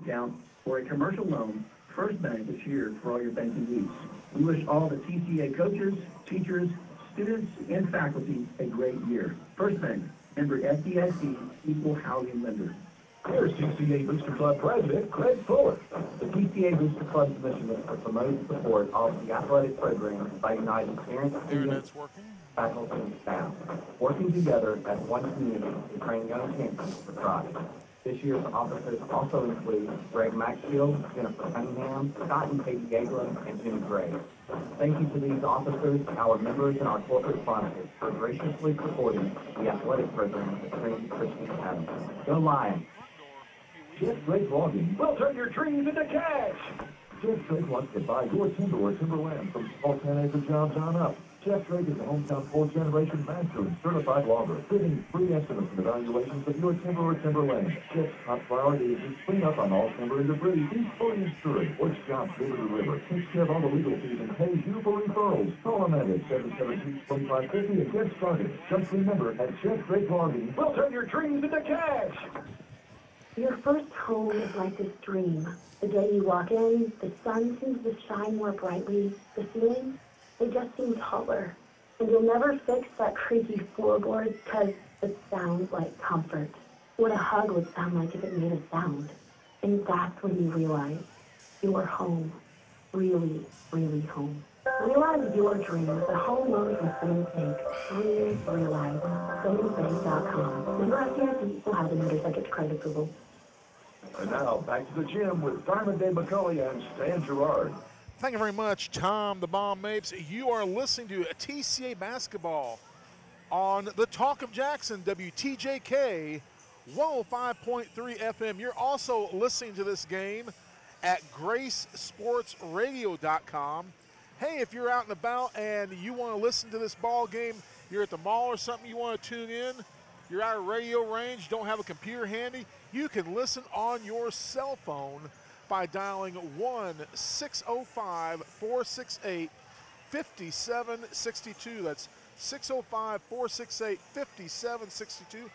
account or a commercial loan, First Bank is here for all your banking needs. We wish all the TCA coaches, teachers, students, and faculty a great year. First Bank, member FDIC, equal housing lender. Here's TCA Booster Club President Craig Fuller. The TCA Booster Club's mission is to promote and support all of the athletic programs by uniting parents, students, faculty, and staff, working together as one community to train young champions for Christ. This year's officers also include Greg Maxfield, Jennifer Cunningham, Scott and Katie Gabler, and Jimmy Gray. Thank you to these officers, our members, and our corporate sponsors for graciously supporting the athletic program at Trinity Christian Academy. Go Lions! Jeff Drake Logging will turn your dreams into cash. Jeff Drake wants to buy your timber or timberland from small 10-acre jobs on up. Jeff Drake is a hometown fourth-generation master and certified logger, giving free estimates and evaluations of your timber or timberland. Jeff's top priority is to clean up on all timber and debris. He's fully insured, works jobs river to river, takes care of all the legal fees, and pays you for referrals. Call him at 772-2550 and get started. Just remember, at Jeff Drake Logging, we'll turn your dreams into cash. Your first home is like this dream. The day you walk in, the sun seems to shine more brightly. The ceilings, they just seem taller. And you'll never fix that creaky floorboard because it sounds like comfort. What a hug would sound like if it made a sound. And that's when you realize you're home. Really, really home. Realize your dream with a home loan from Simmons Bank. Realize. SimmonsBank.com. Member FDIC will have the notice subject to credit approval. And now, back to the gym with Diamond Dave McCulley and Stan Gerard. Thank you very much, Tom the Bomb Mapes. You are listening to TCA basketball on the Talk of Jackson, WTJK 105.3 FM. You're also listening to this game at GraceSportsRadio.com. Hey, if you're out and about and you want to listen to this ball game, you're at the mall or something, you want to tune in, you're out of radio range, don't have a computer handy, you can listen on your cell phone by dialing 1-605-468-5762. That's 605-468-5762.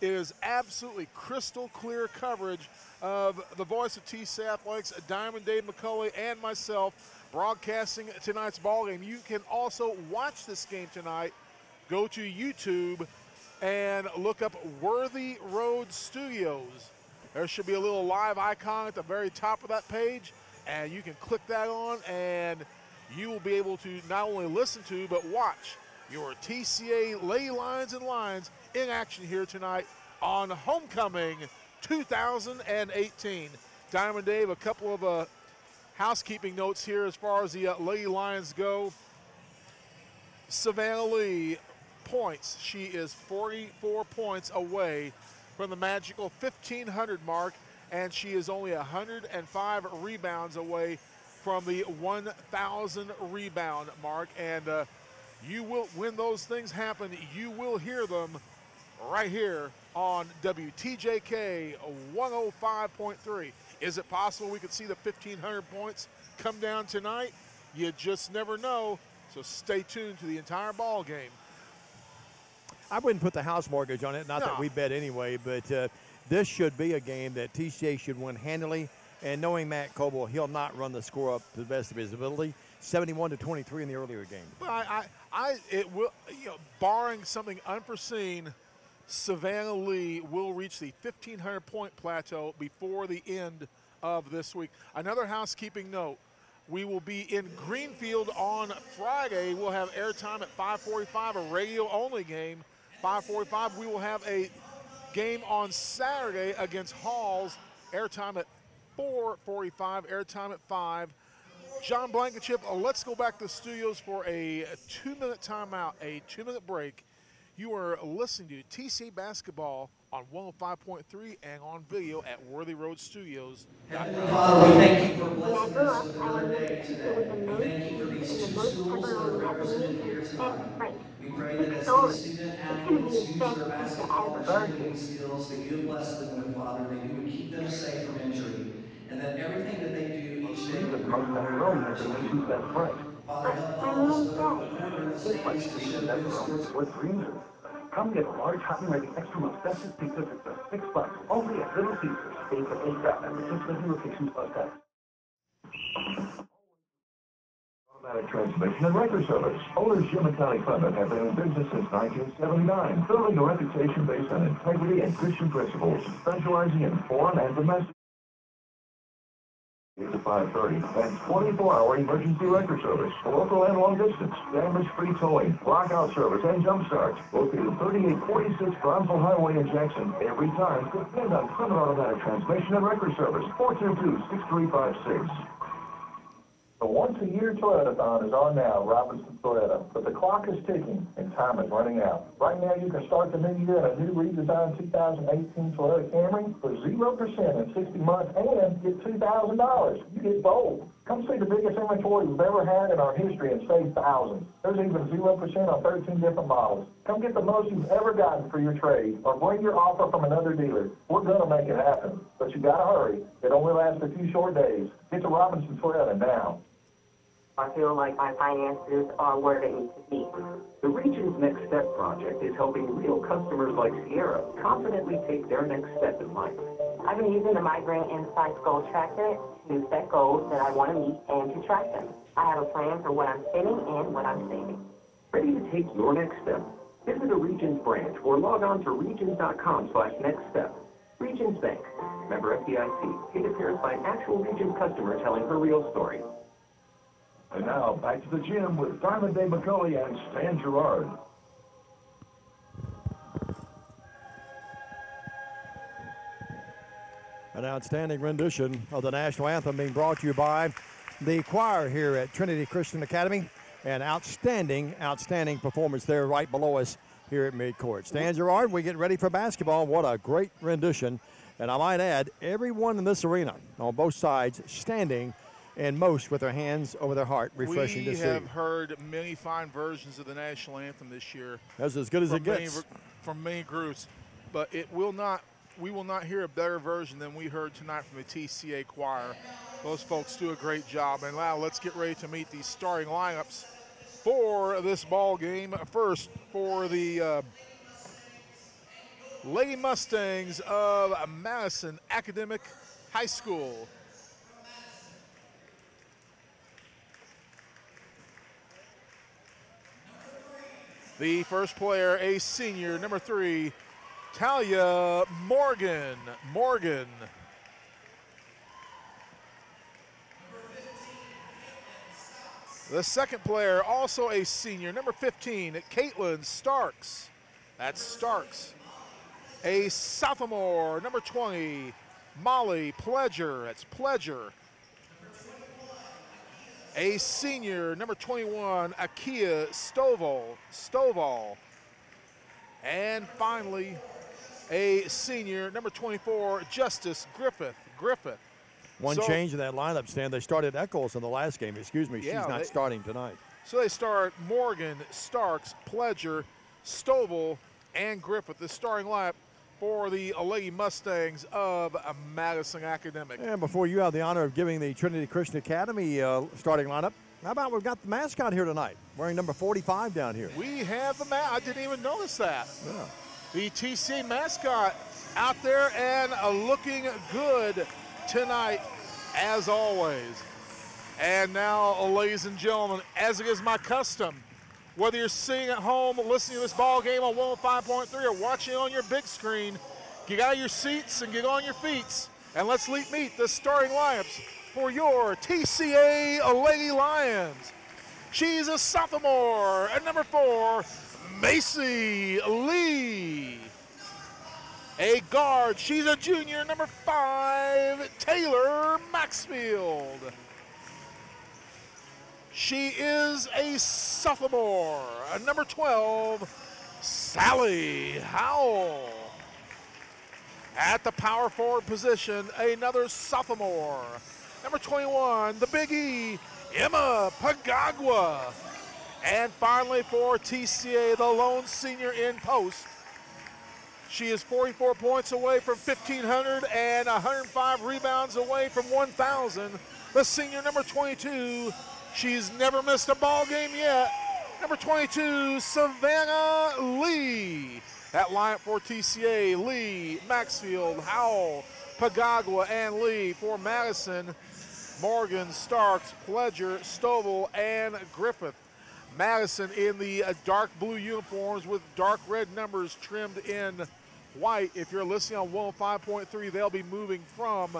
It is absolutely crystal clear coverage of the voice of TCA Athletics, Diamond Dave McCulley, and myself broadcasting tonight's ball game. You can also watch this game tonight. Go to YouTube and look up Worthy Road Studios. There should be a little live icon at the very top of that page, and you can click that on, and you will be able to not only listen to but watch your TCA Lady Lions and Lions in action here tonight on Homecoming 2018. Diamond Dave, a couple of housekeeping notes here as far as the Lady Lions go. Savannah Lee points. She is 44 points away from the magical 1,500 mark, and she is only 105 rebounds away from the 1,000 rebound mark. And you will, when those things happen, you will hear them right here on WTJK 105.3. Is it possible we could see the 1,500 points come down tonight? You just never know, so stay tuned to the entire ball game. I wouldn't put the house mortgage on it, not that we bet anyway, but this should be a game that TCA should win handily. And knowing Matt Coble, he'll not run the score up to the best of his ability. 71-23 in the earlier game. But it will, barring something unforeseen, Savannah Lee will reach the 1,500 point plateau before the end of this week. Another housekeeping note. We will be in Greenfield on Friday. We'll have airtime at 5:45, a radio-only game. 5:45. We will have a game on Saturday against Halls. Airtime at 4:45. Airtime at 5. John Blankenship, let's go back to the studios for a 2-minute timeout, a 2-minute break. You are listening to TCA basketball on 105.3 and on video at Worthy Road Studios. Heavenly Father, we thank you for blessing us with another day today. We thank you for these two schools that are represented here tonight. We pray that as these student athletes use their basketball and shooting skills that you have blessed them with, Father, that you would keep them safe from injury, and that everything that they do each day would bring glory to you. Father, help all of us that are in the stands to show good sports. Come get a large hot and ready extra most festive pizza for just $6. Only at Little Caesars. Pay for $8 at participating locations plus tax. Automatic transmission and record service. Owners Jim and Connie Clement have been in business since 1979, building a reputation based on integrity and Christian principles, specializing in foreign and domestic. 8 to 5:30 and 24-hour emergency record service, local and long distance, damage-free towing, lockout service, and jump starts. Located 3846 Bronzeville Highway in Jackson. Every time, depend on Clement Automatic Transmission and Record Service. 422-6356. The once-a-year Toyota-thon is on now, Robinson Toyota, but the clock is ticking and time is running out. Right now, you can start the new year in a new redesigned 2018 Toyota Camry for 0% in 60 months and get $2,000. You get bold. Come see the biggest inventory we've ever had in our history and save thousands. There's even 0% on 13 different models. Come get the most you've ever gotten for your trade or bring your offer from another dealer. We're going to make it happen, but you got to hurry. It only lasts a few short days. Get to Robinson Toyota now. I feel like my finances are where they need to be. The Region's Next Step project is helping real customers like Sierra confidently take their next step in life. I've been using the Migraine Insights Goal Tracker to set goals that I want to meet and to track them. I have a plan for what I'm spending and what I'm saving. Ready to take your next step? Visit a Regions branch or log on to regions.com/nextstep. Regions Bank, member FDIC, paid appearance by an actual Regions customer telling her real story. And now, back to the gym with Diamond Day McCulley and Stan Gerard. An outstanding rendition of the national anthem being brought to you by the choir here at Trinity Christian Academy. An outstanding performance there right below us here at midcourt. Stan Gerard, we get ready for basketball. What a great rendition. And I might add, everyone in this arena on both sides standing and most with their hands over their heart, refreshing to see. We have heard many fine versions of the national anthem this year. That's as good as it gets. From many groups, but we will not hear a better version than we heard tonight from the TCA choir. Those folks do a great job. And now let's get ready to meet the starting lineups for this ball game. First, for the Lady Mustangs of Madison Academic High School. The first player, a senior, number 3, Talia Morgan. The second player, also a senior, number 15, Caitlin Starks. That's Starks. A sophomore, number 20, Molly Pledger. That's Pledger. A senior, number 21, Akia Stovall. And finally, a senior, number 24, Justice Griffith. One change in that lineup, Stan. They started Eccles in the last game. Excuse me, yeah, she's not starting tonight. So they start Morgan, Starks, Pledger, Stovall, and Griffith, the starting lineup for the Lady Mustangs of Madison Academic. And before you have the honor of giving the Trinity Christian Academy starting lineup, how about we've got the mascot here tonight, wearing number 45 down here. We have the I didn't even notice that. Yeah. The TCA mascot out there and looking good tonight, as always. And now, ladies and gentlemen, as it is my custom, whether you're sitting at home listening to this ball game on 105.3 or watching on your big screen, get out of your seats and get on your feet. And let's meet the starting lineups for your TCA Lady Lions. She's a sophomore at number 4, Macy Lee. A guard, she's a junior, number 5, Taylor Maxfield. She is a sophomore, number 12, Sally Howell. At the power forward position, another sophomore, number 21, the Big E, Emma Pagagua. And finally for TCA, the lone senior in post. She is 44 points away from 1,500 and 105 rebounds away from 1,000. The senior, number 22, she's never missed a ball game yet. Number 22, Savannah Lee. At line for TCA, Lee, Maxfield, Howell, Pagagua, and Lee. For Madison, Morgan, Starks, Pledger, Stovall, and Griffith. Madison in the dark blue uniforms with dark red numbers trimmed in white. If you're listening on 105.3, they'll be moving from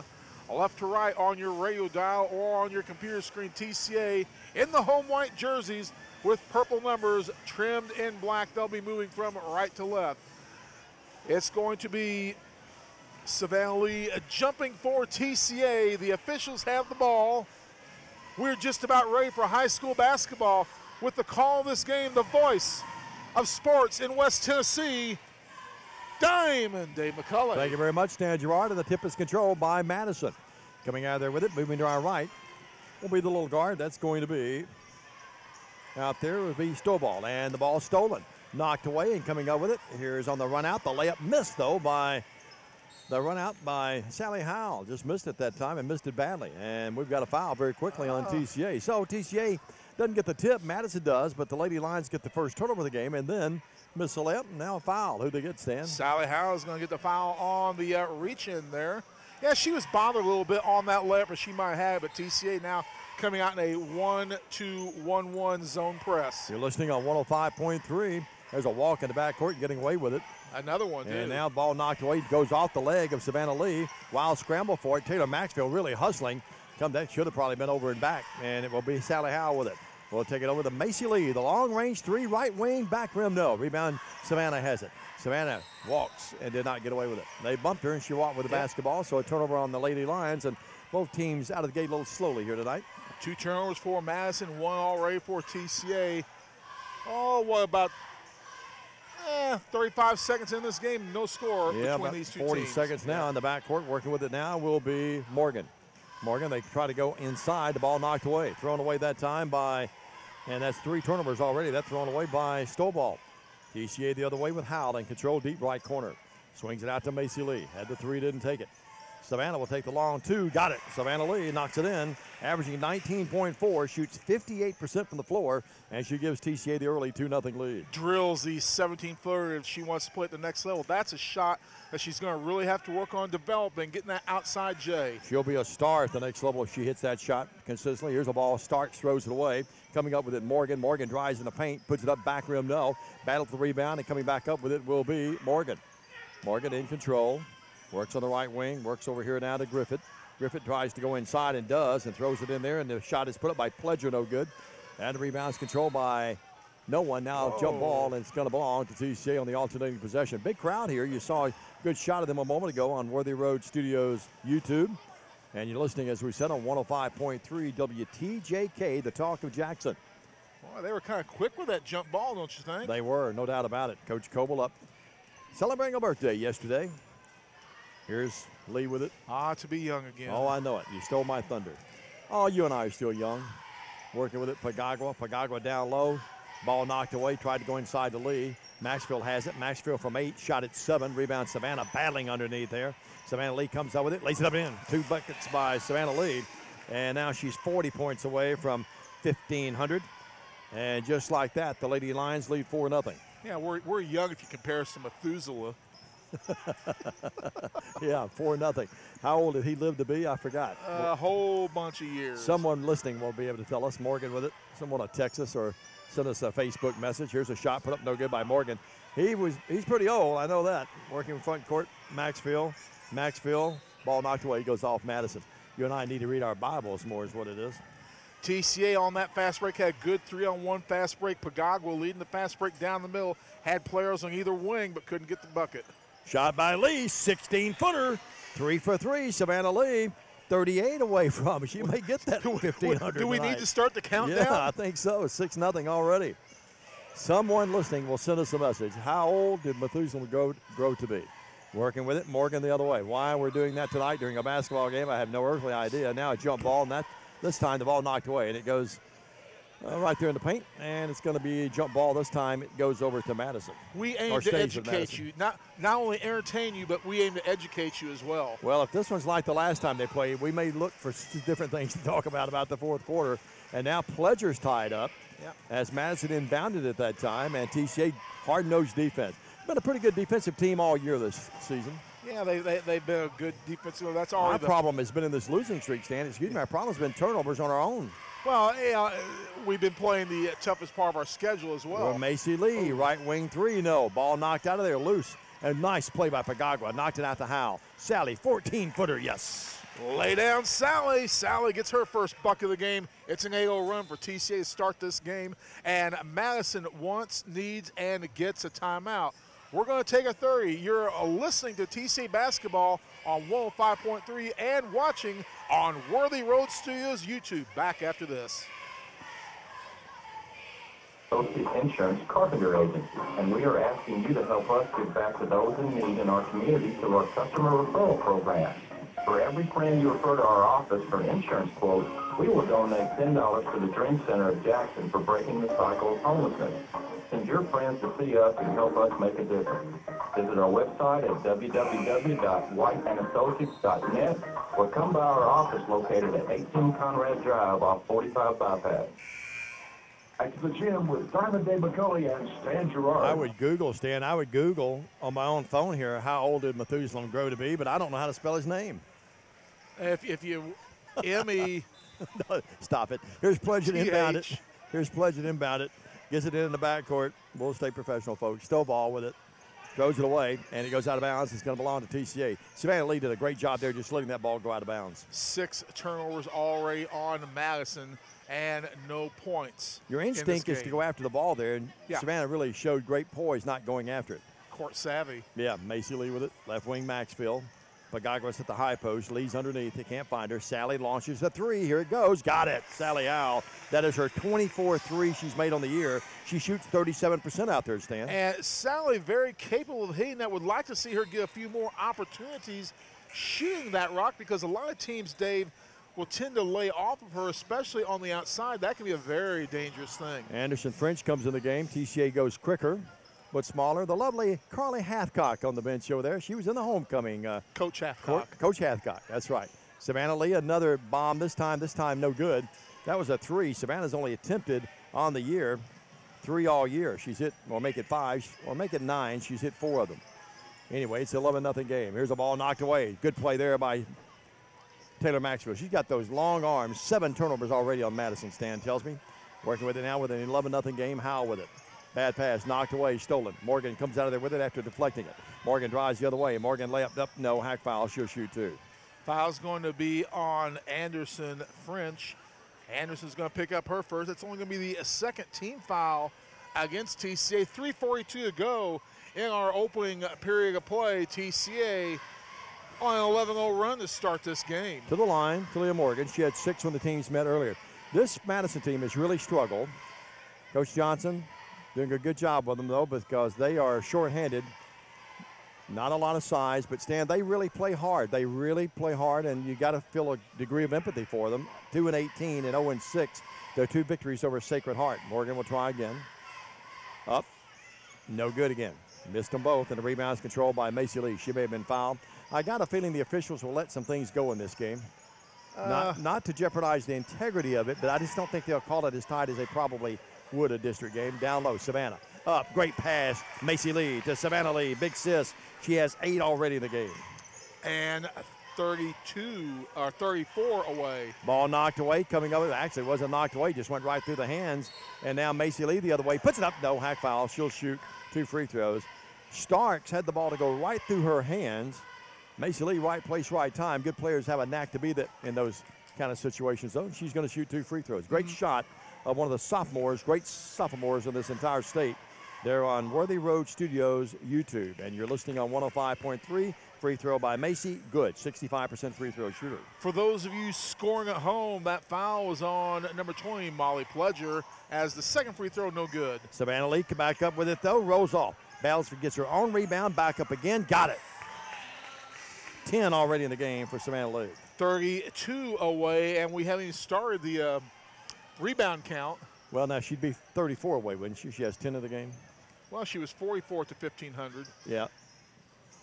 left to right on your radio dial or on your computer screen. TCA in the home white jerseys with purple numbers trimmed in black. They'll be moving from right to left. It's going to be Savannah Lee jumping for TCA. The officials have the ball. We're just about ready for high school basketball with the call of this game, the voice of sports in West Tennessee, Diamond Dave McCullough. Thank you very much, Stan Gerard, and the tip is controlled by Madison. Coming out of there with it, moving to our right, will be the little guard. That's going to be out there will be Stovall, and the ball stolen. Knocked away and coming up with it. Here's on the run out. The layup missed, though, by the run out by Sally Howell. Just missed it that time and missed it badly. And we've got a foul very quickly on TCA. So TCA doesn't get the tip. Madison does, but the Lady Lions get the first turnover of the game and then miss a layup. And now a foul. Who'd they get, Stan? Sally Howell is going to get the foul on the reach in there. Yeah, she was bothered a little bit on that layup, but she might have, but TCA now coming out in a 1-2-1-1 zone press. You're listening on 105.3. There's a walk in the backcourt and getting away with it. Another one, too. And now the ball knocked away. Goes off the leg of Savannah Lee. Wild scramble for it. Taylor Maxfield really hustling. That should have probably been over and back. And it will be Sally Howell with it. We'll take it over to Macy Lee. The long-range three, right wing, back rim, no. Rebound, Savannah has it. Savannah walks and did not get away with it. They bumped her and she walked with the basketball. So a turnover on the Lady Lions. And both teams out of the gate a little slowly here tonight. 2 turnovers for Madison, 1 already for TCA. Oh, what about 35 seconds in this game, no score between these two 40 teams. Seconds now in the backcourt. Working with it now will be Morgan. Morgan, they try to go inside. The ball knocked away. Thrown away that time by, and that's 3 turnovers already. That's thrown away by Stovall. TCA the other way with Howell in control, deep right corner. Swings it out to Macy Lee. Had the 3, didn't take it. Savannah will take the long 2. Got it. Savannah Lee knocks it in, averaging 19.4, shoots 58% from the floor, and she gives TCA the early 2-0 lead. Drills the 17-footer if she wants to play at the next level. That's a shot that she's going to really have to work on developing, getting that outside J. She'll be a star at the next level if she hits that shot consistently. Here's the ball. Starks throws it away. Coming up with it, Morgan. Morgan drives in the paint, puts it up back rim, no. Battle for the rebound, and coming back up with it will be Morgan. Morgan in control. Works on the right wing, works over here now to Griffith. Griffith tries to go inside and does, and throws it in there, and the shot is put up by Pledger, no good. And the rebound's controlled by no one. Now jump ball, and it's going to belong to TCA on the alternating possession. Big crowd here. You saw a good shot of them a moment ago on Worthy Road Studios YouTube. And you're listening, as we said, on 105.3 WTJK, the talk of Jackson. Boy, they were kind of quick with that jump ball, don't you think? They were, no doubt about it. Coach Coble up celebrating a birthday yesterday. Here's Lee with it. To be young again. Oh, I know it. You stole my thunder. Oh, you and I are still young. Working with it, Pagagua. Pagagua down low. Ball knocked away. Tried to go inside to Lee. Maxfield has it. Maxfield from 8. Shot at 7. Rebound Savannah battling underneath there. Savannah Lee comes up with it. Lays it up in. 2 buckets by Savannah Lee. And now she's 40 points away from 1,500. And just like that, the Lady Lions lead 4-0. Yeah, we're young if you compare us to Methuselah. Yeah, 4-0. How old did he live to be? I forgot. A whole bunch of years. Someone listening will be able to tell us. Morgan with it. Someone will text us or send us a Facebook message. Here's a shot put up, no good by Morgan. He's pretty old, I know that. Working in front court, Maxfield, ball knocked away, he goes off Madison. You and I need to read our Bibles more is what it is. TCA on that fast break had good 3-on-1 fast break. Pagagua leading the fast break down the middle. Had players on either wing but couldn't get the bucket. Shot by Lee, 16-footer, 3 for 3. Savannah Lee, 38 away from. She may get that 1,500 Do we tonight. need to start the countdown? Yeah, I think so. 6-0 already. Someone listening will send us a message. How old did Methuselah grow to be? Working with it, Morgan the other way. Why we're doing that tonight during a basketball game, I have no earthly idea. Now a jump ball, and this time the ball knocked away, and it goes right there in the paint, and it's going to be a jump ball. This time it goes over to Madison. We aim to educate you, not only entertain you, but we aim to educate you as well. Well, if this one's like the last time they played, we may look for different things to talk about the fourth quarter. And now Pledger's tied up. Yep. As Madison inbounded at that time, and TCA hard-nosed defense. Been a pretty good defensive team all year this season. Yeah, they've been a good defensive. That's all. My problem has been in this losing streak, Stan. Excuse me. My problem has been turnovers on our own. Well, yeah, we've been playing the toughest part of our schedule as well. Well, Macy Lee, right wing three, no. Ball knocked out of there, loose. A nice play by Pagagua, knocked it out to Howe. Sally, 14-footer, yes. Lay down Sally. Sally gets her first bucket of the game. It's an 8-0 run for TCA to start this game. And Madison wants, needs, and gets a timeout. We're going to take a 30. You're listening to TCA Basketball on 105.3 and watching on Worthy Road Studios YouTube. Back after this. Associate Insurance Carpenter Agency, and we are asking you to help us give back to those in need in our community through our customer referral program. For every friend you refer to our office for an insurance quote, we will donate $10 to the Dream Center of Jackson for breaking the cycle of homelessness. Send your friends to see us and help us make a difference. Visit our website at www.whiteandassociates.net or come by our office located at 18 Conrad Drive off 45 Bypass. Back to the gym with Diamond Dave McCulley and Stan Gerard. I would Google, Stan, on my own phone here, how old did Methuselah grow to be, but I don't know how to spell his name. If you, M-E. No, stop it. Here's Pledger to inbound it. Here's Pledger to inbound it. Gets it in the backcourt. We'll stay professional, folks. Stovall with it. Throws it away, and it goes out of bounds. It's going to belong to TCA. Savannah Lee did a great job there just letting that ball go out of bounds. 6 turnovers already on Madison and no points. Your instinct is to go after the ball there, and Savannah really showed great poise not going after it. Court savvy. Yeah, Macy Lee with it. Left wing Maxfield. Pagaguas at the high post. Lee's underneath. They can't find her. Sally launches the three. Here it goes. Got it. Sally Howe. That is her 24th three she's made on the year. She shoots 37% out there, Stan. And Sally very capable of hitting that. Would like to see her get a few more opportunities shooting that rock because a lot of teams, Dave, will tend to lay off of her, especially on the outside. That can be a very dangerous thing. Anderson French comes in the game. TCA goes quicker but smaller. The lovely Carly Hathcock on the bench over there. She was in the homecoming. Coach Hathcock. Coach Hathcock, that's right. Savannah Lee, another bomb this time no good. That was a three. Savannah's only attempted on the year 3 all year. She's hit, or make it 5, or make it 9. She's hit 4 of them. Anyway, it's 11-0 game. Here's a ball knocked away. Good play there by Taylor Maxwell. She's got those long arms. 7 turnovers already on Madison, Stan tells me. Working with it now with an 11-0 game. Howe with it. Bad pass, knocked away, stolen. Morgan comes out of there with it after deflecting it. Morgan drives the other way. Morgan layup up, no, hack foul, she'll shoot 2. Foul's going to be on Anderson French. Anderson's going to pick up her first. It's only going to be the second team foul against TCA. 3:42 to go in our opening period of play. TCA on an 11-0 run to start this game. To the line, Talia Morgan. She had 6 when the teams met earlier. This Madison team has really struggled. Coach Johnson doing a good job with them, though, because they are shorthanded. Not a lot of size, but Stan, they really play hard. They really play hard, and you got to feel a degree of empathy for them. 2-18 and 0-6. Their 2 victories over Sacred Heart. Morgan will try again. Up. No good again. Missed them both, and the rebound is controlled by Macy Lee. She may have been fouled. I got a feeling the officials will let some things go in this game. Not to jeopardize the integrity of it, but I just don't think they'll call it as tight as they probably would a district game. Down low, Savannah. Up, great pass. Macy Lee to Savannah Lee. Big sis. She has 8 already in the game. And 34 away. Ball knocked away, coming up. Actually, it wasn't knocked away, just went right through the hands. And now Macy Lee the other way. Puts it up. No, hack foul. She'll shoot 2 free throws. Starks had the ball to go right through her hands. Macy Lee, right place, right time. Good players have a knack to be that in those kind of situations, though. She's going to shoot 2 free throws. Great shot of one of the sophomores, great sophomores in this entire state. They're on Worthy Road Studios YouTube, and you're listening on 105.3. Free throw by Macy, good, 65% free throw shooter. For those of you scoring at home, that foul was on number 20, Molly Pledger, as the second free throw, no good. Savannah Lee can back up with it, though, rolls off. Battlesford gets her own rebound, back up again, got it. 10 already in the game for Savannah Lee. 32 away, and we haven't even started the rebound count. Well, now she'd be 34 away, wouldn't she? She has 10 in the game. Well, she was 44 to 1,500. Yeah.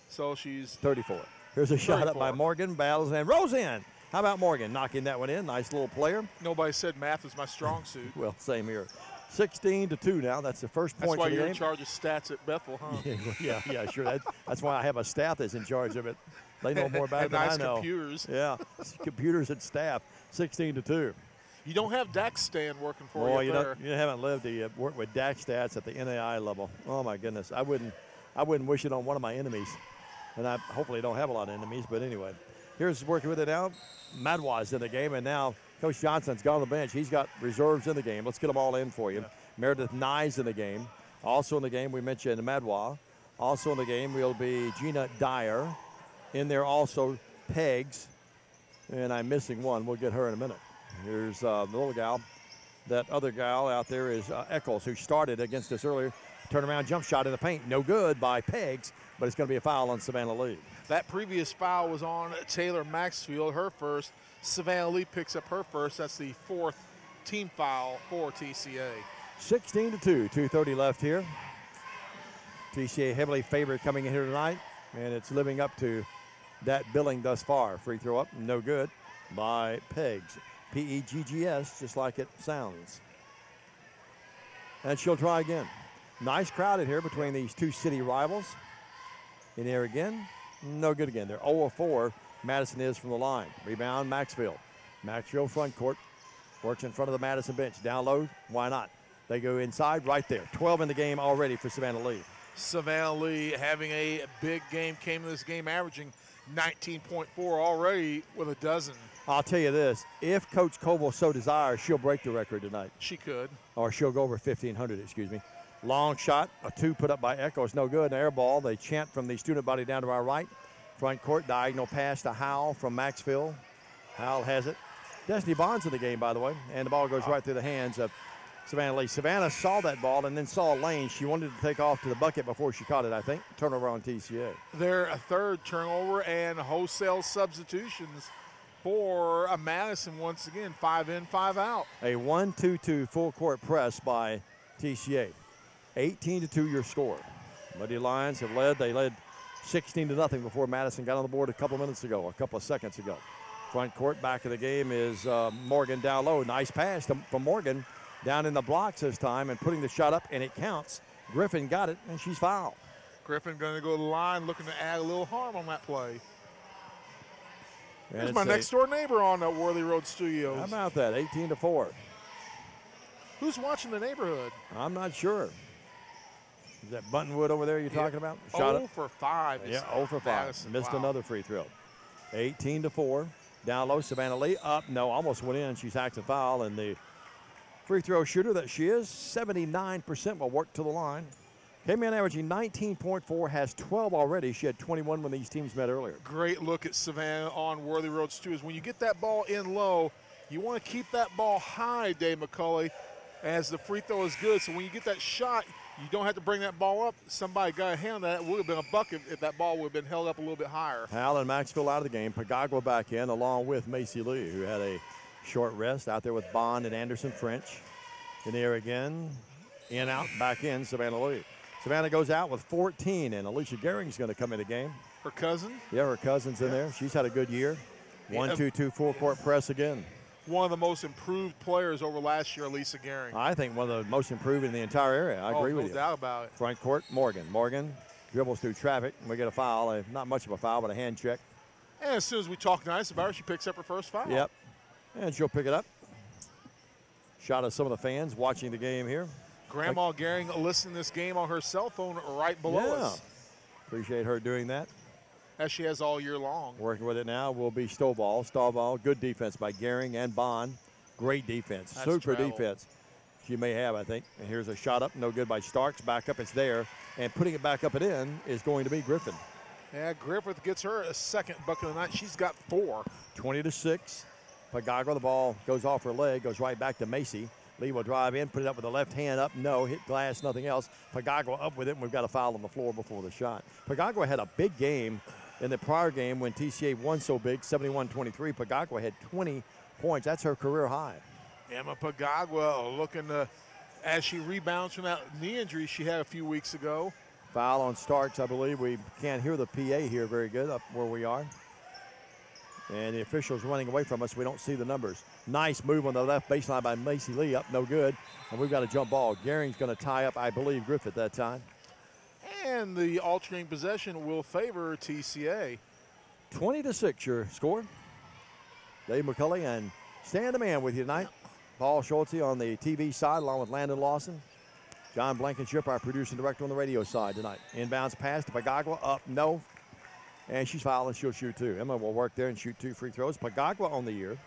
So she's 34. Here's a shot up by Morgan. Battles and rolls in. How about Morgan knocking that one in? Nice little player. Nobody said math was my strong suit. Well, same here. 16-2 now. That's the first point for the game. That's why you're in charge of stats at Bethel, huh? yeah, sure. That's why I have a staff that's in charge of it. They know more about it than I know. Computers. Yeah, computers and staff. 16-2. You don't have DAX stand working for Boy, you. You haven't lived to work with DAX stats at the NAI level. Oh my goodness, I wouldn't wish it on one of my enemies, and I hopefully don't have a lot of enemies. But anyway, here's working with it now. Madwa's in the game, and now Coach Johnson's gone on the bench. He's got reserves in the game. Let's get them all in for you. Yeah. Meredith Nye's in the game. Also in the game, we mentioned Madwa. Also in the game will be Gina Dyer. In there also Pegs, and I'm missing one. We'll get her in a minute. Here's the little gal. That other gal out there is Eccles, who started against us earlier. Turnaround jump shot in the paint. No good by Pegs, but it's going to be a foul on Savannah Lee. That previous foul was on Taylor Maxfield, her first. Savannah Lee picks up her first. That's the fourth team foul for TCA. 16-2, 2:30 left here. TCA heavily favored coming in here tonight, and it's living up to that billing thus far. Free throw up, no good by Pegs. P-E-G-G-S, just like it sounds. And she'll try again. Nice crowd in here between these two city rivals. In here again, no good again. They're 0-4. Madison is from the line. Rebound, Maxfield. Maxfield front court. Works in front of the Madison bench. Down low, why not? They go inside right there. 12 in the game already for Savannah Lee. Savannah Lee having a big game, came to this game averaging 19.4 already with a dozen. I'll tell you this, if Coach Coble so desires, she'll break the record tonight. She could. Or she'll go over 1,500, excuse me. Long shot, a two put up by Echo. It's no good, an air ball. They chant from the student body down to our right. Front court, diagonal pass to Howell from Maxfield. Howell has it. Destiny Bond's in the game, by the way, and the ball goes right through the hands of Savannah Lee. Savannah saw that ball and then saw a lane. She wanted to take off to the bucket before she caught it, I think. Turnover on TCA. Their third turnover and wholesale substitutions for a Madison once again. 5 in, 5 out. A 1-2-2 full court press by TCA. 18-2 your score. Muddy Lions have led. They led 16-0 before Madison got on the board a couple of seconds ago. Front court, back of the game is Morgan down low. Nice pass from Morgan down in the blocks this time and putting the shot up, and it counts. Griffin got it, and she's fouled. Griffin going to go to the line looking to add a little harm on that play. There's my next door neighbor on Worthy Road Studios. How about that? 18-4. Who's watching the neighborhood? I'm not sure. Is that Buttonwood over there you're talking about? Shot 0 for 5. Yeah, 0 for 5. Madison. Missed another free throw. 18-4. Down low, Savannah Lee up. No, almost went in. She's hacked a foul, and the free throw shooter that she is, 79% will work to the line. Came in averaging 19.4, has 12 already. She had 21 when these teams met earlier. Great look at Savannah on Worthy Road Studios. When you get that ball in low, you want to keep that ball high, Dave McCulley, as the free throw is good. So when you get that shot, you don't have to bring that ball up. Somebody got a hand on that. It would have been a bucket if that ball would have been held up a little bit higher. Hal and Maxfield out of the game. Pagagua back in along with Macy Lee, who had a short rest out there with Bond and Anderson French. In the air again. In, out, back in, Savannah Lee. Savannah goes out with 14, and Alicia Gehring's going to come in the game. Her cousin? Yeah, her cousin's in there. She's had a good year. 1-2-2 full court press again. One of the most improved players over last year, Lisa Gehring. I think one of the most improved in the entire area. I agree with you. No doubt about it. Front court, Morgan. Morgan dribbles through traffic, and we get a foul. Not much of a foul, but a hand check. And as soon as we talk nice about her, she picks up her first foul. Yep. And she'll pick it up. Shot of some of the fans watching the game here. Grandma Gehring listening to this game on her cell phone right below us. Appreciate her doing that. As she has all year long. Working with it now will be Stovall. Stovall, good defense by Gehring and Bond. Great defense. That's Super travel. defense. She may have, I think. And here's a shot up, no good by Starks. Back up, it's there. And putting it back up and in is going to be Griffin. Yeah, Griffith gets her a second bucket of the night. She's got 4. 20-6. Pagagua, the ball goes off her leg, goes right back to Macy. Lee will drive in, put it up with the left hand up. No, hit glass, nothing else. Pagagua up with it, and we've got a foul on the floor before the shot. Pagagua had a big game in the prior game when TCA won so big, 71-23. Pagagua had 20 points. That's her career high. Emma Pagagua looking to, as she rebounds from that knee injury she had a few weeks ago. Foul on Starks, I believe. We can't hear the PA here very good up where we are. And the official's running away from us. We don't see the numbers. Nice move on the left baseline by Macy Lee. Up no good. And we've got a jump ball. Gehring's going to tie up, I believe, Griffith that time. And the alternating possession will favor TCA. 20-6 your score. Dave McCulley and Stan the Man with you tonight. Paul Schulte on the TV side along with Landon Lawson. John Blankenship, our producer and director on the radio side tonight. Inbounds pass to Pagagua. Up, no. And she's fouled and she'll shoot 2. Emma will work there and shoot 2 free throws. Pagagua on the year,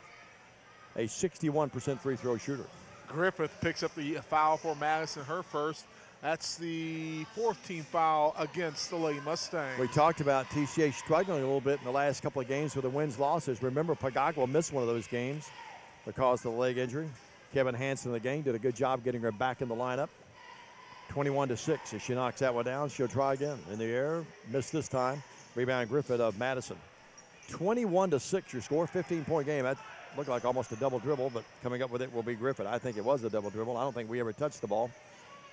a 61% free throw shooter. Griffith picks up the foul for Madison, her first. That's the 4th team foul against the Lady Mustangs. We talked about TCA struggling a little bit in the last couple of games with the wins, losses. Remember, Pagagua missed one of those games because of the leg injury. Kevin Hansen in the game did a good job getting her back in the lineup. 21-6 as she knocks that one down. She'll try again. In the air, missed this time. Rebound Griffith of Madison. 21-6 your score, 15-point game. That looked like almost a double dribble, but coming up with it will be Griffith. I think it was a double dribble. I don't think we ever touched the ball,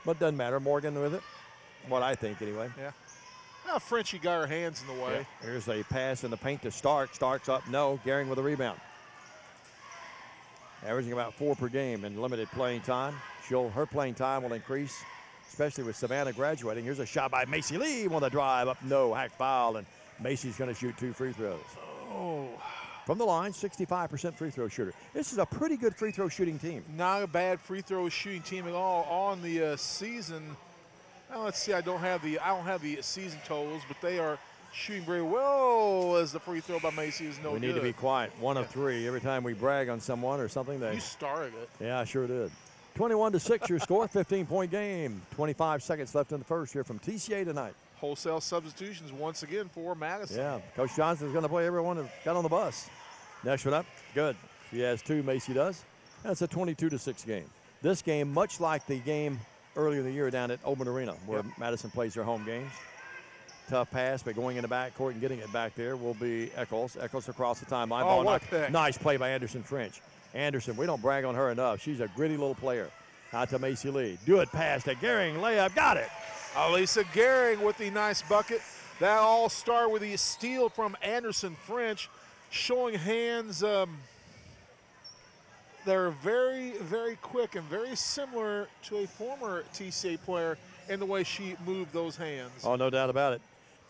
but doesn't matter. Morgan with it, what I think anyway. Yeah. Well, Frenchie got her hands in the way. Yeah. Here's a pass in the paint to Stark. Stark's up, no. Gehring with a rebound. Averaging about 4 per game in limited playing time. Her playing time will increase, especially with Savannah graduating. Here's a shot by Macy Lee on the drive. Up, no. Hack foul, and Macy's going to shoot 2 free throws. Oh. From the line, 65% free throw shooter. This is a pretty good free throw shooting team. Not a bad free throw shooting team at all on the season. Now let's see. I don't have the season totals, but they are shooting very well as the free throw by Macy is no good. We need to be quiet. 1 of 3. Every time we brag on someone or something, You started it. Yeah, I sure did. 21-6 your score, 15-point game. 25 seconds left in the first here from TCA tonight. Wholesale substitutions once again for Madison. Yeah, Coach Johnson's going to play everyone who got on the bus. Next one up, good. She has 2, Macy does. That's a 22-6 game. This game, much like the game earlier in the year down at Open Arena, where Madison plays their home games. Tough pass, but going in the backcourt and getting it back there will be Eccles. Eccles across the timeline. Oh, what a pick. Nice play by Anderson French. Anderson, we don't brag on her enough. She's a gritty little player. Out to Macy Lee. Do it pass to Gehring. Layup. Got it. Elisa Gehring with the nice bucket. That all started with the steal from Anderson French, showing hands. They're very, very quick and very similar to a former TCA player in the way she moved those hands. Oh, no doubt about it.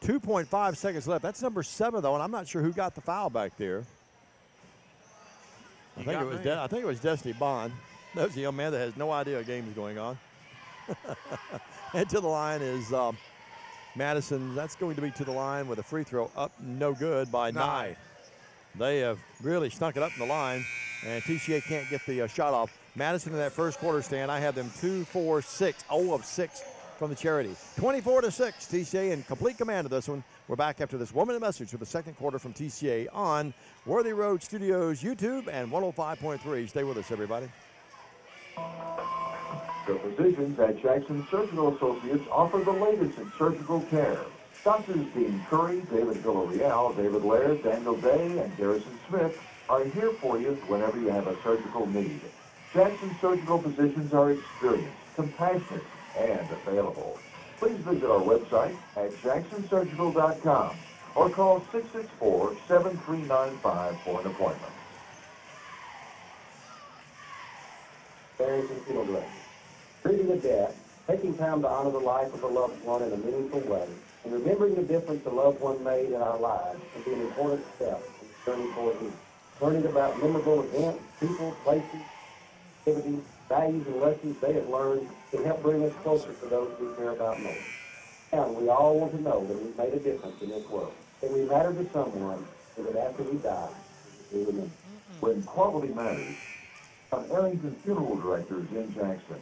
2.5 seconds left. That's number 7, though, and I'm not sure who got the foul back there. I think it was Destiny Bond. That's the young man that has no idea a game is going on. And to the line is Madison. That's going to be to the line with a free throw up, no good by Nye. They have really stunk it up in the line, and TCA can't get the shot off. Madison in that first quarter stand, I have them 2-4-6, 0 of 6 from the charity. 24-6, TCA in complete command of this one. We're back after this 1-minute message for the second quarter from TCA on Worthy Road Studios YouTube and 105.3. Stay with us, everybody. The physicians at Jackson Surgical Associates offer the latest in surgical care. Doctors Dean Curry, David Villarreal, David Laird, Daniel Day, and Garrison Smith are here for you whenever you have a surgical need. Jackson Surgical physicians are experienced, compassionate, and available. Please visit our website at jacksonsurgical.com or call 664-7395 for an appointment. Parents and field directors. Treating a death, taking time to honor the life of a loved one in a meaningful way, and remembering the difference a loved one made in our lives can be an important step in the journey toward healing. Learning about memorable events, people, places, activities, values, and lessons they have learned can help bring us closer to those we care about most. And we all want to know that we've made a difference in this world, that we matter to someone, and that after we die, we remember. When quality matters, Arlington Funeral Directors in Jackson.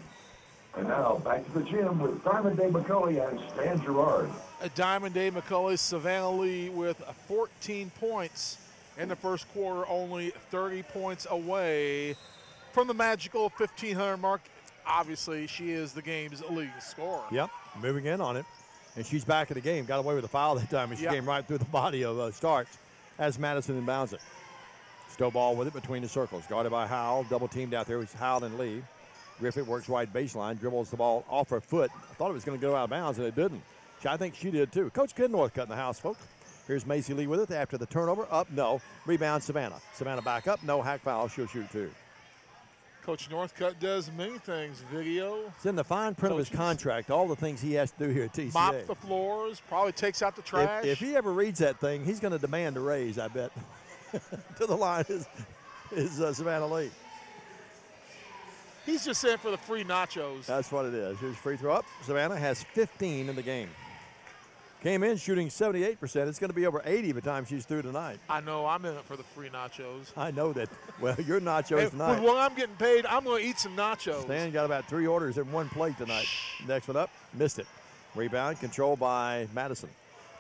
And now back to the gym with Diamond Day McCulley and Stan Gerard. Diamond Day McCulley, Savannah Lee with 14 points in the first quarter, only 30 points away from the magical 1,500 mark. Obviously, she is the game's leading scorer. Yep, moving in on it. And she's back in the game. Got away with a foul that time, and she came right through the body of Starks as Madison inbounds it. Stow ball with it between the circles. Guarded by Howell. Double teamed out there. It's Howell and Lee. Griffith works right baseline, dribbles the ball off her foot. I thought it was going to go out of bounds, and it didn't. I think she did, too. Coach Kidnorth cutting the house, folks. Here's Macy Lee with it after the turnover. Up, no. Rebound, Savannah. Savannah back up, no. Hack foul, she'll shoot 2. Coach Northcutt does many things. Video. It's in the fine print of his contract, all the things he has to do here at TCA. Mop the floors, probably takes out the trash. If he ever reads that thing, he's going to demand a raise, I bet. To the line is Savannah Lee. He's just in for the free nachos. That's what it is. Here's free throw up. Savannah has 15 in the game. Came in shooting 78%. It's going to be over 80 by the time she's through tonight. I know. I'm in it for the free nachos. I know that. Well, your nachos tonight. When I'm getting paid, I'm going to eat some nachos. Stan got about 3 orders in 1 plate tonight. Next one up, missed it. Rebound controlled by Madison.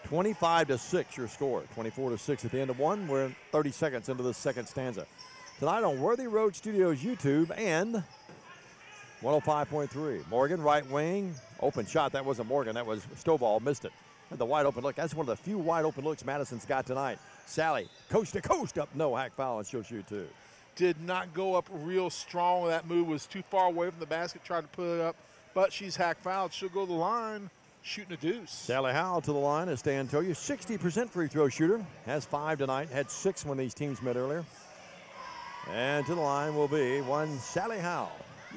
25-6 your score. 24-6 at the end of 1. We're 30 seconds into the second stanza. Tonight on Worthy Road Studios YouTube and 105.3. Morgan, right wing, open shot. That wasn't Morgan. That was Stovall. Missed it. Had the wide open look. That's one of the few wide open looks Madison's got tonight. Sally, coast to coast up. No, hack foul, and she'll shoot 2. Did not go up real strong. That move was too far away from the basket. Tried to put it up, but she's hack fouled. She'll go to the line, shooting a deuce. Sally Howell to the line, as Stan told you. 60% free throw shooter. Has 5 tonight. Had 6 when these teams met earlier. And to the line will be one Sally Howell.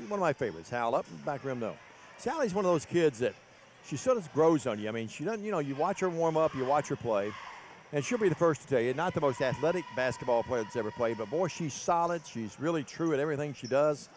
One of my favorites. Howell up, back rim no. Sally's one of those kids that she sort of grows on you. I mean, she doesn't, you watch her warm up, you watch her play, and she'll be the first to tell you, not the most athletic basketball player that's ever played, but boy, she's solid. She's really true at everything she does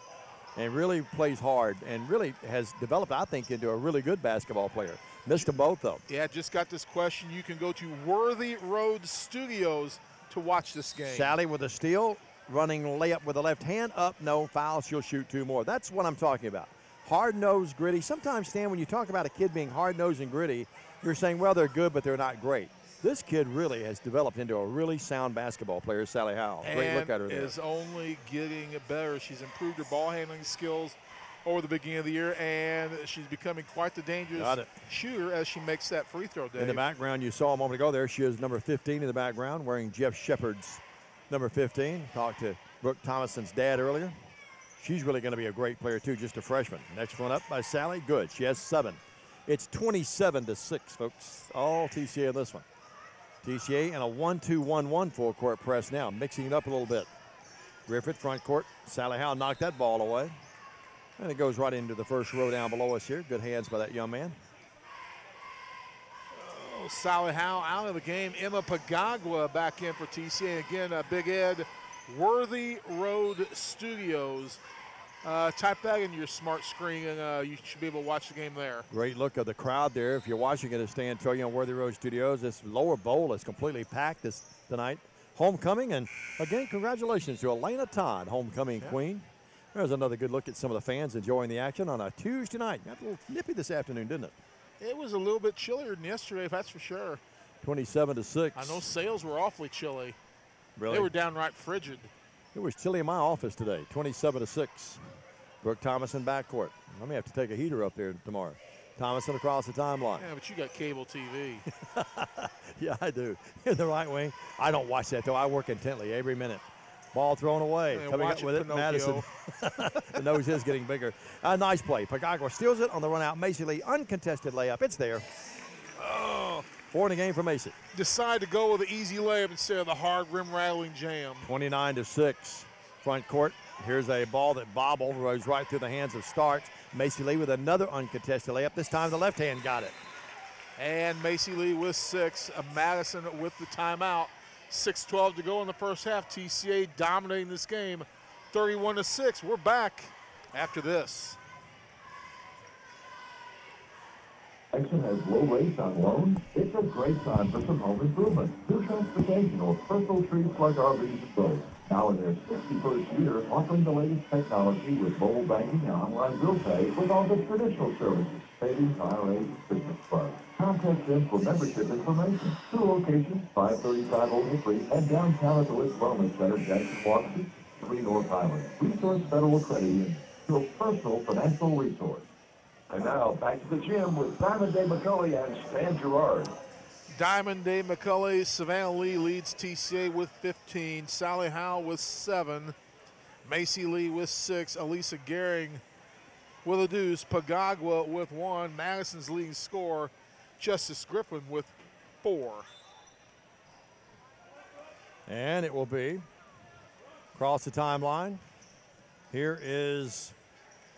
and really plays hard and really has developed, I think, into a really good basketball player. Missed them both, though. Yeah, just got this question. You can go to Worthy Road Studios to watch this game. Sally with a steal, running layup with the left hand, up, no, foul, she'll shoot 2 more. That's what I'm talking about. Hard-nosed, gritty. Sometimes, Stan, when you talk about a kid being hard-nosed and gritty, you're saying, well, they're good, but they're not great. This kid really has developed into a really sound basketball player, Sally Howell. Great look at her there. And is only getting better. She's improved her ball handling skills over the beginning of the year, and she's becoming quite the dangerous shooter as she makes that free throw, Dave. In the background, you saw a moment ago there, she is number 15 in the background, wearing Jeff Shepard's number 15. Talked to Brooke Thomason's dad earlier. She's really going to be a great player, too, just a freshman. Next one up by Sally. Good. She has 7. It's 27-6, folks. All TCA in this one. TCA and a 1-2-1-1 full court press now, mixing it up a little bit. Griffith, front court. Sally Howell knocked that ball away. And it goes right into the first row down below us here. Good hands by that young man. Oh, Sally Howell out of the game. Emma Pagagua back in for TCA. Again, Big Ed. Worthy Road Studios. Type that in your smart screen, and you should be able to watch the game there. Great look of the crowd there. If you're watching it, Stan told you on Worthy Road Studios, this lower bowl is completely packed tonight. Homecoming, and again, congratulations to Elena Todd, homecoming queen. There's another good look at some of the fans enjoying the action on a Tuesday night. Got a little nippy this afternoon, didn't it? It was a little bit chillier than yesterday, that's for sure. 27-6. I know sales were awfully chilly. Really? They were downright frigid. It was chilly in my office today, 27-6. Brooke Thomason backcourt. I may have to take a heater up there tomorrow. Thomason across the timeline. Yeah, but you got cable TV. Yeah, I do. In the right wing. I don't watch that, though. I work intently every minute. Ball thrown away. Yeah, coming up with it, Madison. The nose is getting bigger. Nice play. Pagagua steals it on the run out. Macy Lee, uncontested layup. It's there. Oh. 4 in the game for Macy. Decide to go with the easy layup instead of the hard rim rattling jam. 29-6. Front court. Here's a ball that bobbled, rose right through the hands of Starks. Macy Lee with another uncontested layup. This time the left hand got it. And Macy Lee with 6. Madison with the timeout. 6:12 to go in the first half. TCA dominating this game, 31-6. We're back after this. Exxon has low rates on loans. It's a great time for some home improvement. New transportation or personal trees like RVs and boats. Now in their 61st year, offering the latest technology with mobile banking and online bill pay with all the traditional services, savings, IRAs, and Christmas funds. Contact them for membership information. 2 locations, 535 Old Hickory and downtown at the West Wellness Center, Jackson, Washington, 3 North Highway. Resource Federal Credit, your personal financial resource. And now back to the gym with Diamond Day McCulley and Stan Gerard. Diamond Day McCulley, Savannah Lee leads TCA with 15. Sally Howell with 7. Macy Lee with 6. Elisa Gehring with a deuce. Pagagua with 1. Madison's leading scorer, Justice Griffin with 4. And it will be across the timeline. Here is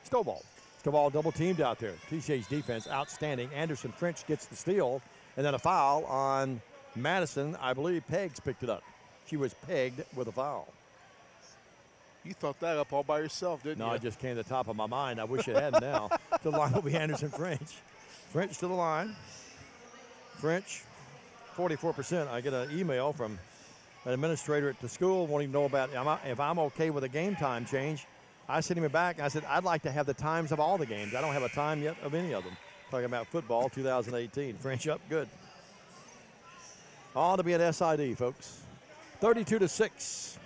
Stovall. Stovall double teamed out there. TCA's defense outstanding. Anderson French gets the steal. And then a foul on Madison. I believe Peggs picked it up. She was pegged with a foul. You thought that up all by yourself, didn't you? No, it just came to the top of my mind. I wish it hadn't now. To the line will be Anderson French. French to the line. French, 44%. I get an email from an administrator at the school wanting to know about if I'm okay with a game time change. I sent him back. I said, I'd like to have the times of all the games. I don't have a time yet of any of them. Talking about football 2018. French up, good. All to be an SID, folks. 32-6.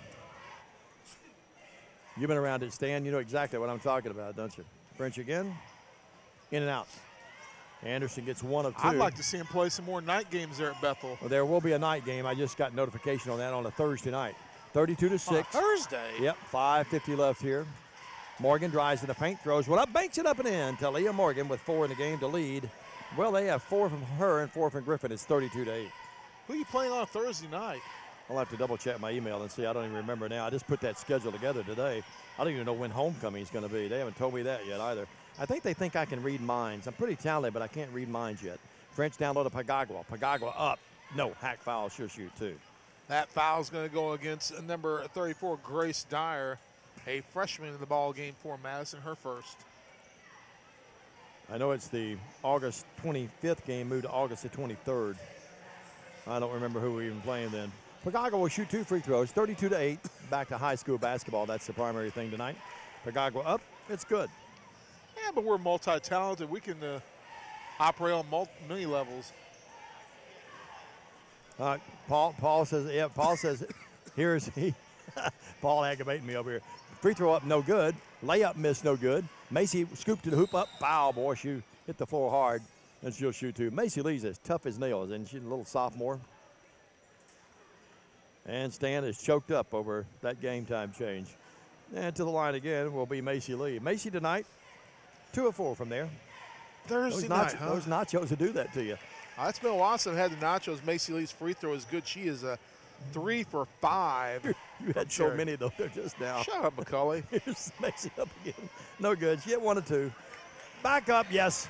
You've been around it, Stan. You know exactly what I'm talking about, don't you? French again. In and out. Anderson gets 1 of 2. I'd like to see him play some more night games there at Bethel. Well, there will be a night game. I just got notification on that on a Thursday night. 32-6. Thursday? Yep, 5:50 left here. Morgan drives to the paint, throws one up, banks it up and in. Talia Morgan with 4 in the game to lead. Well, they have 4 from her and 4 from Griffin. It's 32-8. Who are you playing on a Thursday night? I'll have to double check my email and see. I don't even remember now. I just put that schedule together today. I don't even know when homecoming is going to be. They haven't told me that yet either. I think they think I can read minds. I'm pretty talented, but I can't read minds yet. French down low to Pagagua. Pagagua up. No, hack foul. She'll shoot 2. That foul's going to go against number 34, Grace Dyer, a freshman in the ball game for Madison, her first. I know it's the August 25th game, moved to August the 23rd. I don't remember who we were even playing then. Pagagua will shoot 2 free throws, 32-8. Back to high school basketball. That's the primary thing tonight. Pagagua up. It's good. Yeah, but we're multi-talented. We can operate on many levels. Paul says, yeah, Paul says, here's he. Paul aggravating me over here. Free throw up, no good. Layup miss, no good. Macy scooped to the hoop up. Foul, boy. She hit the floor hard, and she'll shoot 2. Macy Lee's as tough as nails, and she's a little sophomore. And Stan is choked up over that game time change. And to the line again will be Macy Lee. Macy tonight, 2 of 4 from there. Thursday night, huh? Those nachos will do that to you. It's been a while since I've had the nachos. Macy Lee's free throw is good. She is 3 for 5. You had so many of those just now. Shut up, McCully. Here's Macy up again. No good. She hit 1 or 2. Back up, yes.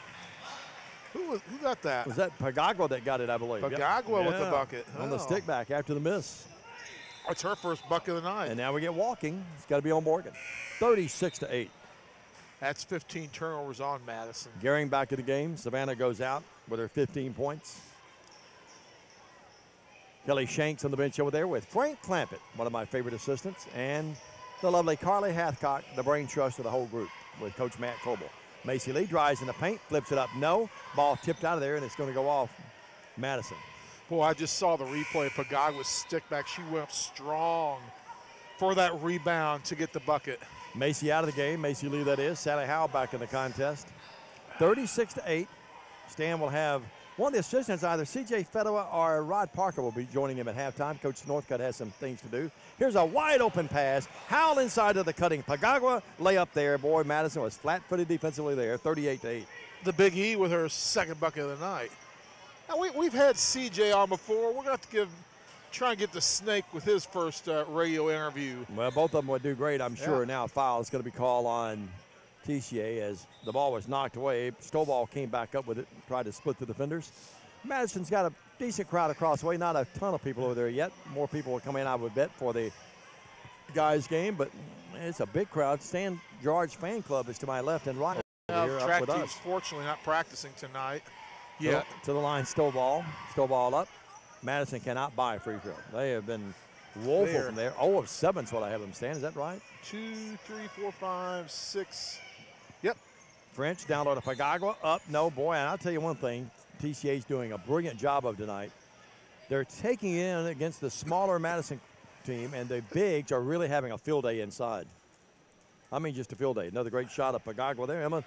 Who got that? Was that Pagagua that got it, I believe? Pagagua with the bucket. On the stick back after the miss. It's her first bucket of the night. And now we get walking. It's got to be on Morgan. 36-8. That's 15 turnovers on Madison. Gehring back to the game. Savannah goes out with her 15 points. Kelly Shanks on the bench over there with Frank Clampett, one of my favorite assistants, and the lovely Carly Hathcock, the brain trust of the whole group, with Coach Matt Coble. Macy Lee drives in the paint, flips it up, no. Ball tipped out of there, and it's going to go off Madison. Boy, I just saw the replay of Pagagua's stick back. She went up strong for that rebound to get the bucket. Macy out of the game. Macy Lee, that is. Sally Howell back in the contest. 36-8. Stan will have one of the assistants, either C.J. Fedua or Rod Parker will be joining him at halftime. Coach Northcutt has some things to do. Here's a wide open pass. Howell inside of the cutting. Pagagua lay up there. Boy, Madison was flat-footed defensively there. 38-8. The Big E with her second bucket of the night. Now, we've had C.J. on before. We're going to have to try and get the Snake with his first radio interview. Well, both of them would do great, I'm sure. Yeah. Now a foul is going to be called on TCA as the ball was knocked away. Stovall came back up with it, tried to split the defenders. Madison's got a decent crowd across the way. Not a ton of people over there yet. More people will come in, I would bet, for the guys' game, but it's a big crowd. Stan George fan club is to my left and right. Track team's fortunately not practicing tonight. Yeah. To the line, Stovall. Stovall up. Madison cannot buy a free throw. They have been woeful from there. 0 of 7 is what I have them stand. Is that right? 2, 3, 4, 5, 6. Yep. French down low to Pagagua. Up. No, boy. And I'll tell you one thing. TCA is doing a brilliant job of tonight. They're taking in against the smaller Madison team, and the bigs are really having a field day inside. I mean, just a field day. Another great shot of Pagagua there. Emma,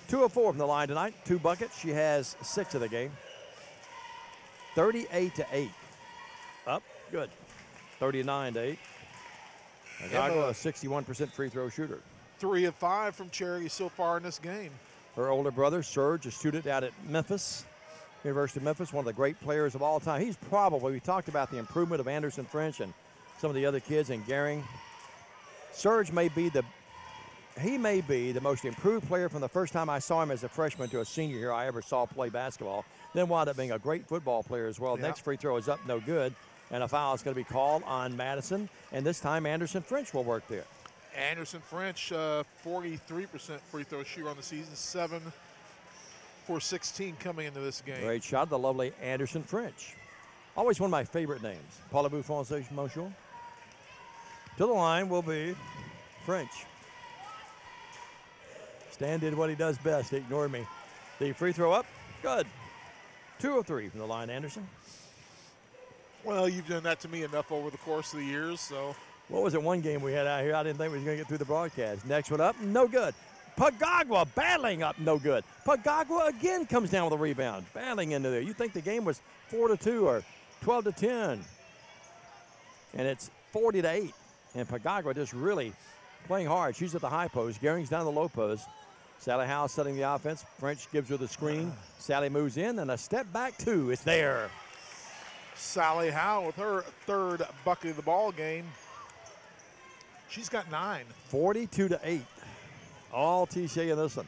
2 of 4 from the line tonight. 2 buckets. She has 6 of the game. 38-8. Up. Good. 39-8. Pagagua, a 61% free throw shooter. 3 of 5 from Cherokee so far in this game. Her older brother, Serge, a student out at Memphis, University of Memphis, one of the great players of all time. He's probably, we talked about the improvement of Anderson French and some of the other kids, and Gehring. Serge may be the most improved player from the first time I saw him as a freshman to a senior here I ever saw play basketball. Then wound up being a great football player as well. Next free throw is up, no good. And a foul is going to be called on Madison. And this time Anderson French will work there. Anderson French, 43% free throw shooter on the season, 7 for 16 coming into this game. Great shot, the lovely Anderson French. Always one of my favorite names. Parlez-vous français, monsieur? To the line will be French. Stan did what he does best. He ignored me. The free throw up, good. 2 of 3 from the line, Anderson. Well, you've done that to me enough over the course of the years, so. What was it, one game we had out here? I didn't think we was going to get through the broadcast. Next one up, no good. Pagagua battling up, no good. Pagagua again comes down with a rebound, battling into there. You think the game was 4-2 or 12-10. And it's 40-8. And Pagagua just really playing hard. She's at the high post. Gehring's down the low post. Sally Howe setting the offense. French gives her the screen. Sally moves in, and a step back 2. It's there. Sally Howe with her 3rd bucket of the ball game. She's got 9. 42-8. All TCA in this one.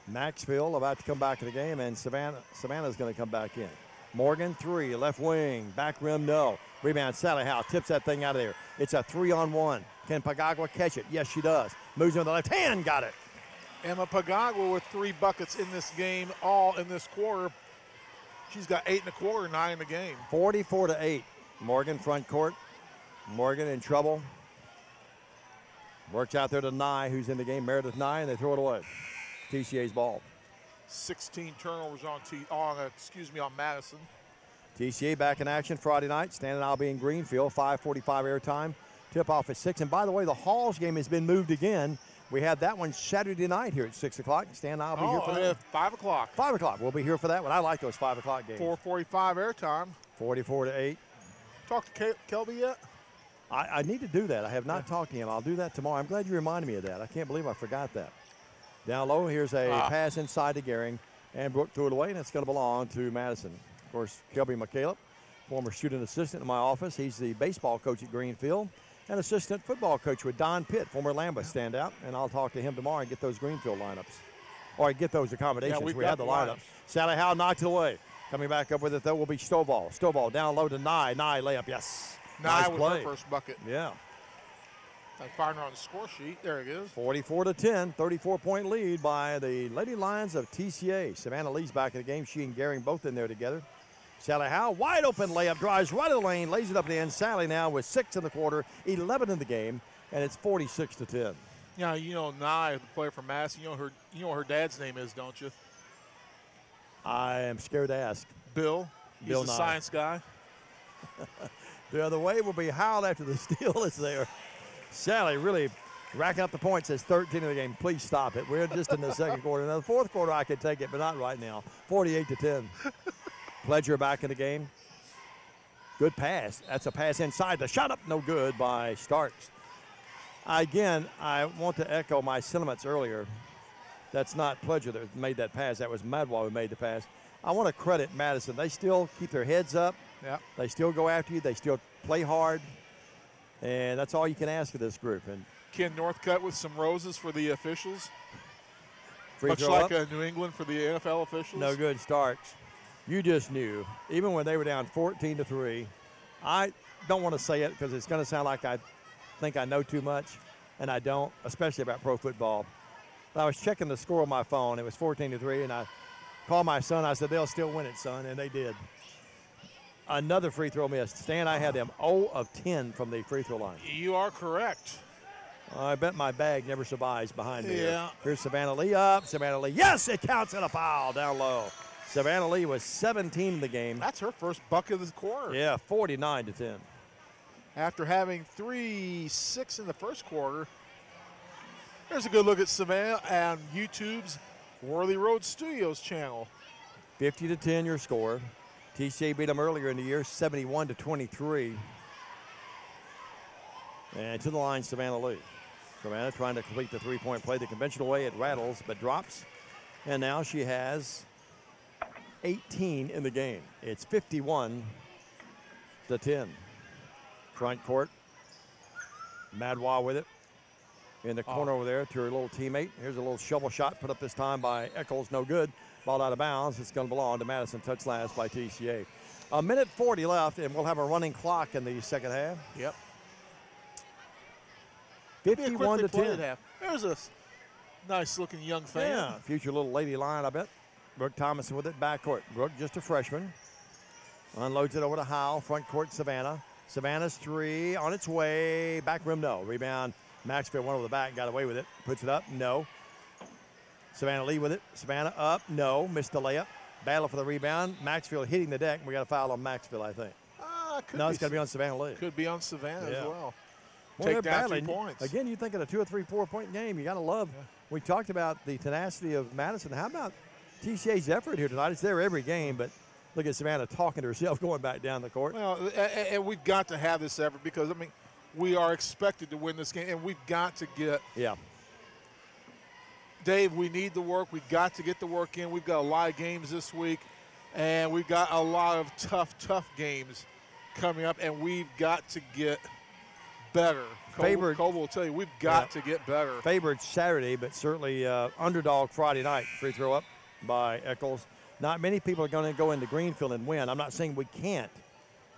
Maxfield about to come back in the game, and Savannah's going to come back in. Morgan, 3, left wing, back rim, no. Rebound, Sally Howe tips that thing out of there. It's a 3-on-1. Can Pagagua catch it? Yes, she does. Moves in with the left hand, got it. Emma Pagagua with 3 buckets in this game, all in this quarter. She's got 8 1/4, 9 in the game. 44-8. Morgan front court. Morgan in trouble. Works out there to Nye, who's in the game. Meredith Nye, and they throw it away. TCA's ball. 16 turnovers on Madison. TCA back in action Friday night. Stan and I'll be in Greenfield. 5:45 airtime. Tip off at 6. And by the way, the Halls game has been moved again. We had that one Saturday night here at 6 o'clock. Stan and I'll be here for that. 5 o'clock. 5 o'clock. We'll be here for that one. I like those 5 o'clock games. 4:45 airtime. 44-8. Talked to Kelby yet? I need to do that. I have not talked to him. I'll do that tomorrow. I'm glad you reminded me of that. I can't believe I forgot that. Down low, here's a pass inside to Gehring. And Brooke threw it away, and it's going to belong to Madison. Of course, Kelby McCaleb, former student assistant in my office. He's the baseball coach at Greenfield and assistant football coach with Don Pitt, former Lambeth standout. And I'll talk to him tomorrow and get those Greenfield lineups. Or get those accommodations. Yeah, we have the lineups. Sally Howe knocked it away. Coming back up with it, though, will be Stovall. Stovall down low to Nye. Nye layup, yes. Nye Nice with play. her first bucket. Yeah. I find her on the score sheet. There it is. 44-10, 34-point lead by the Lady Lions of TCA. Savannah Lee's back in the game. She and Gehring both in there together. Sally Howe, wide open layup, drives right of the lane, lays it up the end. Sally now with 6 in the quarter, 11 in the game, and it's 46-10. Yeah, you know Nye, the player from Madison. You know what her dad's name is, don't you? I am scared to ask. Bill. He's Bill the Nye. science guy. The other way will be Howell after the steal is there. Sally really racking up the points. Says 13 in the game. Please stop it. We're just in the second quarter. Now, the fourth quarter, I could take it, but not right now. 48-10. Pledger back in the game. Good pass. That's a pass inside. The shot up, no good by Starks. Again, I want to echo my sentiments earlier. That's not Pledger that made that pass. That was Madwa who made the pass. I want to credit Madison. They still keep their heads up. Yeah. They still go after you. They still play hard. And that's all you can ask of this group. And Ken Northcutt with some roses for the officials. free Much throw like up. New England for the NFL officials. No good, Starks. You just knew. Even when they were down 14-3, I don't want to say it because it's going to sound like I think I know too much, and I don't, especially about pro football. But I was checking the score on my phone. It was 14-3, and I called my son. I said, they'll still win it, son, and they did. Another free throw missed. Stan, I had them 0 of 10 from the free throw line. You are correct. I bet my bag never survives behind me. Yeah. Here's Savannah Lee up. Savannah Lee. Yes, it counts in a foul down low. Savannah Lee was 17 in the game. That's her first bucket of the quarter. Yeah, 49-10. After having 3-6 in the first quarter. There's a good look at Savannah and YouTube's Worthy Road Studios channel. 50-10 your score. TCA beat them earlier in the year, 71-23. And to the line, Savannah Lee. Savannah trying to complete the three-point play the conventional way. It rattles, but drops. And now she has 18 in the game. It's 51-10. Front court. Madwa with it. In the corner over there to her little teammate. Here's a little shovel shot put up this time by Eccles. No good. Ball out of bounds. It's going to belong to Madison. Touch last by TCA. 1:40 left, and we'll have a running clock in the second half. Yep. 51-10. There's a nice-looking young fan. Yeah, future little lady lion, I bet. Brooke Thomason with it, backcourt. Brooke, just a freshman. Unloads it over to Howell. Front court, Savannah. Savannah's three on its way. Back rim, no. Rebound. Maxfield went over the back, got away with it. Puts it up, no. Savannah Lee with it. Savannah up, no. Missed the layup. Battle for the rebound. Maxfield hitting the deck. We got a foul on Maxfield, I think. No, it's got to be on Savannah Lee. Could be on Savannah as well. Well, Take down 2 points. Again, you think of a 2 or 3 4-point game. You got to love. Yeah. We talked about the tenacity of Madison. How about TCA's effort here tonight? It's there every game, but look at Savannah talking to herself going back down the court. Well, and we've got to have this effort because, I mean, we are expected to win this game, and we've got to get – Yeah. Dave, we need the work. We've got to get the work in. We've got a lot of games this week, and we've got a lot of tough games coming up, and we've got to get better. Coble will tell you we've got to get better. Favored Saturday, but certainly underdog Friday night. Free throw up by Eccles. Not many people are going to go into Greenfield and win. I'm not saying we can't.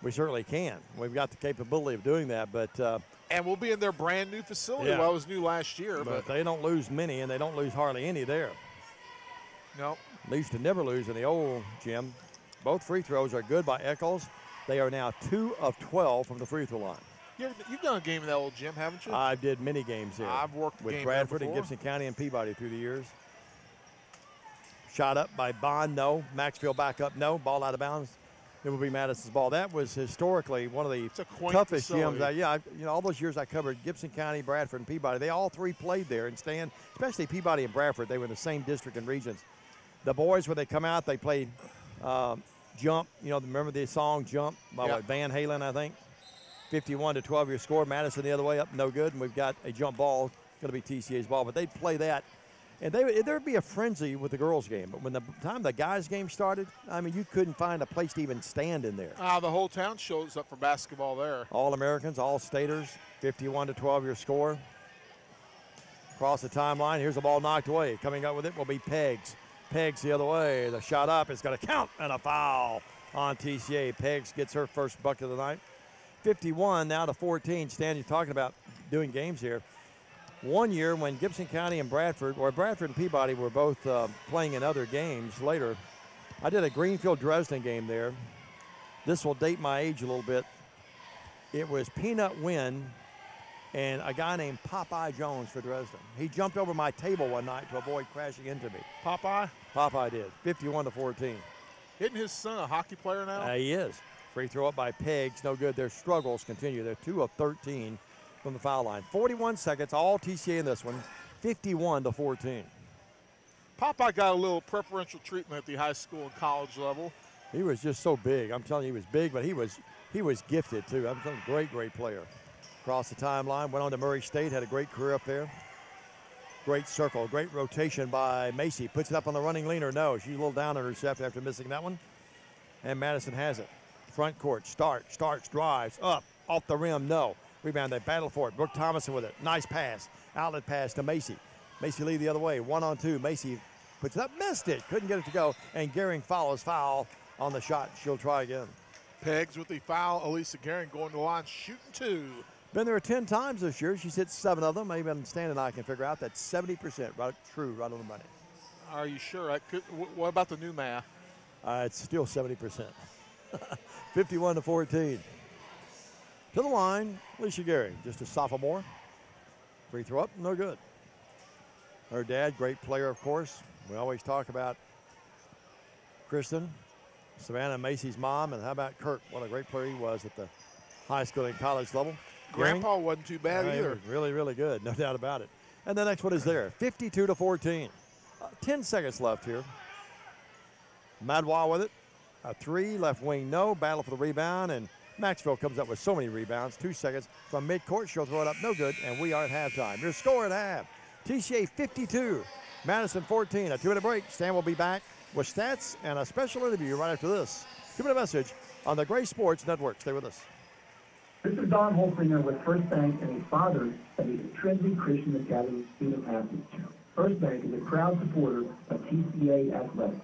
We certainly can. We've got the capability of doing that, but and we'll be in their brand new facility. Well, it was new last year, but they don't lose many, and they don't lose hardly any there. No. They used to never lose in the old gym. Both free throws are good by Eccles. They are now 2 of 12 from the free throw line. You've done a game in that old gym, haven't you? I did many games here. I've worked with Bradford and Gibson County and Peabody through the years. Shot up by Bond, no. Maxfield back up, no. Ball out of bounds. It will be Madison's ball. That was historically one of the toughest gyms. All those years I covered Gibson County, Bradford, and Peabody. They all three played there, and Stan, especially Peabody and Bradford, they were in the same district and regions. The boys, when they come out, they played Jump. Remember the song Jump by Van Halen, I think. 51-12 your score. Madison the other way up, no good. And we've got a jump ball, going to be TCA's ball. But they'd play that. And there'd be a frenzy with the girls' game. But when the time the guys' game started, I mean, you couldn't find a place to even stand in there. The whole town shows up for basketball there. All-Americans, all-staters, 51-12 your score. Across the timeline, here's the ball knocked away. Coming up with it will be Peggs. Peggs the other way. The shot up is going to count, and a foul on TCA. Peggs gets her first bucket of the night. 51 now to 14. Stan, you're talking about doing games here. One year when Gibson County and Bradford and Peabody were both playing in other games later, I did a Greenfield-Dresden game there. This will date my age a little bit. It was Peanut Wynn and a guy named Popeye Jones for Dresden. He jumped over my table one night to avoid crashing into me. Popeye? Popeye did, 51-14. Isn't his son a hockey player now? He is. Free throw up by Peggs, no good. Their struggles continue. They're 2 of 13 from the foul line. 41 seconds, all TCA in this one, 51-14. Popeye got a little preferential treatment at the high school and college level. He was just so big. I'm telling you, he was big, but he was gifted too. I'm telling you, great player. Across the timeline, went on to Murray State, had a great career up there. Great circle, great rotation by Macy. Puts it up on the running leaner. No, she's a little down on herself after missing that one. And Madison has it. Front court, starts, drives, up, off the rim, no. Rebound, they battle for it. Brooke Thomason with it. Nice pass. Outlet pass to Macy. Macy Lee the other way. 1-on-2. Macy puts it up, missed it. Couldn't get it to go. And Gehring follows foul on the shot. She'll try again. Peggs with the foul. Elisa Gehring going to the line, shooting 2. Been there 10 times this year. She's hit 7 of them. Even Stan and I can figure out that's 70%. Right on the money. Are you sure? What about the new math? It's still 70%. 51-14. To the line, Alicia Gehring, just a sophomore. Free throw up, no good. Her dad, great player, of course. We always talk about Kristen, Savannah Macy's mom, and how about Kirk? What a great player he was at the high school and college level. Grandpa wasn't too bad either. Really, really good, no doubt about it. And the next one is there, 52-14. 10 seconds left here. Madwa with it. A 3, left wing, no. Battle for the rebound, and Maxfield comes up with so many rebounds. 2 seconds from midcourt. She'll throw it up, no good, and we are at halftime. Your score at half, TCA 52, Madison 14. A 2-minute break. Stan will be back with stats and a special interview right after this. 2-minute message on the Gray Sports Network. Stay with us. This is Don Holfinger with First Bank and a father of the Trinity Christian Academy student athletes. First Bank is a proud supporter of TCA athletics.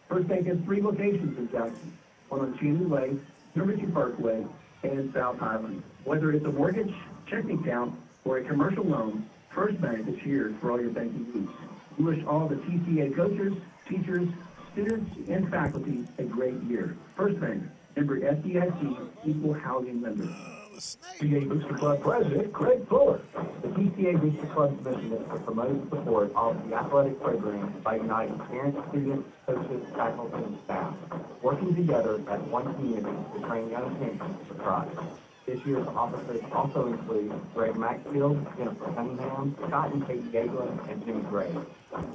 First Bank has 3 locations in Jackson, one on Cheney Way, University Parkway, and South Highland. Whether it's a mortgage, checking account, or a commercial loan, First Bank is here for all your banking needs. We wish all the TCA coaches, teachers, students, and faculty a great year. First Bank, member FDIC, equal housing lender. TCA Booster Club President Craig Fuller. The TCA Booster Club's mission is to promote and support all of the athletic programs by uniting parents, students, coaches, faculty, and staff, working together as one community to train young champions for Christ. This year's officers also include Greg Maxfield, Jennifer Cunningham, Scott and Katie Gagler, and Jimmy Gray.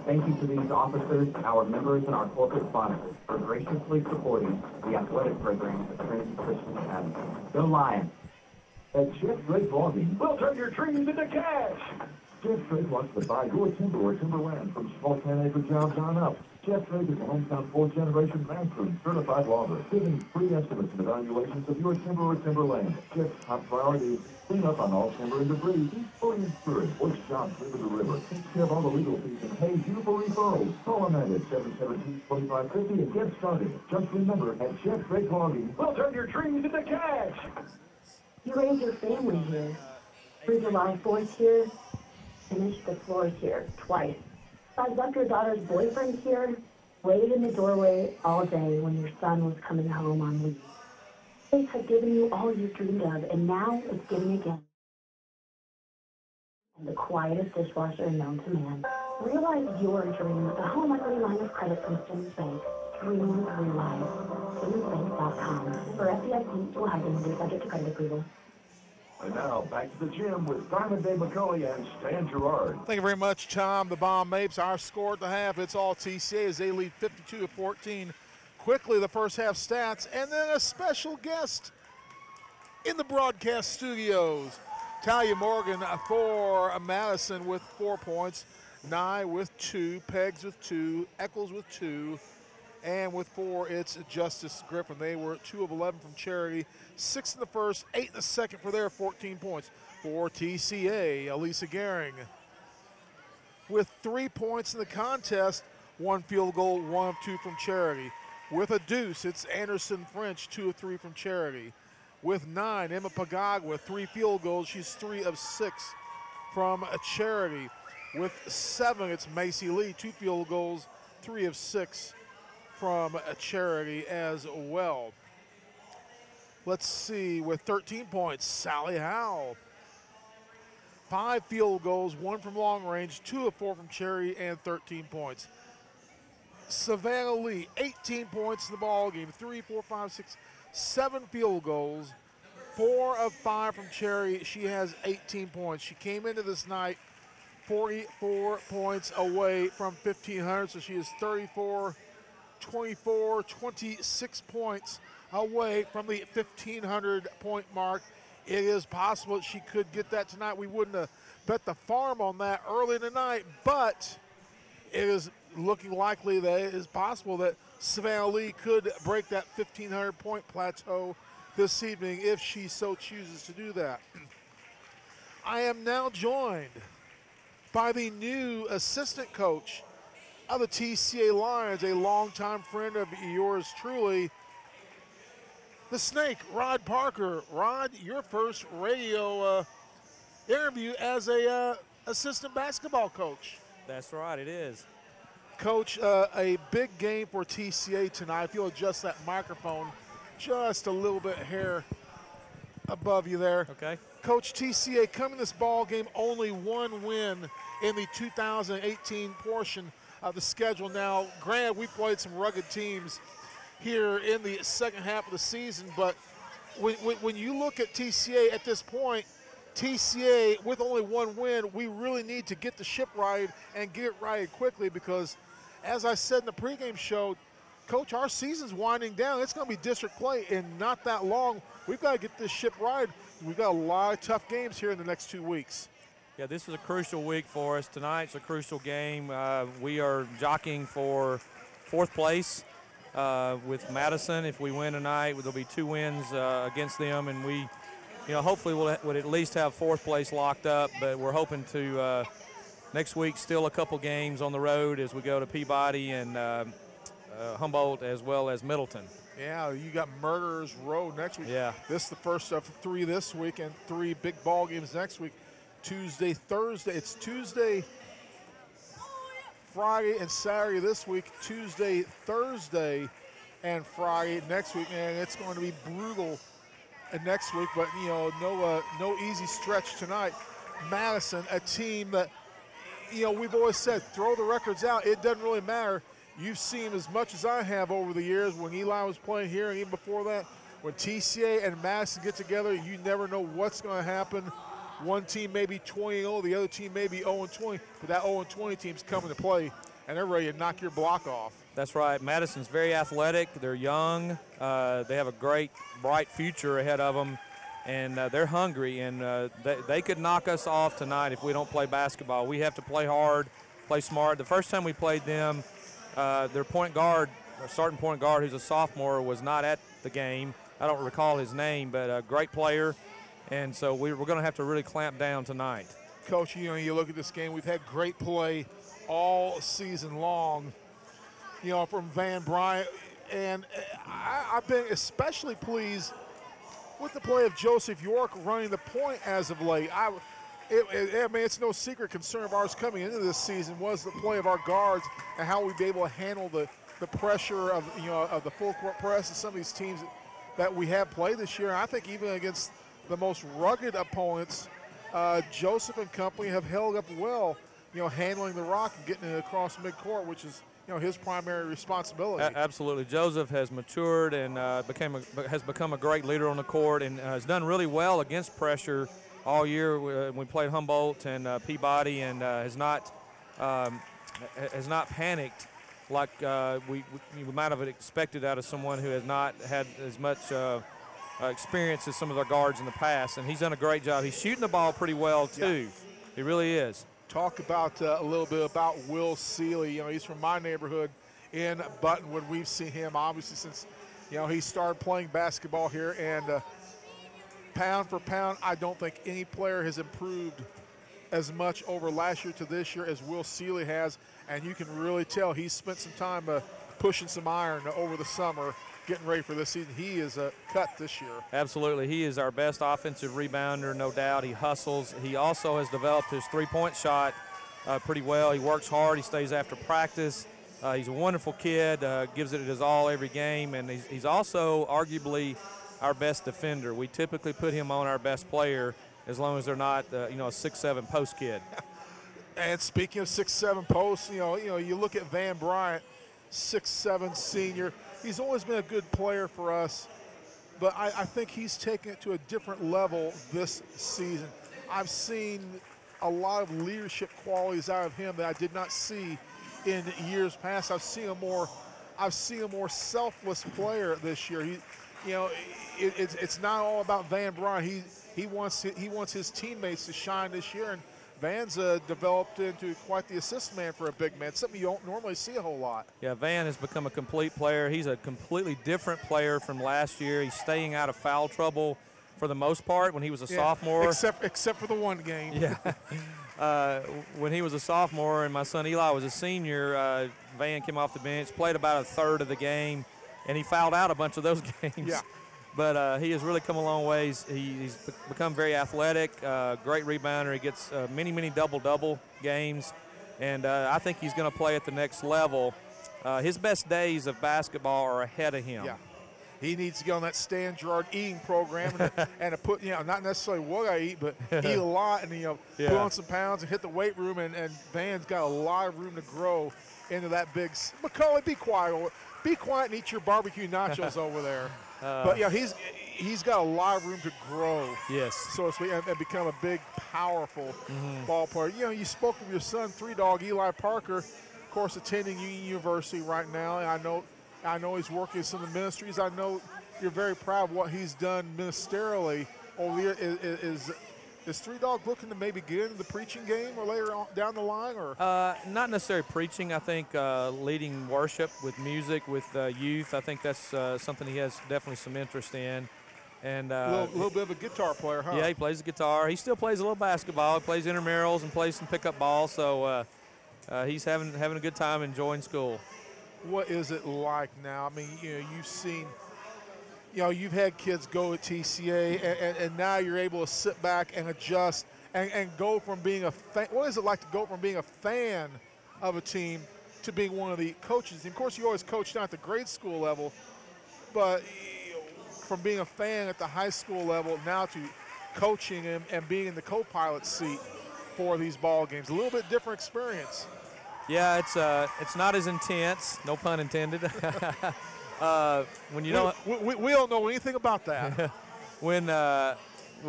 Thank you to these officers, our members, and our corporate sponsors for graciously supporting the athletic programs at Trinity Christian Academy. Go Lions! At Jeff Drake Logging, we'll turn your trees into cash. Jeff Drake wants to buy your timber or timberland from small 10-acre jobs on up. Jeff Drake is a hometown 4th-generation master and certified logger, giving free estimates and evaluations of your timber or timberland. Jeff's top priority is clean up on all timber and debris. He's fully insured. Works jobs river to river. Takes care of all the legal fees and pays you for referrals. Call him at 717-2550 and get started. Just remember, at Jeff Drake Logging, we'll turn your trees into cash. You raise your family here. Breathe your life force here. Finish the floors here twice. Sized up your daughter's boyfriend here. Waited in the doorway all day when your son was coming home on leave. Faith had given you all you dreamed of, and now it's giving again. And the quietest dishwasher known to man. Realize your dream with a home equity line of credit from Simmons Bank. Dreams realized. SimmonsBank.com. For FDIC, will have been subject to credit approval. And now, back to the gym with Diamond Dave McCauley and Stan Gerard. Thank you very much, Tom. The Bomb Mapes, our score at the half. It's all TCA as they lead 52-14. Quickly, the first half stats, and then a special guest in the broadcast studios. Talia Morgan for Madison with 4 points. Nye with 2, Peggs with 2, Eccles with 2, and with 4, it's Justice Griffin. They were 2 of 11 from Charity, 6 in the first, 8 in the second for their 14 points. For TCA, Elisa Gehring with 3 points in the contest, 1 field goal, 1 of 2 from Charity. With a deuce, it's Anderson French, 2 of 3 from Charity. With 9, Emma Pagag with 3 field goals. She's 3 of 6 from a Charity. With 7, it's Macy Lee, 2 field goals, 3 of 6 from a Charity as well. Let's see, with 13 points, Sally Howell. 5 field goals, 1 from long range, 2 of 4 from Charity, and 13 points. Savannah Lee, 18 points in the ball game, 3, 4, 5, 6, 7 field goals, 4 of 5 from Charity. She has 18 points. She came into this night 44 points away from 1,500, so she is 34, 24, 26 points away from the 1,500 point mark. It is possible that she could get that tonight. We wouldn't have bet the farm on that early tonight, but it is looking likely that it is possible that Savannah Lee could break that 1,500 point plateau this evening if she so chooses to do that. I am now joined by the new assistant coach of the TCA Lions, a longtime friend of yours truly, the Snake, Rod Parker. Rod, your first radio interview as a assistant basketball coach. That's right, it is. Coach, a big game for TCA tonight. If you'll adjust that microphone just a little bit hair above you there. Okay. Coach, TCA coming this ball game, only 1 win in the 2018 portion of the schedule. Now, granted, we played some rugged teams here in the second half of the season, but when you look at TCA at this point, TCA with only 1 win, we really need to get the ship righted and get it righted quickly because, as I said in the pregame show, Coach, our season's winding down. It's going to be district play in not that long. We've got to get this ship righted. We've got a lot of tough games here in the next 2 weeks. Yeah, this is a crucial week for us. Tonight's a crucial game. We are jockeying for 4th place with Madison. If we win tonight, there'll be 2 wins against them, and we hopefully we'll at least have 4th place locked up, but we're hoping to next week still a couple games on the road as we go to Peabody and Humboldt as well as Middleton. Yeah, you got Murderers Row next week. Yeah. This is the first of 3 this week and 3 big ball games next week. Tuesday, Thursday. It's Tuesday, Friday, and Saturday this week. Tuesday, Thursday, and Friday next week. And it's going to be brutal next week, but, no easy stretch tonight. Madison, a team that, we've always said, throw the records out. It doesn't really matter. You've seen as much as I have over the years when Eli was playing here and even before that. When TCA and Madison get together, you never know what's going to happen. One team may be 20-0, the other team may be 0-20, but that 0-20 team's coming to play, and they're ready to knock your block off. That's right. Madison's very athletic. They're young. They have a great, bright future ahead of them, and they're hungry, and they could knock us off tonight if we don't play basketball. We have to play hard, play smart. The first time we played them, their point guard, a starting point guard who's a sophomore, was not at the game. I don't recall his name, but a great player. And so we're going to have to really clamp down tonight. Coach, you look at this game, we've had great play all season long, from Van Bryant. And I've been especially pleased with the play of Joseph York running the point as of late. It's no secret concern of ours coming into this season was the play of our guards and how we'd be able to handle the pressure of the full court press of some of these teams that we have played this year. And I think even against the most rugged opponents, Joseph and company have held up well, handling the rock and getting it across midcourt, which is his primary responsibility. Absolutely. Joseph has matured and has become a great leader on the court and has done really well against pressure all year. We played Humboldt and Peabody, and has not panicked like we might have expected out of someone who has not had as much experience as some of our guards in the past. And he's done a great job. He's shooting the ball pretty well too. Yeah. He really is. Talk about a little bit about Will Seeley. He's from my neighborhood in Buttonwood. We've seen him obviously since he started playing basketball here, and pound for pound, I don't think any player has improved as much over last year to this year as Will Seeley has, and you can really tell he's spent some time pushing some iron over the summer, getting ready for this season. He is cut this year. Absolutely. He is our best offensive rebounder, no doubt. He hustles. He also has developed his three-point shot pretty well. He works hard. He stays after practice. He's a wonderful kid, gives it his all every game, and he's also arguably our best defender. We typically put him on our best player as long as they're not, a 6'7" post kid. And speaking of 6'7" posts, you look at Van Bryant, 6'7" senior. He's always been a good player for us, but I think he's taken it to a different level this season. I've seen a lot of leadership qualities out of him that I did not see in years past. I've seen a more selfless player this year. It's not all about Van Bryant. He wants his teammates to shine this year, and Van's developed into quite the assist man for a big man, something you don't normally see a whole lot. Yeah, Van has become a complete player. He's a completely different player from last year. He's staying out of foul trouble for the most part when he was a sophomore. Except for the one game. Yeah. When he was a sophomore and my son Eli was a senior, Van came off the bench, played about a third of the game, and he fouled out a bunch of those games. Yeah. But he has really come a long ways. He's become very athletic, great rebounder. He gets many double-double games, and I think he's going to play at the next level. His best days of basketball are ahead of him. Yeah. He needs to get on that Stan Gerard eating program and to put, not necessarily what I eat, but eat a lot and, put on some pounds and hit the weight room. And Van's got a lot of room to grow into that big. Macaulay, be quiet. Be quiet and eat your barbecue nachos over there. But, he's got a lot of room to grow. Yes. So to speak, and become a big, powerful ball player. You spoke of your son, three-dog Eli Parker, of course, attending Union University right now. And I know he's working in some of the ministries. I know you're very proud of what he's done ministerially over here. Is Three Dog looking to maybe get into the preaching game or later on down the line? Or not necessarily preaching. I think leading worship with music with youth. I think that's something he has definitely some interest in. And a little bit of a guitar player, huh? Yeah, he plays the guitar. He still plays a little basketball. He plays intramurals and plays some pickup ball. So he's having a good time enjoying school. What is it like now? I mean, you've seen, you've had kids go at TCA, and now you're able to sit back and adjust and go from being a fan. What is it like to go from being a fan of a team to being one of the coaches? And of course, you always coach down at the grade school level, but from being a fan at the high school level now to coaching and being in the co-pilot seat for these ball games, a little bit different experience. Yeah, it's not as intense, no pun intended. When you we don't know anything about that. When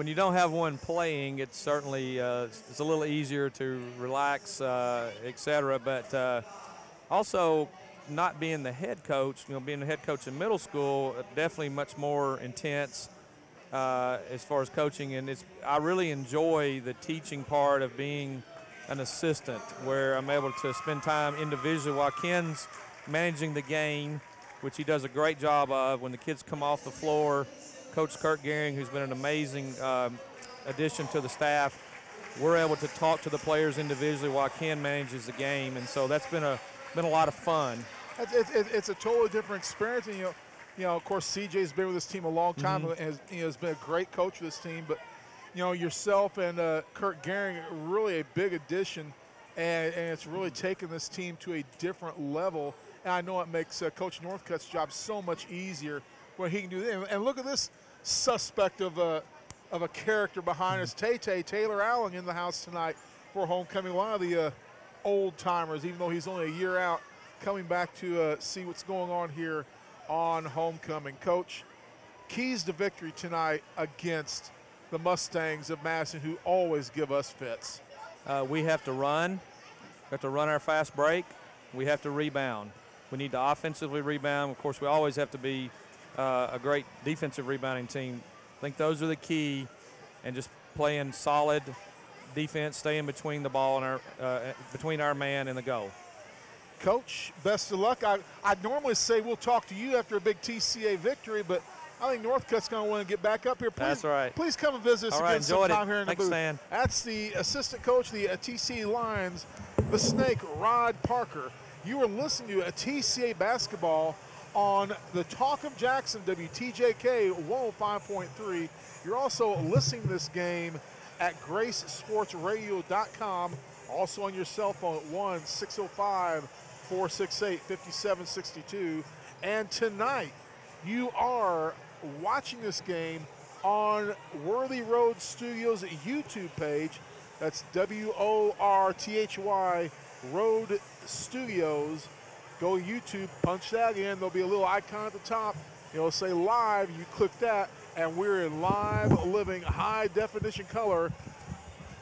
you don't have one playing, it's certainly it's a little easier to relax, etc. But also, not being the head coach, being the head coach in middle school, definitely much more intense as far as coaching. And I really enjoy the teaching part of being an assistant, where I'm able to spend time individually while Ken's managing the game, which he does a great job of. When the kids come off the floor, Coach Kurt Gehring, who's been an amazing addition to the staff, we're able to talk to the players individually while Ken manages the game, and so that's been a lot of fun. It's a totally different experience, and of course CJ's been with this team a long time and has been a great coach of this team, but yourself and Kurt Gehring, really a big addition, and it's really taken this team to a different level. And I know it makes Coach Northcutt's job so much easier when he can do that. And look at this suspect of a character behind us, Taylor Allen, in the house tonight for homecoming. A lot of the old timers, even though he's only a year out, coming back to see what's going on here on homecoming. Coach, keys to victory tonight against the Mustangs of Madison, who always give us fits. We have to run. We have to run our fast break. We have to rebound. We need to offensively rebound. Of course, we always have to be a great defensive rebounding team. I think those are the key, and just playing solid defense, staying between the ball and between our man and the goal. Coach, best of luck. I'd normally say we'll talk to you after a big TCA victory, but I think Northcutt's going to want to get back up here. Please, that's right. Please come and visit us again sometime here in the booth. Stan. That's the assistant coach, the TCA Lions, the Snake, Rod Parker. You are listening to a TCA basketball on the Talk of Jackson, WTJK 105.3. You're also listening to this game at GraceSportsRadio.com, also on your cell phone at 1-605-468-5762. And tonight, you are watching this game on Worthy Road Studios YouTube page. That's WORTHY Road Studios. Go YouTube, punch that in. There'll be a little icon at the top. It'll say live. You click that, and we're in live, living, high-definition color.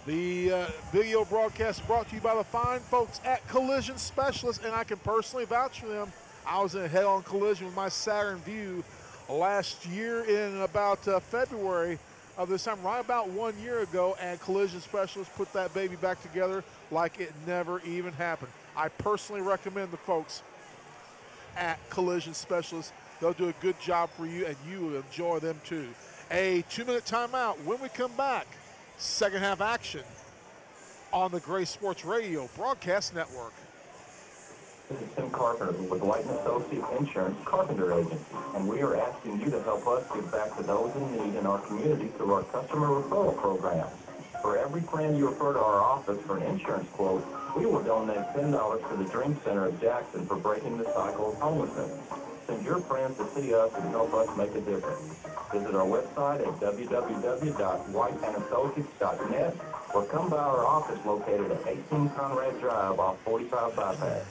The video broadcast brought to you by the fine folks at Collision Specialists, and I can personally vouch for them. I was in a head-on collision with my Saturn Vue last year in about February of this time, right about 1 year ago, and Collision Specialists put that baby back together like it never even happened. I personally recommend the folks at Collision Specialists. They'll do a good job for you, and you will enjoy them too. A 2-minute timeout. When we come back, second half action on the Grace Sports Radio Broadcast Network. This is Tim Carpenter with White & Associates Insurance Carpenter Agency, and we are asking you to help us give back to those in need in our community through our customer referral program. For every friend you refer to our office for an insurance quote, we will donate $10 to the Dream Center of Jackson for breaking the cycle of homelessness. Send your friends to see us and help us make a difference. Visit our website at www.whiteandassociates.net or come by our office located at 18 Conrad Drive off 45 Bypass.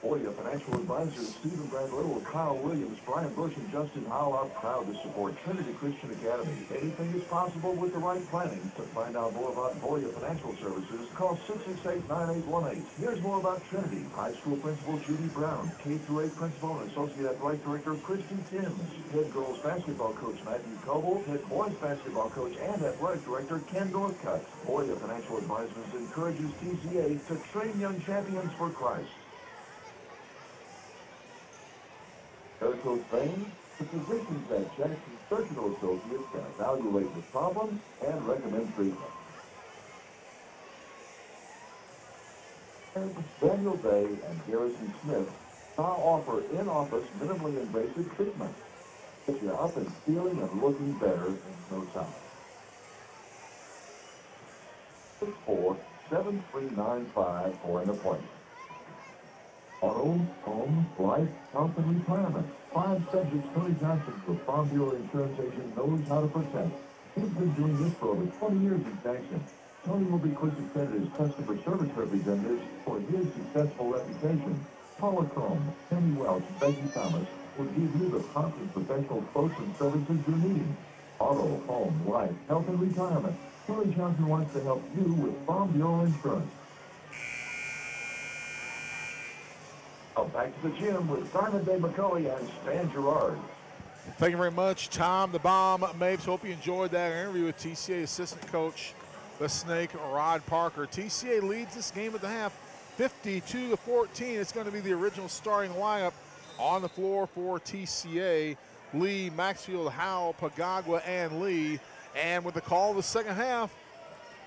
Boya Financial Advisors Stephen Brad Little, Kyle Williams, Brian Bush, and Justin Howell are proud to support Trinity Christian Academy. Anything is possible with the right planning. To find out more about Boya Financial Services, call 668-9818. Here's more about Trinity. High school principal Judy Brown, K-8 principal and associate athletic director Kristen Timms, head girls basketball coach Matthew Coble, head boys basketball coach and athletic director Ken Northcutt. Boya Financial Advisors encourages TCA to train young champions for Christ. Coach Spain, The physicians at Jackson Surgical Associates can evaluate the problem and recommend treatment. Daniel Day and Garrison Smith now offer in-office minimally invasive treatment. Get you up and feeling and looking better in no time. 647-395 for an appointment. Auto, home, life, health, and retirement. 5 subjects Tony Johnson with Farm Bureau Insurance Agent knows how to protect. He's been doing this for over 20 years in Jackson. Tony will be quick to credit his customer service representatives for his successful reputation. Paula Chrome, Kenny Welch, and Becky Thomas will give you the prompt and professional quotes and services you're needing. Auto, home, life, health, and retirement. Tony Johnson wants to help you with Farm Bureau Insurance. Now back to the gym with Simon Day McCulley and Stan Gerard. Thank you very much, Tom the Bomb Mapes. Hope you enjoyed that interview with TCA assistant coach, the Snake, Rod Parker. TCA leads this game at the half, 52-14. It's going to be the original starting lineup on the floor for TCA. Lee, Maxfield, Howell, Pagagua, and Lee. And with the call of the second half,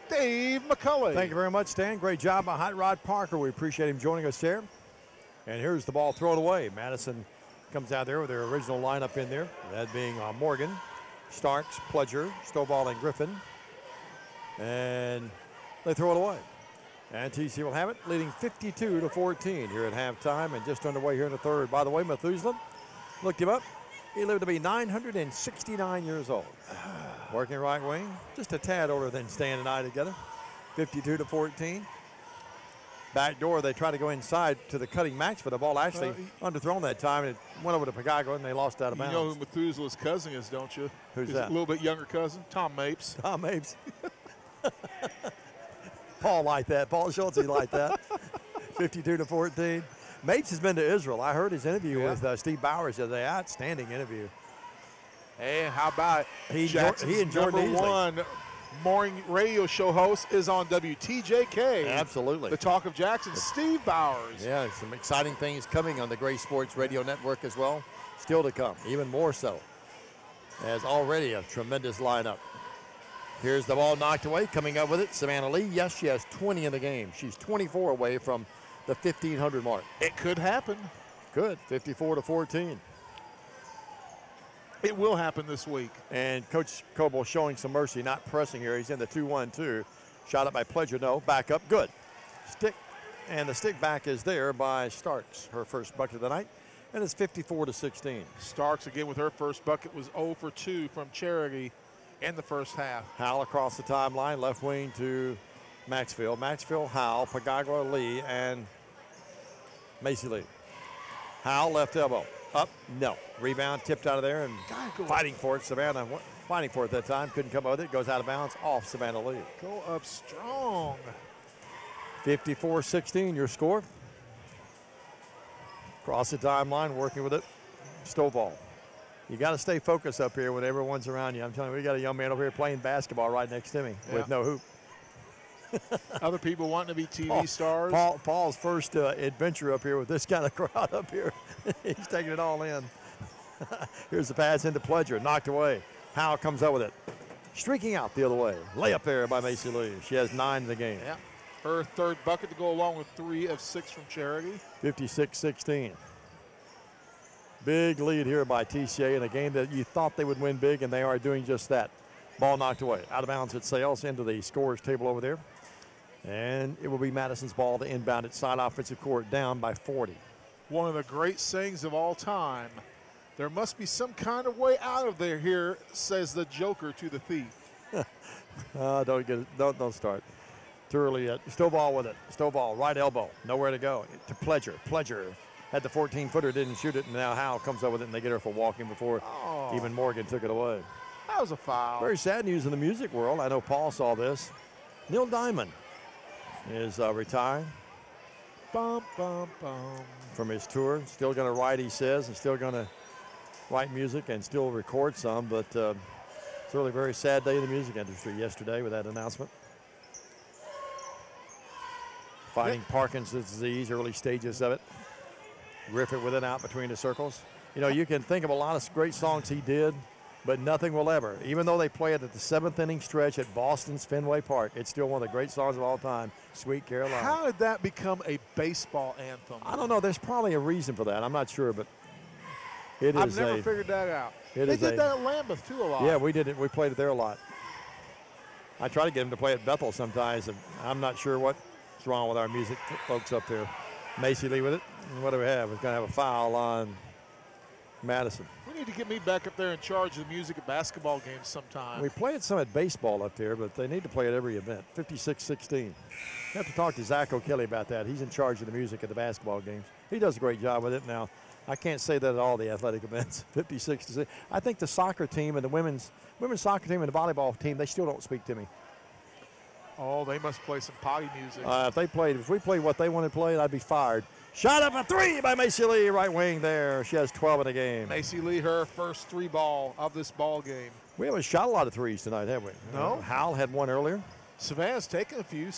Dave McCulley. Thank you very much, Stan. Great job by Hot Rod Parker. We appreciate him joining us here. And here's the ball thrown away. Madison comes out there with their original lineup in there, that being Morgan, Starks, Pledger, Stovall, and Griffin. And they throw it away. And TC will have it, leading 52-14 here at halftime and just underway here in the third. By the way, Methuselah, looked him up. He lived to be 969 years old. Working right wing, just a tad older than Stan and I together. 52-14. Back door, they try to go inside to the cutting Max for the ball. Actually, underthrown that time, and it went over to Pagagua, and they lost out of bounds. You know who Methuselah's cousin is, don't you? Who's that? A little bit younger cousin, Tom Mapes. Tom Mapes. Paul like that. Paul Schultz like that. 52-14. Mapes has been to Israel. I heard his interview with Steve Bowers the other day. Outstanding interview. And how about he enjoyed number one morning radio show host is on WTJK. Absolutely. The Talk of Jackson, Steve Bowers. Yeah, some exciting things coming on the Gray Sports Radio Network as well. Still to come, even more so. As already a tremendous lineup. Here's the ball knocked away, coming up with it, Savannah Lee. Yes, she has 20 in the game. She's 24 away from the 1,500 mark. It could happen. Could, 54-14. It will happen this week. And Coach Coble showing some mercy, not pressing here. He's in the 2-1-2. Shot up by Pledger, no. Back up, good. Stick, and the stick back is there by Starks, her first bucket of the night. And it's 54-16. Starks, again, with her first bucket, was 0 for 2 from Charity in the first half. Howell across the timeline, left wing to Maxfield. Maxfield, Howell, Pagagua, Lee, and Macy Lee. Howell, left elbow. Up, no. Rebound tipped out of there and fighting for it. Savannah fighting for it that time. Couldn't come up with it. Goes out of bounds off Savannah Lee. Go up strong. 54-16 your score. Across the timeline, working with it. Stovall. You got to stay focused up here when everyone's around you. I'm telling you, we got a young man over here playing basketball right next to me with no hoop. Other people wanting to be TV stars. Paul's first adventure up here with this kind of crowd up here. He's taking it all in. Here's the pass into Pledger, knocked away. Howell comes up with it. Streaking out the other way. Layup there by Macy Lee. She has 9 in the game. Yeah. Her third bucket to go along with 3 of 6 from Charity. 56-16. Big lead here by TCA in a game that you thought they would win big, and they are doing just that. Ball knocked away. Out of bounds at Sales into the scorer's table over there. And it will be Madison's ball to inbound at side offensive court, down by 40. One of the great sayings of all time. There must be some kind of way out of there here, says the Joker to the thief. Don't start. Too early yet. Stovall with it. Stovall, right elbow. Nowhere to go. To Pledger. Pledger had the 14-footer, didn't shoot it, and now Howell comes up with it, and they get her for walking before even Morgan took it away. That was a foul. Very sad news in the music world. I know Paul saw this. Neil Diamond is retiring. Bum, bum, bum. From his tour. Still going to write, he says, and still going to write music and still record some, but it's really a very sad day in the music industry yesterday with that announcement. Fighting Parkinson's disease, early stages of it. riff it with it out between the circles. You know, you can think of a lot of great songs he did, but nothing will ever. Even though they play it at the 7th inning stretch at Boston's Fenway Park, it's still one of the great songs of all time, Sweet Caroline. How did that become a baseball anthem? I don't know. There's probably a reason for that. I'm not sure, but it is. I've never figured that out. They did that at Lambeth, too, a lot. Yeah, we did it. We played it there a lot. I try to get them to play at Bethel sometimes, and I'm not sure what's wrong with our music folks up there. Macy Lee with it. And what do we have? We're going to have a foul on Madison. We need to get me back up there in charge of the music at basketball games sometime. We play it some at baseball up there, but they need to play at every event. 56-16. You have to talk to Zach O'Kelly about that. He's in charge of the music at the basketball games. He does a great job with it. Now, I can't say that at all the athletic events. 56-6. I think the soccer team and the women's soccer team and the volleyball team, they still don't speak to me. Oh, they must play some potty music. If we played what they wanted to play, I'd be fired. Shot up a 3 by Macy Lee, right wing there. She has 12 in the game. Macy Lee, her first 3 ball of this ball game. We haven't shot a lot of threes tonight, have we? No. Howell had one earlier. Savannah's taken a few.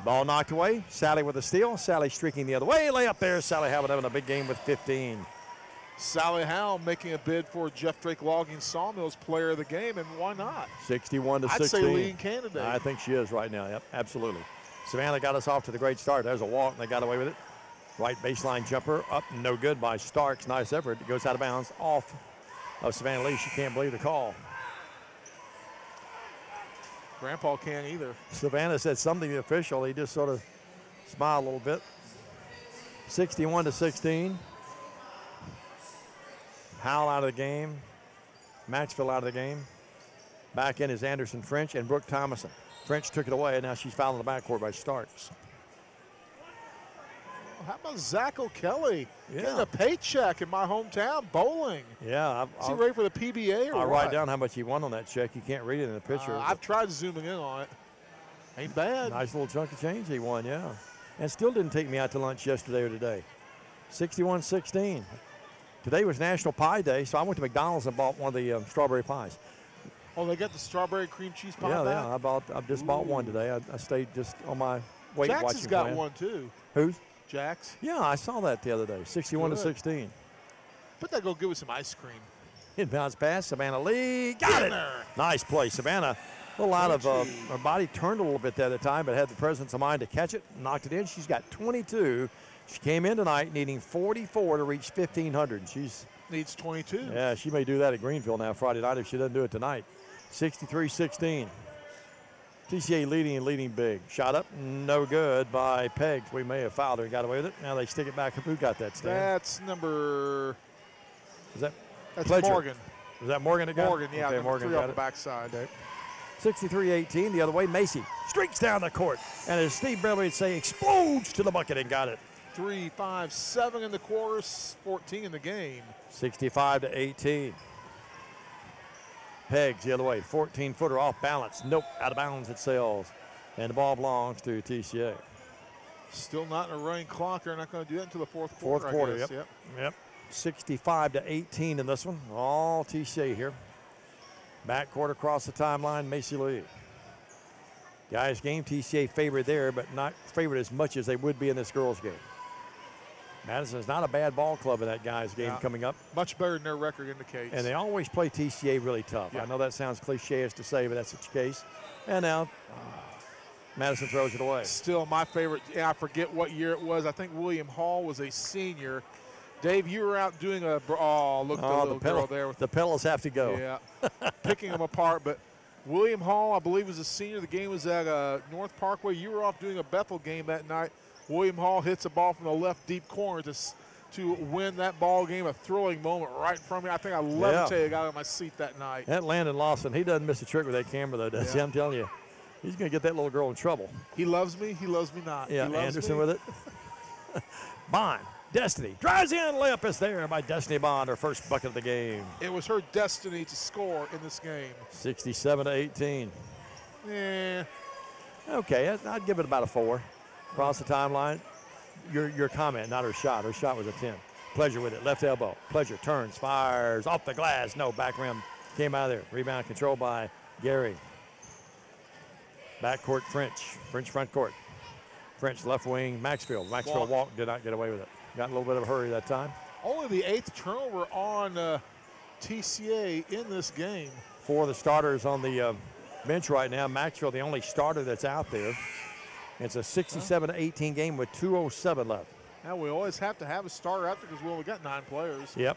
Ball knocked away. Sally with a steal. Sally streaking the other way. Lay up there. Sally Howell having a big game with 15. Sally Howell making a bid for Jeff Drake Logging Sawmills Player of the Game, and why not? 61-16. I'd say leading candidate. I think she is right now. Yep, absolutely. Savannah got us off to the great start. There's a walk, and they got away with it. Right baseline jumper up, no good by Starks. Nice effort. It goes out of bounds off of Savannah Lee. She can't believe the call. Grandpa can't either. Savannah said something to the official. He just sort of smiled a little bit. 61-16. Howell out of the game. Maxville out of the game. Back in is Anderson French and Brooke Thomason. French took it away, and now she's fouled in the backcourt by Starks. How about Zach O'Kelly? Yeah. Getting a paycheck in my hometown, bowling. Yeah. Is he ready for the PBA or I'll what? write down how much he won on that check. You can't read it in the picture. I've tried zooming in on it. Ain't bad. Nice little chunk of change he won, yeah. And still didn't take me out to lunch yesterday or today. 61-16. Today was National Pie Day, so I went to McDonald's and bought one of the strawberry pies. Oh, they got the strawberry cream cheese pie Yeah, back? yeah. I just bought one today. I stayed just on my weight watching Jackson's got plan. one, too. Who's? Jax. Yeah, I saw that the other day. 61-16. But that go good with some ice cream. Inbounds pass. Savannah Lee. Got it. Nice play. Savannah, a little out of her body, turned a little bit there at the time, but had the presence of mind to catch it. Knocked it in. She's got 22. She came in tonight needing 44 to reach 1,500. She's needs 22. Yeah, she may do that at Greenville now Friday night if she doesn't do it tonight. 63-16. TCA leading big. Shot up, no good by Peggs. We may have fouled her and got away with it. Now they stick it back. Who got that, Stan? That's number. That's Pledger. Morgan. Was that Morgan that got it? Morgan, yeah. Okay, Morgan got got on the it. backside. Okay. 63-18, the other way. Macy streaks down the court. And as Steve Beverly would say, explodes to the bucket and got it. 3, 5, 7 in the quarters, 14 in the game. 65-18. Peggs the other way. 14-footer off balance. Nope, out of bounds it sails. And the ball belongs to TCA. Still not in a running clock. They're not going to do that until the fourth Fourth quarter, I guess. Yep. 65-18 in this one. All TCA here. Backcourt across the timeline, Macy Lee. Guys game, TCA favored there, but not favored as much as they would be in this girls game. Madison's not a bad ball club in that guys game coming up. Much better than their record indicates. And they always play TCA really tough. I know that sounds cliche-ish to say, but that's the case. And now Madison throws it away. Still my favorite. Yeah, I forget what year it was. I think William Hall was a senior. Dave, you were out doing a – look at the little girl there. With the pillows have to go. Yeah, picking them apart. But William Hall, I believe, was a senior. The game was at North Parkway. You were off doing a Bethel game that night. William Hall hits a ball from the left deep corner to win that ball game, a thrilling moment right from me. I think I levitated out of my seat that night. That Landon Lawson, he doesn't miss a trick with that camera, though, does he? I'm telling you. He's going to get that little girl in trouble. He loves me. He loves me not. Yeah, Anderson with it. Bond, Destiny, drives in. Layup is there by Destiny Bond, her first bucket of the game. It was her destiny to score in this game. 67-18. Yeah. Okay, I'd give it about a 4. Across the timeline. Your comment, not her shot. Her shot was a 10. Pleasure with it, left elbow. Pleasure turns, fires, off the glass. No, back rim came out of there. Rebound controlled by Gary. Backcourt French front court. French left wing, Maxfield. Maxfield walked, did not get away with it. Got in a little bit of a hurry that time. Only the 8th turnover on TCA in this game. 4 of the starters on the bench right now. Maxwell, the only starter that's out there. It's a 67-18 game with 2:07 left. Now we always have to have a starter out there because we only got 9 players. Yep.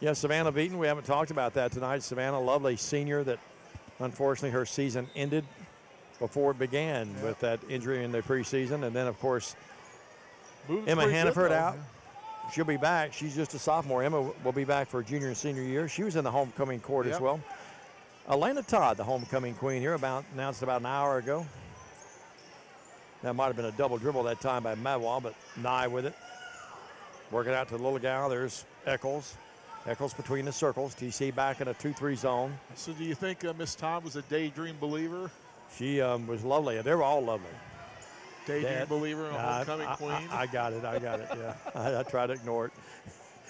Yeah, Savannah beaten. We haven't talked about that tonight. Savannah, lovely senior that unfortunately her season ended before it began with that injury in the preseason. And then, of course, Emma Hannaford out. Yeah. She'll be back. She's just a sophomore. Emma will be back for junior and senior year. She was in the homecoming court as well. Elena Todd, the homecoming queen here, announced about an hour ago. That might have been a double dribble that time by Madwall, but Nye with it. Working out to the little gal. There's Eccles. Eccles between the circles. TC back in a 2-3 zone. So do you think Miss Todd was a daydream believer? She was lovely. They were all lovely. Daydream believer and homecoming queen? I got it, yeah. I try to ignore it.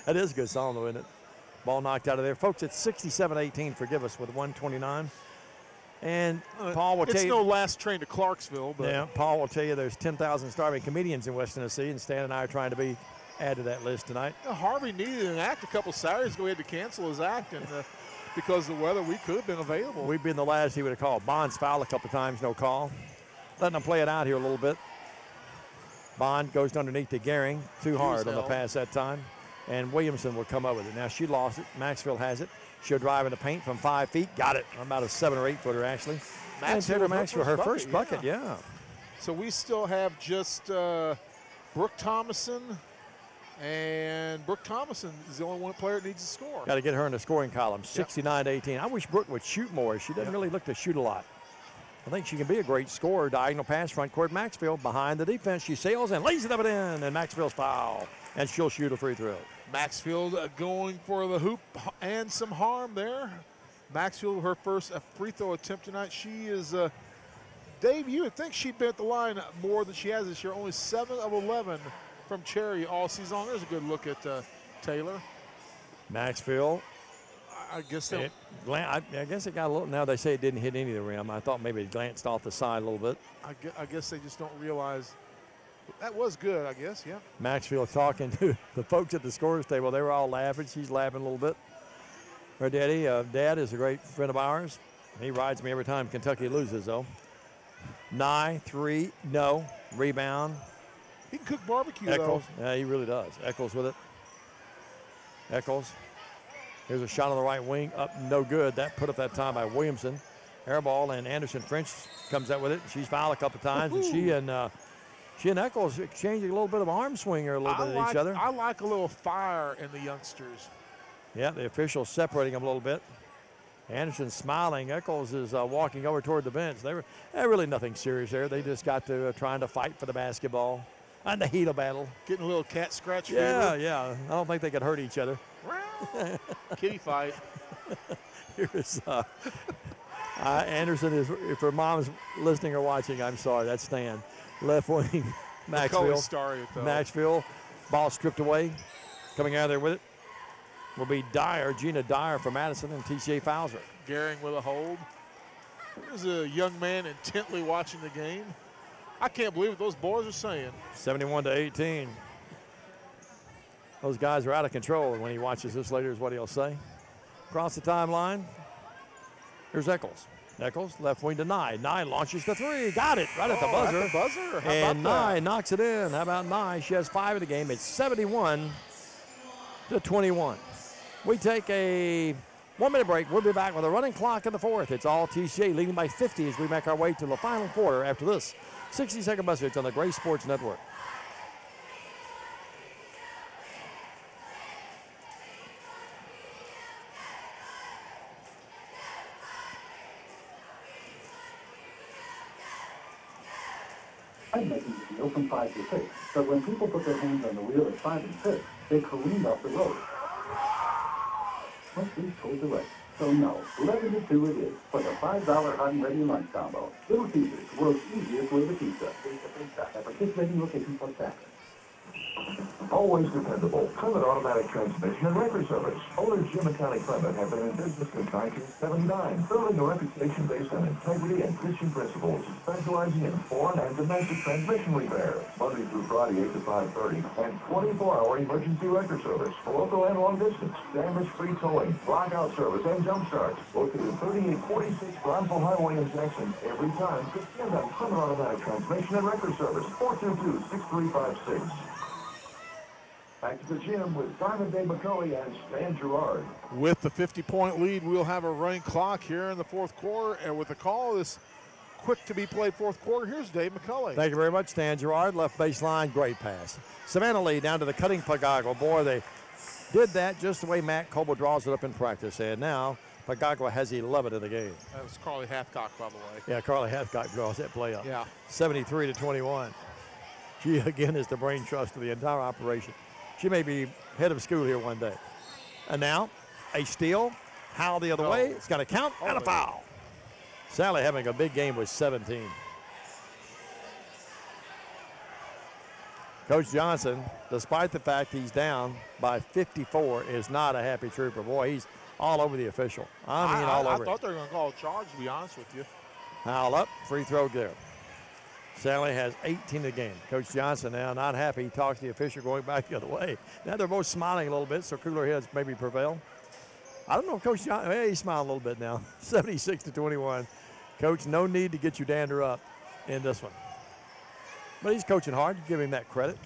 That is a good song, though, isn't it? Ball knocked out of there. Folks, it's 67-18, forgive us, with 1:29. And Paul will tell you. It's no last train to Clarksville. But yeah, Paul will tell you there's 10,000 starving comedians in West Tennessee, and Stan and I are trying to be added to that list tonight. Harvey needed an act a couple Saturdays ago. He had to cancel his act, and because of the weather, we could have been available. We've been the last he would have called. Bond's fouled a couple times, no call. Letting them play it out here a little bit. Bond goes underneath to Gehring, too hard on the pass that time. And Williamson will come up with it. Now she lost it. Maxfield has it. She'll drive in the paint from 5 feet. Got it. About a 7 or 8 footer, actually. Maxfield, her first bucket, yeah. So we still have just Brooke Thomason. And Brooke Thomason is the only one player that needs to score. Got to get her in the scoring column, 69-18. I wish Brooke would shoot more. She doesn't really look to shoot a lot. I think she can be a great scorer. Diagonal pass, front court, Maxfield behind the defense. She sails and lays it up and in, and Maxfield's foul. And she'll shoot a free throw. Maxfield going for the hoop and some harm there. Maxfield, her first free throw attempt tonight. She is, Dave, you would think she'd been at the line more than she has this year. Only 7 of 11 from Cherry all season long. There's a good look at Taylor. Maxfield. I guess I guess it got a little. Now they say it didn't hit any of the rim. I thought maybe it glanced off the side a little bit. I guess they just don't realize. That was good, I guess, yeah. Maxfield talking to the folks at the scorers table. They were all laughing. She's laughing a little bit. Her daddy, Dad is a great friend of ours. He rides me every time Kentucky loses, though. Nye, 3, no. Rebound. He can cook barbecue, Eccles. Yeah, he really does. Eccles with it. Eccles. Here's a shot on the right wing. Up, no good. That put up that time by Williamson. Air ball, and Anderson French comes out with it. She's fouled a couple times, and she and Eccles exchanging a little bit of arm swinger a little bit at each other. I like a little fire in the youngsters. Yeah, the officials separating them a little bit. Anderson smiling. Eccles is walking over toward the bench. They're really nothing serious there. They just got to trying to fight for the basketball and the heat of battle. Getting a little cat scratch fever. Yeah. I don't think they could hurt each other. Kitty fight. Here's Anderson is, if her mom's listening or watching, I'm sorry, that's Stan. Left wing, Maxfield, ball stripped away. Coming out of there with it will be Dyer, Gina Dyer from Madison, and TCA fouls her. Gehring with a hold. There's a young man intently watching the game. I can't believe what those boys are saying. 71-18. Those guys are out of control, and when he watches this later is what he'll say. Across the timeline, here's Eccles. Eccles, left wing to Nye. Nye launches the 3. Got it right at the buzzer. At the buzzer? How and about Nye knocks it in. How about Nye? She has 5 in the game. It's 71-21. We take a 1-minute break. We'll be back with a running clock in the 4th. It's all TCA leading by 50 as we make our way to the final quarter after this 60-second message on the Gray Sports Network. I'm making the deal from 5 to 6, but when people put their hands on the wheel at 5 and 6, they careened off the road. Must be towards the right. So no, 11 to 2 it is for the $5 hot and ready lunch combo. Little Caesars, world's easiest way to pizza. At participating locations for taxes. Always dependable. Clement Automatic Transmission and Record Service. Owners Jim and Connie Clement have been in business since 1979, building a reputation based on integrity and Christian principles, specializing in foreign and domestic transmission repair. Monday through Friday, 8 to 5:30, and 24-hour emergency record service, local and long distance, damage-free towing, blackout service, and jump starts. Located at 3846 Brownsville Highway in Jackson. Every time, depend on Clement Automatic Transmission and Record Service. 422-6356. Back to the gym with Simon Day McCully and Stan Gerard. With the 50-point lead, we'll have a running clock here in the fourth quarter. And with the call of this quick to be played fourth quarter, here's Dave McCully. Thank you very much, Stan Gerard. Left baseline, great pass. Savannah Lee down to the cutting Pagagua. Boy, they did that just the way Matt Coble draws it up in practice. And now Pagagua has 11 in the game. That was Carly Hathcock, by the way. Yeah, Carly Hathcock draws that play up. Yeah. 73-21. She, again, is the brain trust of the entire operation. She may be head of school here one day. And now, a steal. Howell the other way. It's going to count and a foul. Sally having a big game with 17. Coach Johnson, despite the fact he's down by 54, is not a happy trooper. Boy, he's all over the official. I mean, all over. I thought they were going to call a charge, to be honest with you. Howell up, free throw there. Sally has 18 in the game. Coach Johnson now not happy. He talks to the official going back the other way. Now they're both smiling a little bit, so cooler heads maybe prevail. I don't know if Coach Johnson, he's smiling a little bit now. 76-21. Coach, no need to get your dander up in this one. But he's coaching hard. Give him that credit.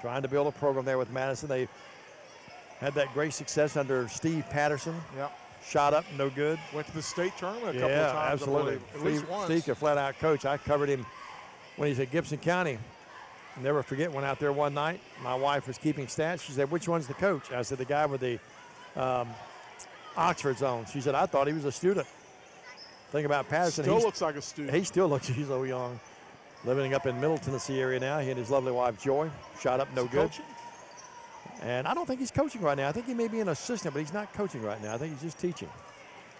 Trying to build a program there with Madison. They had that great success under Steve Patterson. Yep. Shot up, no good. Went to the state tournament a couple of times. Yeah, absolutely. At least once. Steve can flat out coach. I covered him when he's at Gibson County. Never forget, went out there one night. My wife was keeping stats. She said, which one's the coach? I said, the guy with the Oxford zone. She said, I thought he was a student. Think about Patterson. Still looks like a student. He still looks, he's so young. Living up in Middle Tennessee area now. He and his lovely wife, Joy. Shot up, no good. Coaching? And I don't think he's coaching right now. I think he may be an assistant, but he's not coaching right now. I think he's just teaching.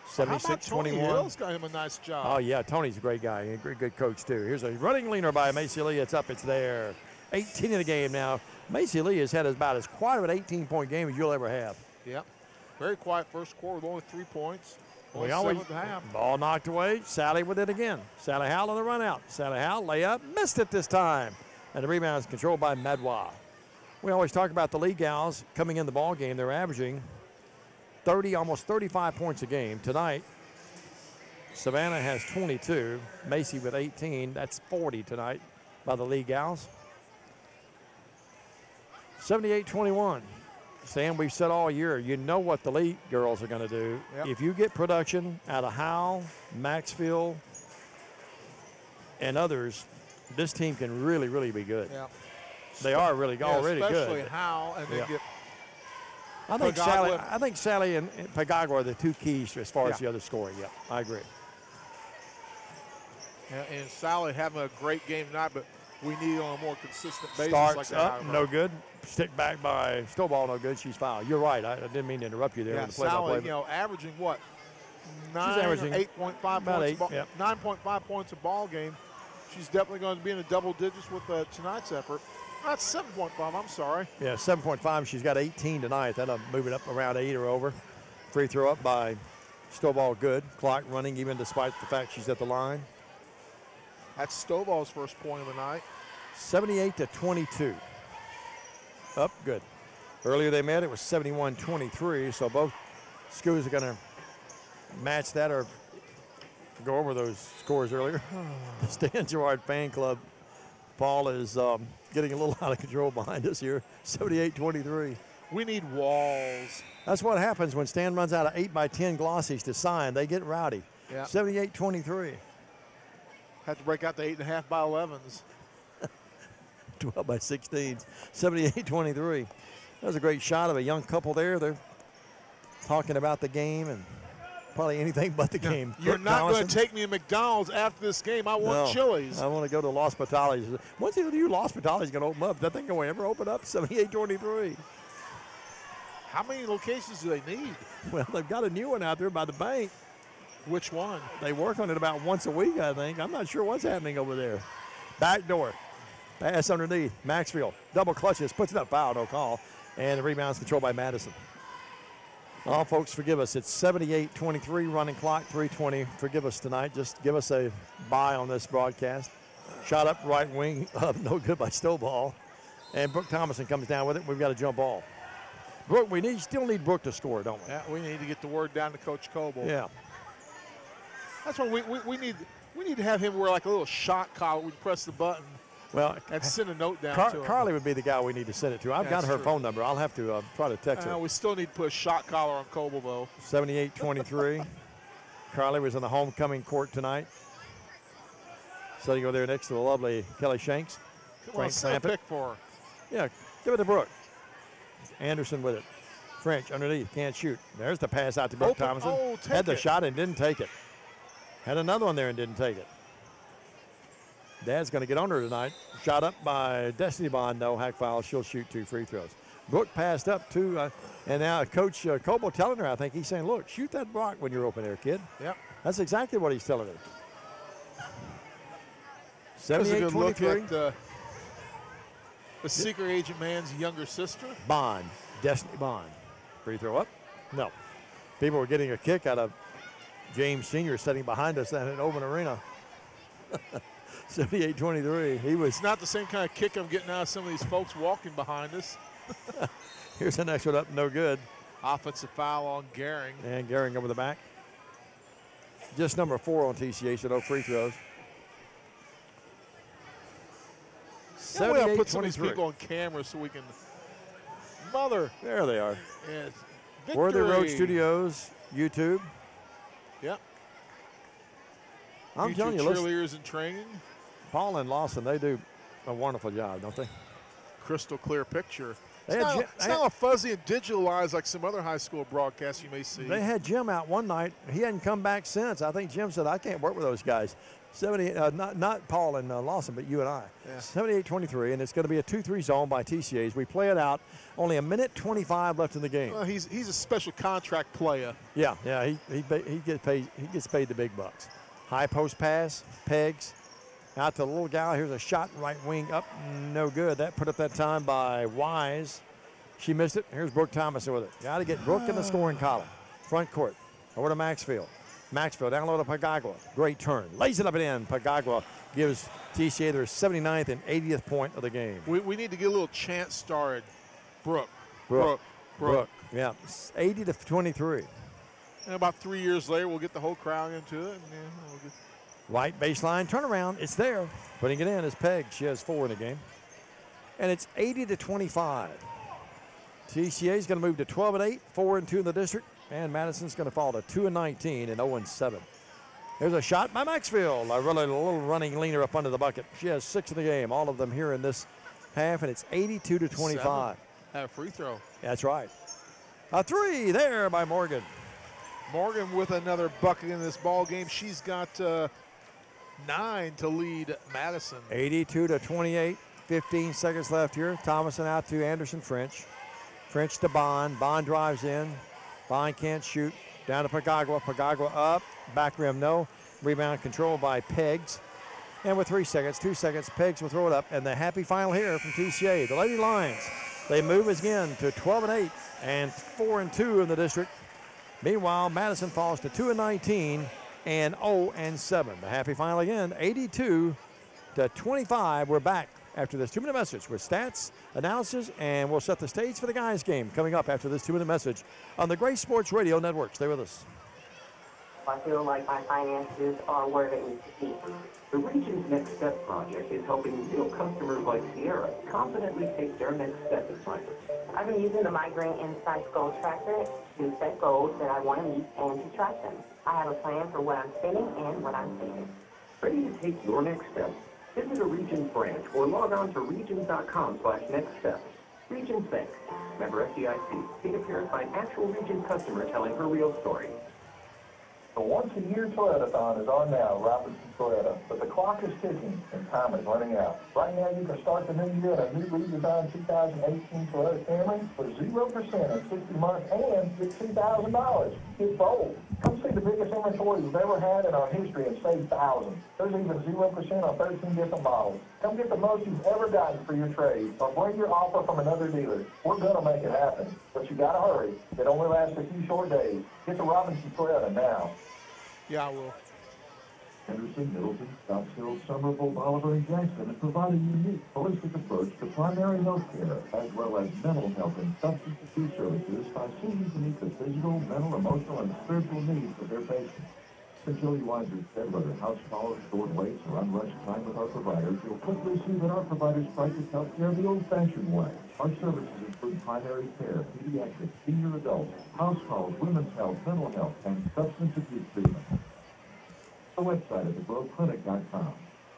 76-21. Tony Hill's got him a nice job. Oh, yeah, Tony's a great guy. A great, good coach, too. Here's a running leaner by Macy Lee. It's up, it's there. 18 in the game now. Macy Lee has had about as quiet of an 18-point game as you'll ever have. Yep. Very quiet first quarter with only 3 points. We always ball knocked away. Sally with it again. Sally Howell on the run out. Sally Howell layup, missed it this time. And the rebound is controlled by Madwa. We always talk about the league gals coming in the ball game. They're averaging 30, almost 35 points a game. Tonight, Savannah has 22. Macy with 18. That's 40 tonight by the league gals. 78-21. Sam, we've said all year, you know what the league girls are going to do. Yep. If you get production out of Howell, Maxfield, and others, this team can really, really be good. Yep. They are really already good. Especially Howell, and then get I think Sally and Pagagua are the two keys as far as the other scoring. Yeah, I agree. And Sally having a great game tonight, but we need on a more consistent basis. Starts like up, no good. Stick back by Stowball, no good. She's fouled. You're right. I didn't mean to interrupt you there. Yeah, with the Sally, averaging what? She's averaging 8.5 points. 9.5 points a ball game. She's definitely going to be in the double digits with tonight's effort. That's 7.5, I'm sorry. Yeah, 7.5. She's got 18 tonight. That'll move it up around 8 or over. Free throw up by Stowball, good. Clock running even despite the fact she's at the line. That's Stowball's first point of the night. 78-22. Up, good. Earlier they met, it was 71-23, so both schools are going to match that or go over those scores earlier. The Stan Gerard fan club, Paul, is getting a little out of control behind us here. 78-23. We need walls. That's what happens when Stan runs out of 8x10 glossies to sign. They get rowdy. Yeah. 78-23. Had to break out the 8.5 by 11s. 12 by 16s. 78-23. That was a great shot of a young couple there. They're talking about the game and probably anything but the game. You're not going to take me to McDonald's after this game. I want Chili's. I want to go to Los Patales. When's the new Los Patales going to open up? That thing going to ever open up? 78-23. How many locations do they need? Well, they've got a new one out there by the bank. Which one? They work on it about once a week, I think. I'm not sure what's happening over there. Back door. Pass underneath. Maxfield double clutches, puts it up, foul, no call. And the rebound's controlled by Madison. Oh, folks, forgive us. It's 78-23, running clock, 3:20. Forgive us tonight. Just give us a bye on this broadcast. Shot up right wing, no good by Stovall. And Brooke Thomason comes down with it. We've got a jump ball. Brooke, still need Brooke to score, don't we? Yeah, we need to get the word down to Coach Coble. Yeah. That's what we need to have him wear like a little shot collar. We press the button. Well, and send a note down to him. Carly would be the guy we need to send it to. I've got her phone number. I'll have to try to text her. We still need to put a shot collar on Coble, though. 78-23. Carly was in the homecoming court tonight. Sitting over there next to the lovely Kelly Shanks. Come on, set a pick for her. Yeah, give it to Brooke. Anderson with it. French underneath, can't shoot. There's the pass out to Brooke Thomason. Oh, had the shot and didn't take it. Had another one there and didn't take it. Dad's going to get on her tonight. Shot up by Destiny Bond, no hack foul. She'll shoot 2 free throws. Brooke passed up to, and now Coach Coble telling her, I think he's saying, look, shoot that block when you're open there, kid. Yep. That's exactly what he's telling her. That's a good look 78-23. at the secret agent man's younger sister. Bond, Destiny Bond. Free throw up? No. People were getting a kick out of James Sr. sitting behind us at an open arena. 78-23. He was. It's not the same kind of kick I'm getting out of some of these folks walking behind us. Here's the next one up, no good. Offensive foul on Gehring. And Gehring over the back. Just number 4 on TCA, so no free throws. Yeah, we gotta put some of these people on camera so we can. Mother. There they are. Yes. Worthy Road Studios, YouTube. Yep. I'm telling you, cheerleaders in training. Paul and Lawson, they do a wonderful job, don't they? Crystal clear picture. It's not all fuzzy and digitalized like some other high school broadcasts you may see. They had Jim out one night. He hadn't come back since. I think Jim said, I can't work with those guys. 78, not Paul and Lawson, but you and I. Yeah. 78-23, and it's going to be a 2-3 zone by TCAs. We play it out. Only 1:25 left in the game. Well, he's a special contract player. Yeah, he gets paid. He gets paid the big bucks. High post pass, pegs. Out to the little gal. Here's a shot, right wing up, no good. That put up that time by Wise. She missed it. Here's Brooke Thomason with it. Got to get Brooke in the scoring column. Front court. Over to Maxfield. Maxfield down low to Pagagua. Great turn. Lays it up and in. Pagagua gives TCA their 79th and 80th point of the game. We need to get a little chant started. Brooke. Yeah, 80-23. And about 3 years later, we'll get the whole crowd into it. And we'll get right baseline turnaround. It's there. Putting it in is Peg. She has 4 in the game. And it's 80-25. TCA is going to move to 12-8, 4-2 in the district. And Madison's going to fall to 2-19 and 0-7. There's a shot by Maxfield. A little running leaner up under the bucket. She has 6 in the game. All of them here in this half, and it's 82-25. A free throw. That's right. A 3 there by Morgan. Morgan with another bucket in this ball game. She's got 9 to lead Madison. 82-28. 15 seconds left here. Thomason out to Anderson French. French to Bond. Bond drives in. Bond can't shoot. Down to Pagagua. Pagagua up. Back rim, no. Rebound controlled by Pegs. And with 3 seconds, 2 seconds, Pegs will throw it up. And the happy final here from TCA. The Lady Lions, they move again to 12-8 and 4-2 in the district. Meanwhile, Madison falls to 2-19 and 0-7. The happy final again, 82-25. We're back after this 2-minute message with stats, analysis, and we'll set the stage for the guys' game coming up after this 2-minute message on the Gray Sports Radio Network. Stay with us. I feel like my finances are where they need to be. The Region's Next Step project is helping real customers like Sierra confidently take their next step in life. I've been using the Migraine Insights Goal Tracker to set goals that I want to meet and to track them. I have a plan for what I'm spending and what I'm saving. Ready to take your next step? Visit a Regions branch or log on to regions.com/nextsteps. Regions Bank. Member FDIC. Paid appearance by an actual Regions customer telling her real story. The once-a-year Toyotathon is on now, Robinson Toyota, but the clock is ticking and time is running out. Right now, you can start the new year in a new redesigned 2018 Toyota Camry for 0% in 60 months and get $2,000. Get bold. Come see the biggest inventory we've ever had in our history and save thousands. There's even 0% on 13 different models. Come get the most you've ever gotten for your trade, or bring your offer from another dealer. We're going to make it happen, but you got to hurry. It only lasts a few short days. Get to Robinson Toyota now. Yeah, I will. Henderson, Middleton, Scottsdale, Somerville, Bolivar, and Jackson have provided a unique, holistic approach to primary health care, as well as mental health and substance abuse services by seeking to meet the physical, mental, emotional, and spiritual needs of their patients. As Joey Weiser said, whether house calls, short waits, or unrushed time with our providers, you'll quickly see that our providers practice health care the old-fashioned way. Our services include primary care, pediatrics, senior adults, house calls, women's health, mental health, and substance abuse treatment. The website is thegrowclinic.com.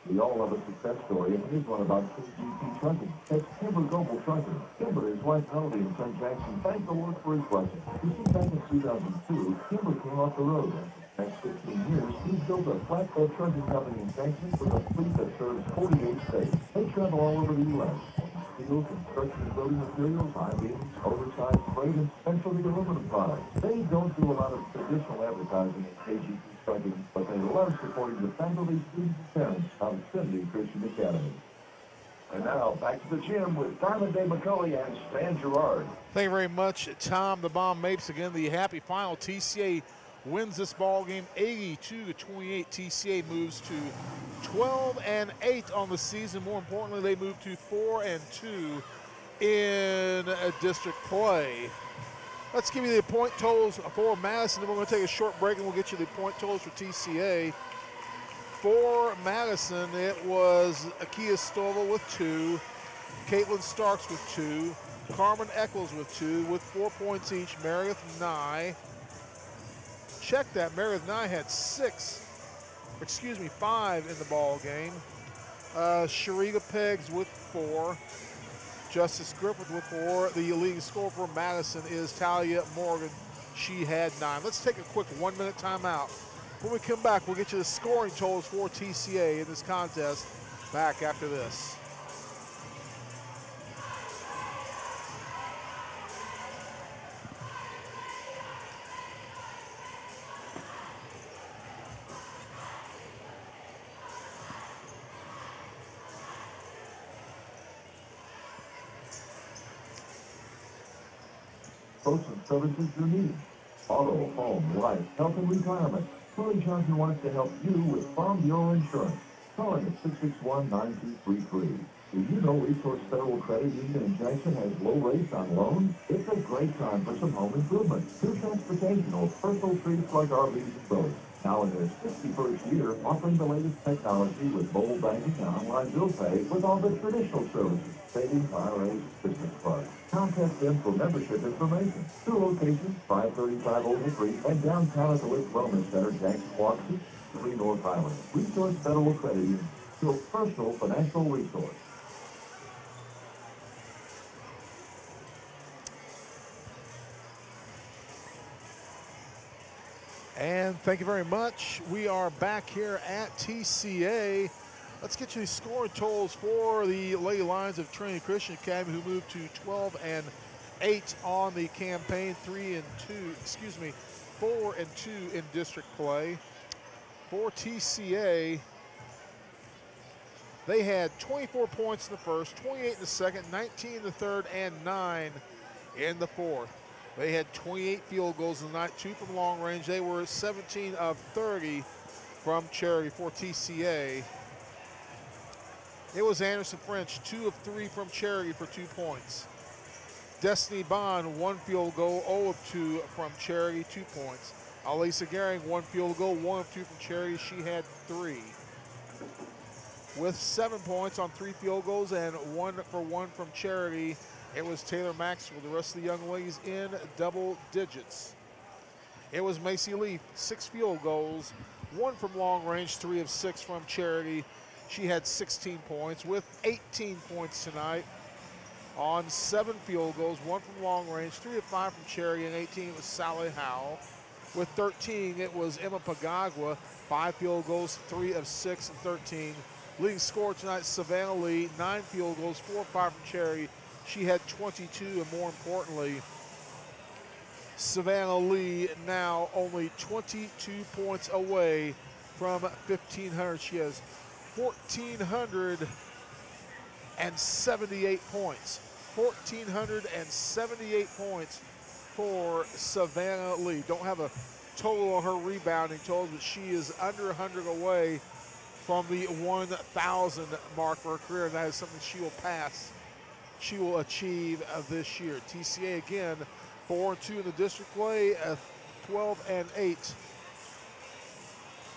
We all love a success story, and here's one about KGP Trucking. That's Kimber Global Trucking. Kimber, his wife Melody, and son Jackson thanked the Lord for his blessing. You see, back in 2002, Kimber came off the road. Next 15 years, he's built a flatbed trucking company in Jackson with a fleet that serves 48 states. They travel all over the U.S. Steel, construction and building materials, high beams, oversized freight, and specialty aluminum products. They don't do a lot of traditional advertising in KGP Trucking, but they love supporting the faculty, students, and parents of Trinity Christian Academy. And now, back to the gym with Diamond Day McCulley and Stan Gerard. Thank you very much, Tom the Bomb Mapes. Again, the happy final. TCA wins this ball game 82-28. TCA moves to 12-8 on the season. More importantly, they move to 4-2 in district play. Let's give you the point totals for Madison. Then we're going to take a short break and we'll get you the point totals for TCA. For Madison, it was Akia Stova with 2, Caitlin Starks with 2, Carmen Eccles with 2, with 4 points each. Meredith Nye. Check that. Meredith Nye had 5 in the ball game. Sharika Peggs with 4. Justice Griffith with 4. The leading scorer for Madison is Talia Morgan. She had 9. Let's take a quick 1-minute timeout. When we come back, we'll get you the scoring totals for TCA in this contest back after this. Folks and services you're needing. Auto, home, life, health, and retirement. Willie Johnson wants to help you with Farm Bureau Insurance. Call him at 661-9233. Did you know Resource Federal Credit Union in Jackson has low rates on loans? It's a great time for some home improvement, through transportation, or personal treats like RVs and boats. Now in their 61st year, offering the latest technology with mobile banking and online bill pay with all the traditional services, savings, IRAs, business cards. Contact them for membership information. 2 locations, 535 Old Hickory and downtown at the Lick Wellness Center, Jackson, Washington, 3 North Island. Resource Federal Credit Union, your personal financial resource. And thank you very much. We are back here at TCA. Let's get you the scoring totals for the Lady Lions of Trinity Christian Academy, who moved to 12-8 on the campaign, 4-2 in district play. For TCA, they had 24 points in the first, 28 in the second, 19 in the third, and 9 in the fourth. They had 28 field goals in the night, 2 from long range. They were 17 of 30 from charity for TCA. It was Anderson French, 2 of 3 from charity for 2 points. Destiny Bond, 1 field goal, 0 of 2 from charity, 2 points. Alisa Gehring, 1 field goal, 1 of 2 from charity. She had 3. With 7 points on 3 field goals and 1 for 1 from charity, it was Taylor Maxwell. The rest of the young ladies in double digits. It was Macy Leaf, 6 field goals, 1 from long range, 3 of 6 from charity. She had 16 points with 18 points tonight on 7 field goals, 1 from long range, 3 of 5 from charity, and 18 was Sally Howell. With 13, it was Emma Pagagua, 5 field goals, 3 of 6 and 13. Leading scorer tonight, Savannah Lee, 9 field goals, 4 of 5 from charity. She had 22, and more importantly, Savannah Lee now only 22 points away from 1,500. She has 1,400 1,478 points. 1,478 points for Savannah Lee. Don't have a total on her rebounding totals, but she is under 100 away from the 1,000 mark for her career, and that is something she will pass. She will achieve this year. TCA again, 4-2 in the district play, 12-8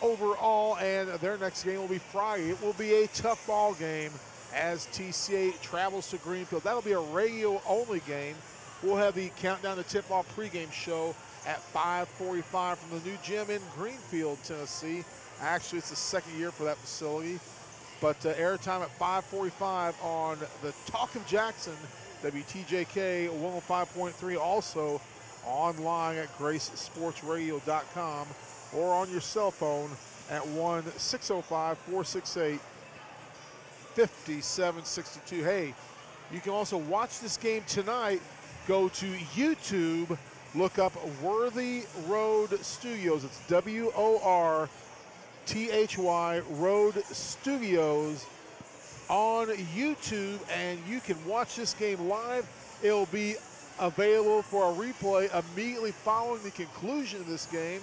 overall, and their next game will be Friday. It will be a tough ball game as TCA travels to Greenfield. That'll be a radio-only game. We'll have the countdown to tip-off pregame show at 5:45 from the new gym in Greenfield, Tennessee. Actually, it's the second year for that facility. But airtime at 5:45 on the Talk of Jackson, WTJK 105.3, also online at gracesportsradio.com or on your cell phone at 1-605-468-5762. Hey, you can also watch this game tonight. Go to YouTube, look up Worthy Road Studios. It's WORTHY Road Studios on YouTube, and you can watch this game live. It'll be available for a replay immediately following the conclusion of this game.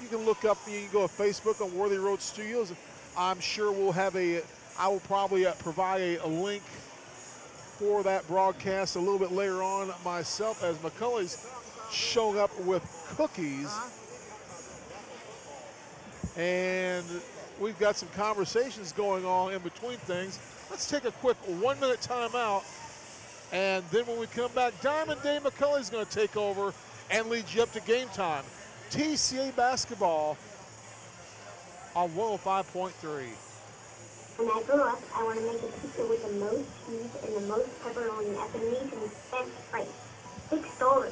You can look up, you can go to Facebook on Worthy Road Studios. I'm sure we'll have I will probably provide a link for that broadcast a little bit later on myself, as McCulley's showing up with cookies. And we've got some conversations going on in between things. Let's take a quick 1-minute timeout. And then when we come back, Diamond Dave McCulley's going to take over and lead you up to game time. TCA basketball on 105.3. When I grow up, I want to make a pizza with the most cheese and the most pepperoni at the amazing best price. $6.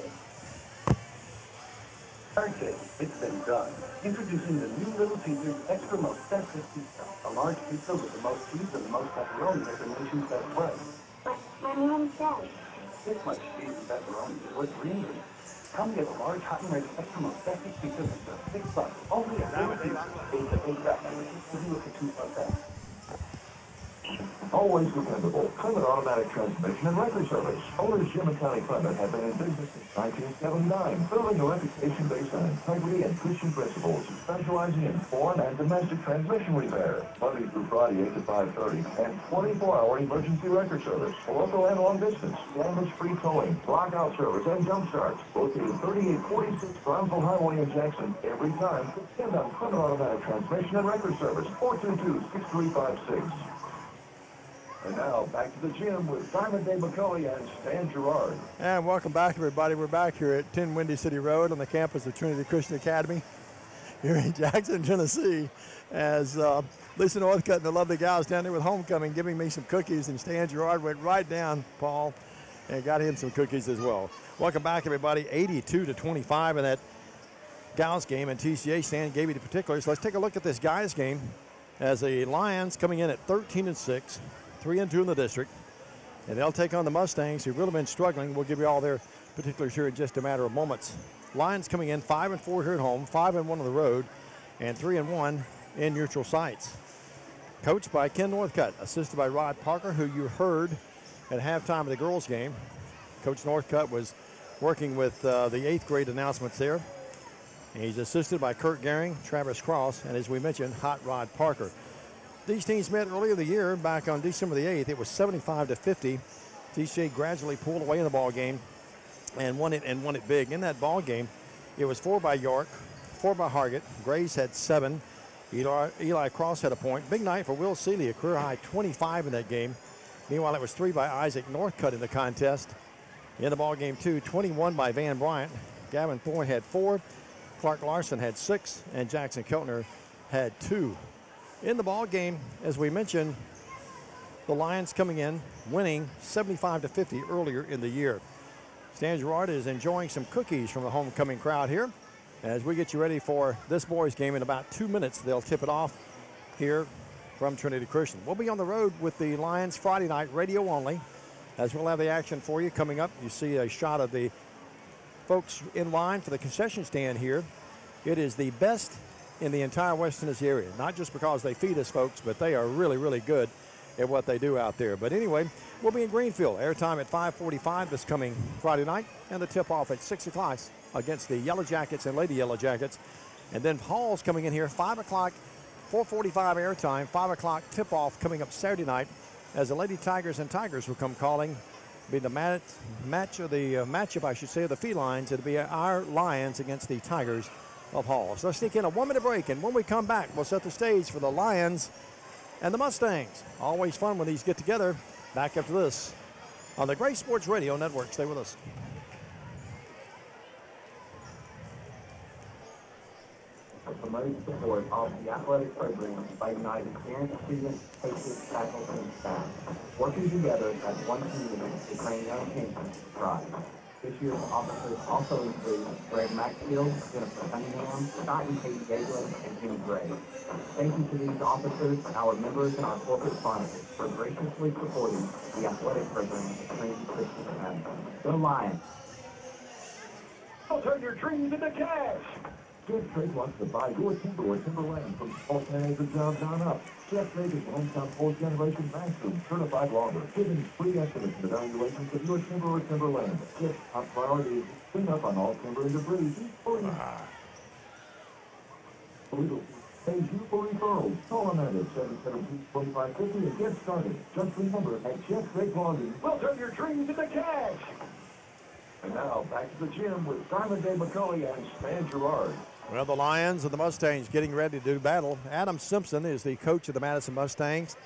Okay, it's been done. Introducing the new Little Caesars Extra Most Festive Pizza. A large pizza with the most cheese and the most pepperoni at the nation's best price. But my mom said This much cheese and pepperoni is worth dreaming. Come get a large hot and ready Extra Most Festive Pizza for just $6. Only at Little Caesars. It's a big back. Give you a $2 back. Always dependable. Clement Automatic Transmission and Record Service. Owners Jim and Connie Clement have been in business since 1979, building a reputation based on integrity and Christian principles, specializing in foreign and domestic transmission repair. Monday through Friday, 8 to 5:30, and 24-hour emergency record service, local and long distance, damage-free towing, lockout service, and jump starts. Located 3846 Brownsville Highway in Jackson. Every time, depend on Clement Automatic Transmission and Record Service. 422-6356. And now, back to the gym with Diamond Dave McCulley and Stan Gerard. And welcome back, everybody. We're back here at 10 Windy City Road on the campus of Trinity Christian Academy here in Jackson, Tennessee, as Lisa Northcutt and the lovely gals down there with homecoming giving me some cookies, and Stan Gerard went right down, Paul, and got him some cookies as well. Welcome back, everybody. 82-25 in that gals game, and TCA. Stan gave you the particulars. Let's take a look at this guys game as the Lions coming in at 13-6. 3-2 in the district, and they'll take on the Mustangs, who've really been struggling. We'll give you all their particulars here in just a matter of moments. Lions coming in 5-4 here at home, 5-1 on the road, and 3-1 in neutral sites. Coached by Ken Northcutt, assisted by Rod Parker, who you heard at halftime of the girls' game. Coach Northcutt was working with the 8th grade announcements there. He's assisted by Kurt Gehring, Travis Cross, and as we mentioned, Hot Rod Parker. These teams met earlier in the year, back on December the 8th. It was 75-50. TCA gradually pulled away in the ball game and won it big. In that ball game, it was 4 by York, 4 by Hargett. Grays had 7. Eli Cross had a point. Big night for Will Seeley, a career high 25 in that game. Meanwhile, it was 3 by Isaac Northcutt in the contest. In the ball game, 21 by Van Bryant. Gavin Thorne had 4. Clark Larson had 6, and Jackson Keltner had 2. In the ball game, as we mentioned, the Lions coming in, winning 75-50 earlier in the year. Stan Gerard is enjoying some cookies from the homecoming crowd here as we get you ready for this boys game in about 2 minutes. They'll tip it off here from Trinity Christian. We'll be on the road with the Lions Friday night, radio only, as we'll have the action for you coming up. You see a shot of the folks in line for the concession stand here. It is the best in the entire West Tennessee area, not just because they feed us, folks, but they are really, really good at what they do out there. But anyway, we'll be in Greenfield. Airtime at 5:45 this coming Friday night, and the tip-off at 6 o'clock against the Yellow Jackets and Lady Yellow Jackets. And then Hall's coming in here 5 o'clock, 4:45 airtime, 5 o'clock tip-off coming up Saturday night as the Lady Tigers and Tigers will come calling. Be the matchup, I should say, of the felines. It'll be our Lions against the Tigers of Hall. So let's sneak in a 1-minute break, and when we come back, we'll set the stage for the Lions and the Mustangs. Always fun when these get together. Back after this on the Great Sports Radio Network. Stay with us. For promoting support of the athletic program by uniting parents, students, coaches, faculty, and staff, working together as one community to train young champions to thrive. This year's officers also include Greg Maxfield, Jennifer Cunningham, Scott and Katie Gagler, and Jimmy Gray. Thank you to these officers, our members, and our corporate sponsors for graciously supporting the athletic program at Trinity Christian Academy. Go Lions! I'll turn your dreams into cash. Jeff Drake wants to buy your timber or timberland from small 10-acre jobs on up. Jeff Drake is a hometown fourth-generation master and certified logger, giving free estimates and evaluations of your timber or timberland. Jeff's top priority is to clean up on all timber and debris. Pays you for referrals. Call him at 772-2550 and get started. Just remember, at Jeff Drake Logging, we'll turn your dreams into cash. And now, back to the gym with Simon Day McCulley and Stan Gerard. Well, the Lions and the Mustangs getting ready to do battle. Adam Simpson is the coach of the Madison Mustangs.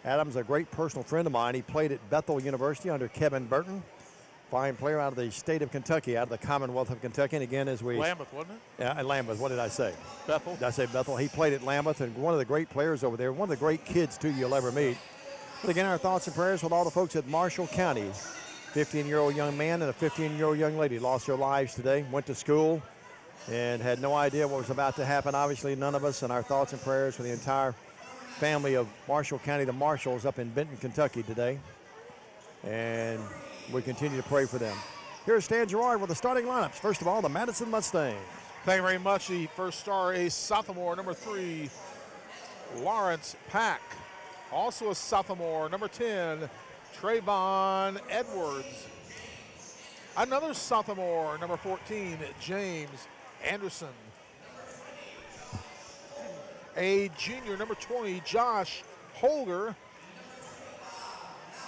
Adam's a great personal friend of mine. He played at Bethel University under Kevin Burton. Fine player out of the state of Kentucky, out of the Commonwealth of Kentucky. And again, as we... Lambeth, wasn't it? Yeah, at Lambeth. What did I say? Bethel. Did I say Bethel? He played at Lambeth, and one of the great players over there, one of the great kids, too, you'll ever meet. But again, our thoughts and prayers with all the folks at Marshall County. 15-year-old young man and a 15-year-old young lady lost their lives today, went to school, and had no idea what was about to happen. Obviously, none of us, and our thoughts and prayers for the entire family of Marshall County, the Marshalls up in Benton, Kentucky today. And we continue to pray for them. Here's Stan Gerard with the starting lineups. First of all, the Madison Mustangs. Thank you very much. The first star, a sophomore, number 3, Lawrence Pack. Also a sophomore, number 10, Trayvon Edwards. Another sophomore, number 14, James Anderson. A junior, number 20, Josh Holger.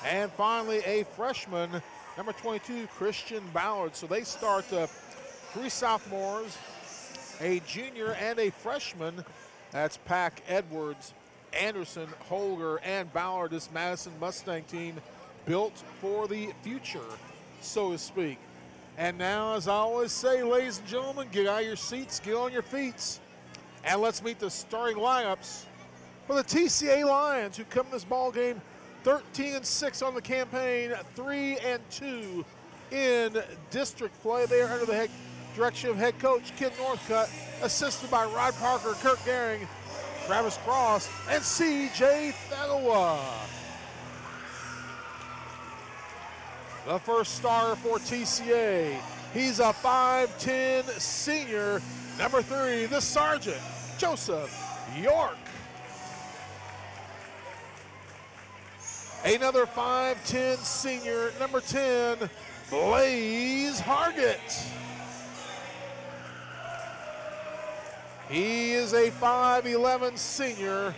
And finally, a freshman, number 22, Christian Ballard. So they start 3 sophomores, a junior, and a freshman. That's Pack, Edwards, Anderson, Holger, and Ballard. This Madison Mustang team built for the future, so to speak. And now, as I always say, ladies and gentlemen, get out of your seats, get on your feet, and let's meet the starting lineups for the TCA Lions, who come this ball game 13-6 on the campaign, 3-2 in district play. They are under the direction of head coach Ken Northcutt, assisted by Rod Parker, Kirk Daring, Travis Cross, and C.J. Thagawa. The first starter for TCA, he's a 5'10 senior, number 3, the Sergeant, Joseph York. Another 5'10 senior, number 10, Blaze Hargett. He is a 5'11 senior.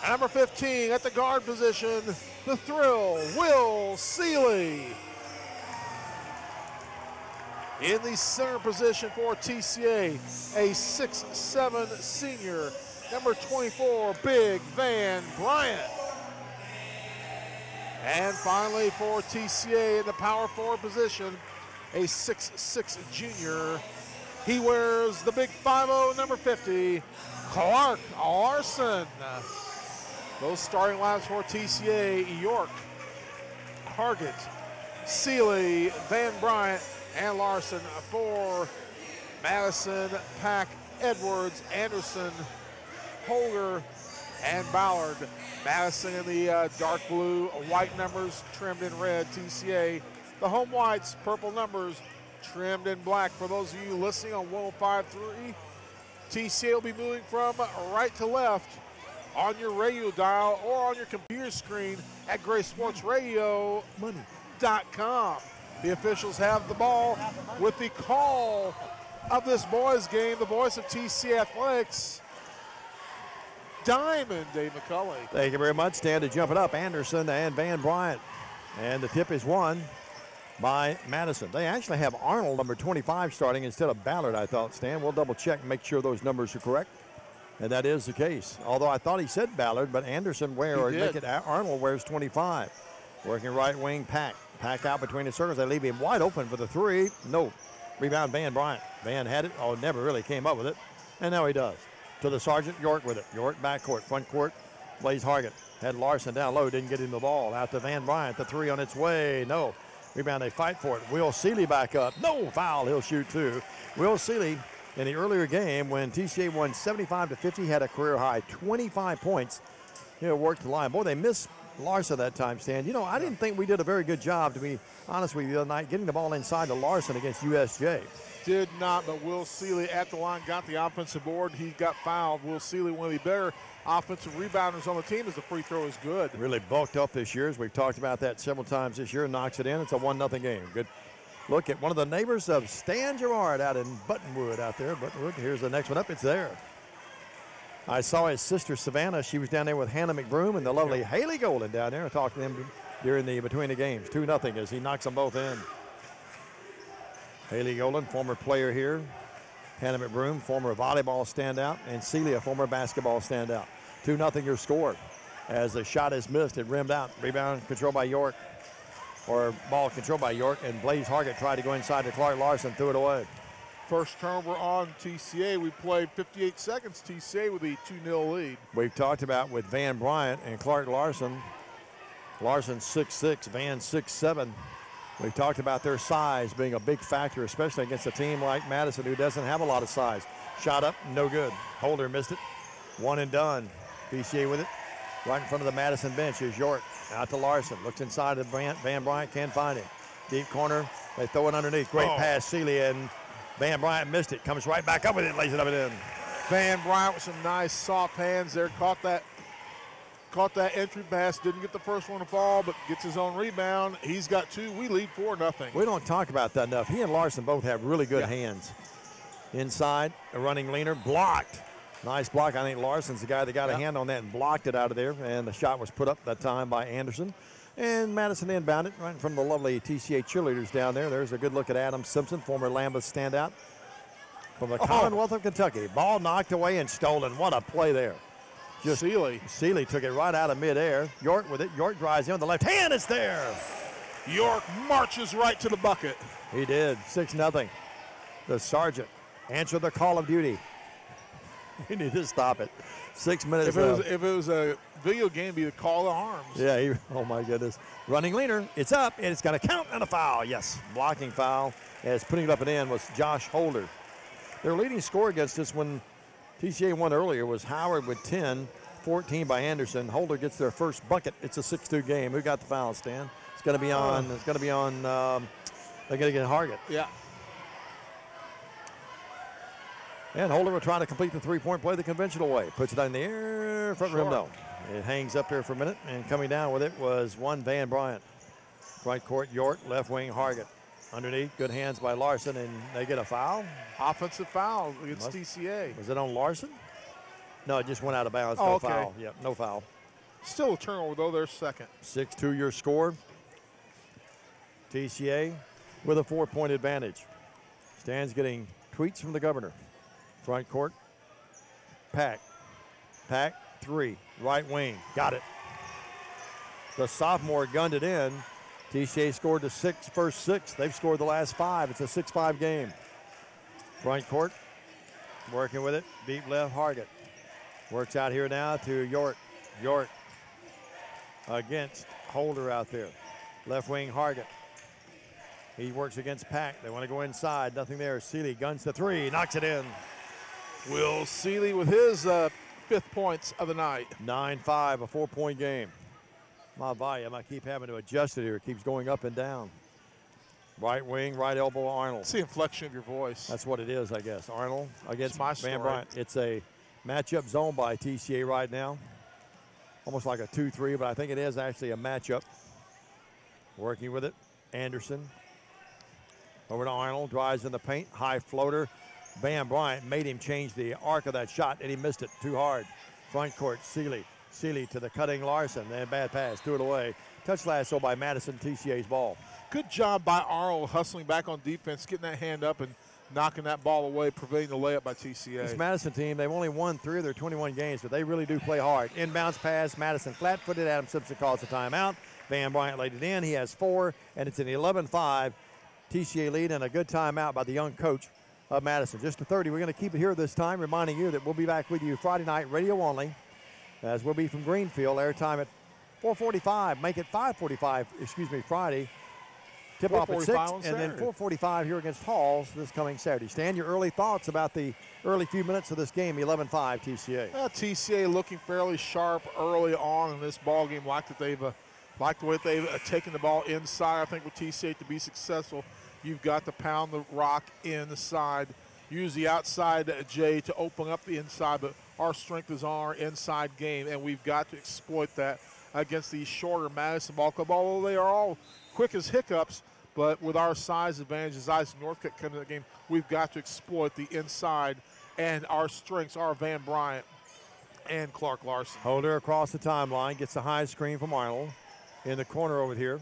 Number 15 at the guard position, the Thrill, Will Seeley. In the center position for TCA, a 6'7 senior, number 24, Big Van Bryant. And finally for TCA in the power forward position, a 6'6 junior. He wears the big 5'0", number 50, Clark Larson. Those starting lineups for TCA, York, Hargett, Seeley, Van Bryant, and Larson. For Madison, Pack, Edwards, Anderson, Holger, and Ballard. Madison in the dark blue, white numbers trimmed in red. TCA, the home whites, purple numbers trimmed in black. For those of you listening on 105.3, TCA will be moving from right to left on your radio dial or on your computer screen at GraySportsRadio.com. The officials have the ball with the call of this boys game. The voice of TCA Athletics, Diamond Dave McCulley. Thank you very much. Stand to jump it up, Anderson and Van Bryant. And the tip is won by Madison. They actually have Arnold, number 25, starting instead of Ballard, I thought, Stan. We'll double check and make sure those numbers are correct. And that is the case. Although I thought he said Ballard, but Anderson Arnold wears 25. Working right wing, Pack. Pack out between the circles. They leave him wide open for the three. No. Rebound, Van Bryant. Van had it. Oh, never really came up with it. And now he does. To the Sergeant, York with it. York backcourt, front court. Blaze Hargett. Had Larson down low. Didn't get him the ball. Out to Van Bryant. The three on its way. No. Rebound, they fight for it. Will Seeley back up. No foul. He'll shoot two. Will Seeley, in the earlier game when TCA won 75-50, had a career high 25 points. He'll work the line. Boy, they missed Larson that time, Stan. You know, I didn't think we did a very good job, to be honest with you, the other night, getting the ball inside to Larson against USJ. Did not, but Will Seeley at the line got the offensive board. He got fouled. Will Seeley, one of the better offensive rebounders on the team, as the free throw is good. Really bulked up this year, as we've talked about that several times this year. Knocks it in. It's a 1-0 game. Good look at one of the neighbors of Stan Gerard out in Buttonwood out there. Buttonwood, here's the next one up. It's there. I saw his sister Savannah. She was down there with Hannah McBroom and the lovely Haley Golden down there. I talked to them during between the games. 2-0 as he knocks them both in. Haley Golden, former player here. Hannah McBroom, former volleyball standout. And Seeley, a former basketball standout. 2-0 your score as the shot is missed. It rimmed out. Rebound controlled by York. Or ball controlled by York. And Blaze Hargett tried to go inside to Clark Larson. Threw it away. First turnover on TCA. We played 58 seconds. TCA with a 2-0 lead. We've talked about with Van Bryant and Clark Larson. Larson 6'6", Van 6'7". We've talked about their size being a big factor, especially against a team like Madison who doesn't have a lot of size. Shot up, no good. Holder missed it. One and done. TCA with it. Right in front of the Madison bench is York. Out to Larson. Looks inside of Van Bryant. Can't find him. Deep corner. They throw it underneath. Great pass, Seeley, and Van Bryant missed it. Comes right back up with it. Lays it up and in. Van Bryant with some nice soft hands there. Caught that entry pass. Didn't get the first one to fall, but gets his own rebound. He's got two. We lead 4-0. We don't talk about that enough. He and Larson both have really good hands. Inside, a running leaner. Blocked. Nice block. I think Larson's the guy that got a hand on that and blocked it out of there. And the shot was put up that time by Anderson. And Madison inbounded right from the lovely TCA cheerleaders down there. There's a good look at Adam Simpson, former Lambeth standout from the Commonwealth of Kentucky. Ball knocked away and stolen. What a play there. Just Seeley took it right out of midair. York with it. York drives in on the left hand. It's there. York marches right to the bucket. He did. 6-0. The Sergeant answered the call of duty. He needed to stop it. 6 minutes left. If it was a video game, it'd be a call to arms. Yeah, oh my goodness. Running leaner, it's up, and it's going to count and a foul. Yes, blocking foul as putting it up and in was Josh Holder. Their leading scorer against us when TCA won earlier was Howard with 10, 14 by Anderson. Holder gets their first bucket. It's a 6-2 game. Who got the foul, Stan? It's going to be on, they're going to get Hargett. Yeah. And Holder will try to complete the three-point play the conventional way. Puts it in the air, front rim no. It hangs up there for a minute, and coming down with it was one Van Bryant. Right court, York, left wing, Hargett. Underneath, good hands by Larson, and they get a foul. Offensive foul against TCA. Was it on Larson? No, it just went out of bounds. No foul. Yep, no foul. Still a turnover, though. They're second. 6-2 your score. TCA with a 4-point advantage. Stan's getting tweets from the governor. Front court, Pack, three, right wing, got it. The sophomore gunned it in. TCA scored the first six. They've scored the last five. It's a 6-5 game. Front court, working with it, deep left, Hargett. Works out here now to York. York against Holder out there. Left wing, Hargett. He works against Pack. They want to go inside. Nothing there. Seeley guns the three, knocks it in. Will Seeley with his 5th points of the night. 9-5, a 4-point game. My volume, I keep having to adjust it here. It keeps going up and down. Right wing, right elbow, Arnold. It's the inflection of your voice. That's what it is, I guess. Arnold against Van Bryant. It's a matchup zone by TCA right now. almost like a 2-3, but I think it is actually a matchup. Working with it, Anderson. Over to Arnold, drives in the paint, high floater. Van Bryant made him change the arc of that shot, and he missed it too hard. Front court, Seeley. Seeley to the cutting Larson, then bad pass, threw it away. Touch lasso by Madison, TCA's ball. Good job by Arnold hustling back on defense, getting that hand up and knocking that ball away, preventing the layup by TCA. This Madison team, they've only won 3 of their 21 games, but they really do play hard. Inbounds pass, Madison flat-footed. Adam Simpson calls a timeout. Van Bryant laid it in. He has 4, and it's an 11-5 TCA lead, and a good timeout by the young coach of Madison. Just to 30. We're going to keep it here this time, reminding you that we'll be back with you Friday night, radio only, as we'll be from Greenfield. Airtime at 4:45. Make it 5:45, Friday. Tip-off at 6, and then 4:45 here against Halls this coming Saturday. Stan, your early thoughts about the early few minutes of this game, 11-5 TCA. TCA looking fairly sharp early on in this ball game. Like the way they've taken the ball inside. I think with TCA to be successful, you've got to pound the rock inside. Use the outside J to open up the inside, but our strength is on our inside game, and we've got to exploit that against the shorter Madison ball club. Although they are all quick as hiccups, but with our size advantage, as Isaac Northcutt come to the game, we've got to exploit the inside, and our strengths are Van Bryant and Clark Larson. Holder across the timeline, gets a high screen from Arnold. In the corner over here,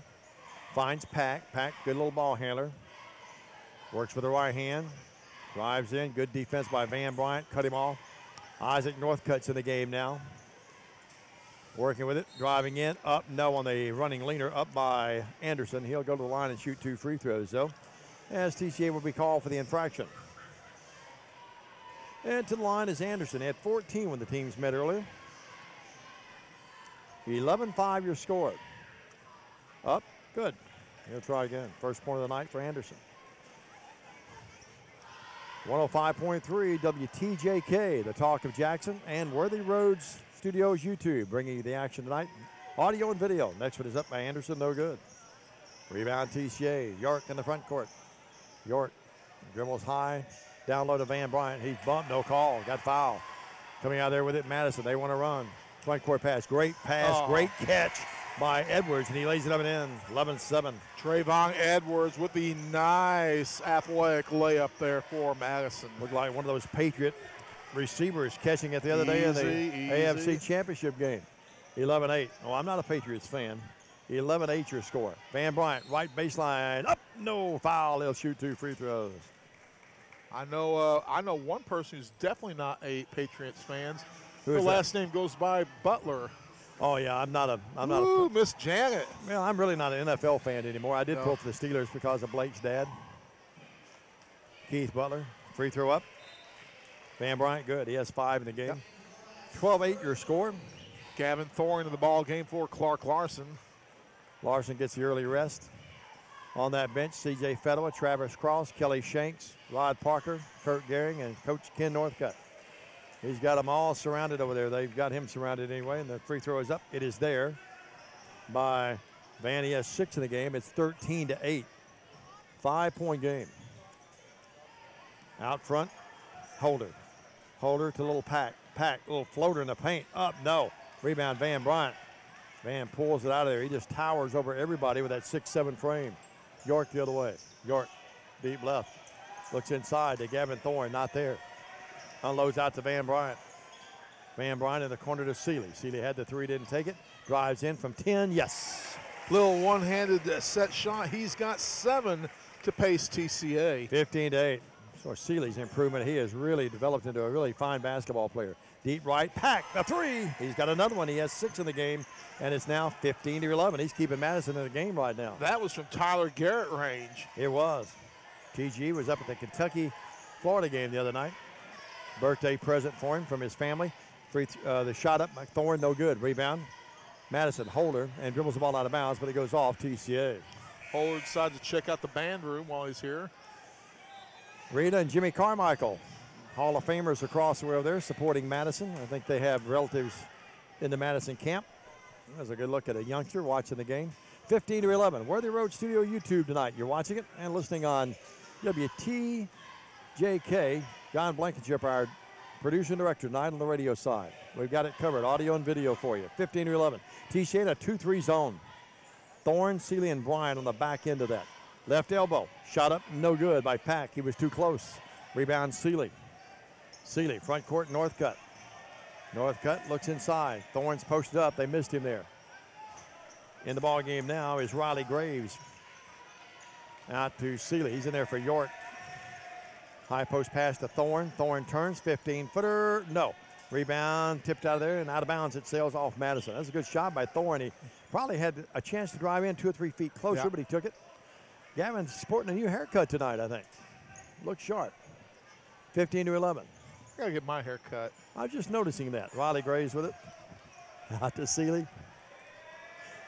finds Pack. Pack, good little ball handler. Works with the right hand, drives in, good defense by Van Bryant, cut him off. Isaac Northcutt's in the game now. Working with it, driving in, up, no on the running leaner, up by Anderson. He'll go to the line and shoot 2 free throws, though, as TCA will be called for the infraction. And to the line is Anderson. He had 14 when the teams met earlier. 11-5 your score. Up, good. He'll try again. First point of the night for Anderson. 105.3 WTJK, the talk of Jackson, and Worthy Roads Studios YouTube, bringing you the action tonight. Audio and video. Next one is up by Anderson, no good. Rebound TCA. York in the front court. York dribbles high. Down low to Van Bryant. He's bumped, no call. Got foul. Coming out there with it, Madison. They want to run. Front court pass. Great pass. Great catch by Edwards, and he lays it up and in. 11-7. Trayvon Edwards with the nice athletic layup there for Madison. Looked like one of those Patriot receivers catching it the other day in the AFC Championship game. 11-8. Oh, I'm not a Patriots fan. 11-8 your score. Van Bryant, right baseline. Up, no foul. He'll shoot 2 free throws. I know one person who's definitely not a Patriots fan. Who the is last that? name goes by Butler. Oh yeah, I'm not Ooh, Miss Janet. Well, I'm really not an NFL fan anymore. I did pull for the Steelers because of Blake's dad. Keith Butler, free throw up. Van Bryant, good. He has 5 in the game. 12-8 your score. Gavin Thorne in the ball game for Clark Larson. Larson gets the early rest. On that bench, C.J. Fedwa, Travis Cross, Kelly Shanks, Rod Parker, Kurt Gehring, and Coach Ken Northcutt. He's got them all surrounded over there. They've got him surrounded anyway, and the free throw is up. It is there by Van. He has 6 in the game. It's 13-8. 5-point game. Out front, Holder. Holder to little Pack. Pack, little floater in the paint. Up, no. Rebound, Van Bryant. Van pulls it out of there. He just towers over everybody with that 6'7" frame. York the other way. York, deep left. Looks inside to Gavin Thorne, not there. Unloads out to Van Bryant. Van Bryant in the corner to Seeley. Seeley had the 3, didn't take it. Drives in from 10, yes. Little one-handed set shot. He's got 7 to pace TCA. 15-8. So Seeley's improvement. He has really developed into a really fine basketball player. Deep right, Pack, the 3. He's got another one. He has 6 in the game, and it's now 15-11. He's keeping Madison in the game right now. That was from Tyler Garrett range. It was. TG was up at the Kentucky-Florida game the other night. Birthday present for him from his family. The shot up by Thorne, no good. Rebound. Madison, Holder, and dribbles the ball out of bounds, but it goes off TCA. Holder decides to check out the band room while he's here. Rita and Jimmy Carmichael, Hall of Famers across the way over there supporting Madison. I think they have relatives in the Madison camp. There's a good look at a youngster watching the game. 15-11. Worthy Road Studio YouTube tonight. You're watching it and listening on WTJK. John Blankenship, our Producer and director, Knight on the radio side. We've got it covered, audio and video for you. 15-11. TCA in a 2-3 zone. Thorne, Seeley, and Bryant on the back end of that. Left elbow, shot up, no good by Pack. He was too close. Rebound, Seeley. Seeley, front court, Northcutt. Northcutt looks inside. Thorne's posted up. They missed him there. In the ball game now is Riley Graves. Out to Seeley. He's in there for York. High post pass to Thorne. Thorne turns, 15-footer. No. Rebound tipped out of there and out of bounds. It sails off Madison. That's a good shot by Thorne. He probably had a chance to drive in 2 or 3 feet closer, but he took it. Gavin's sporting a new haircut tonight, I think. Looks sharp. 15-11. I gotta get my hair cut. I was just noticing that. Riley Graves with it. Out to Seeley.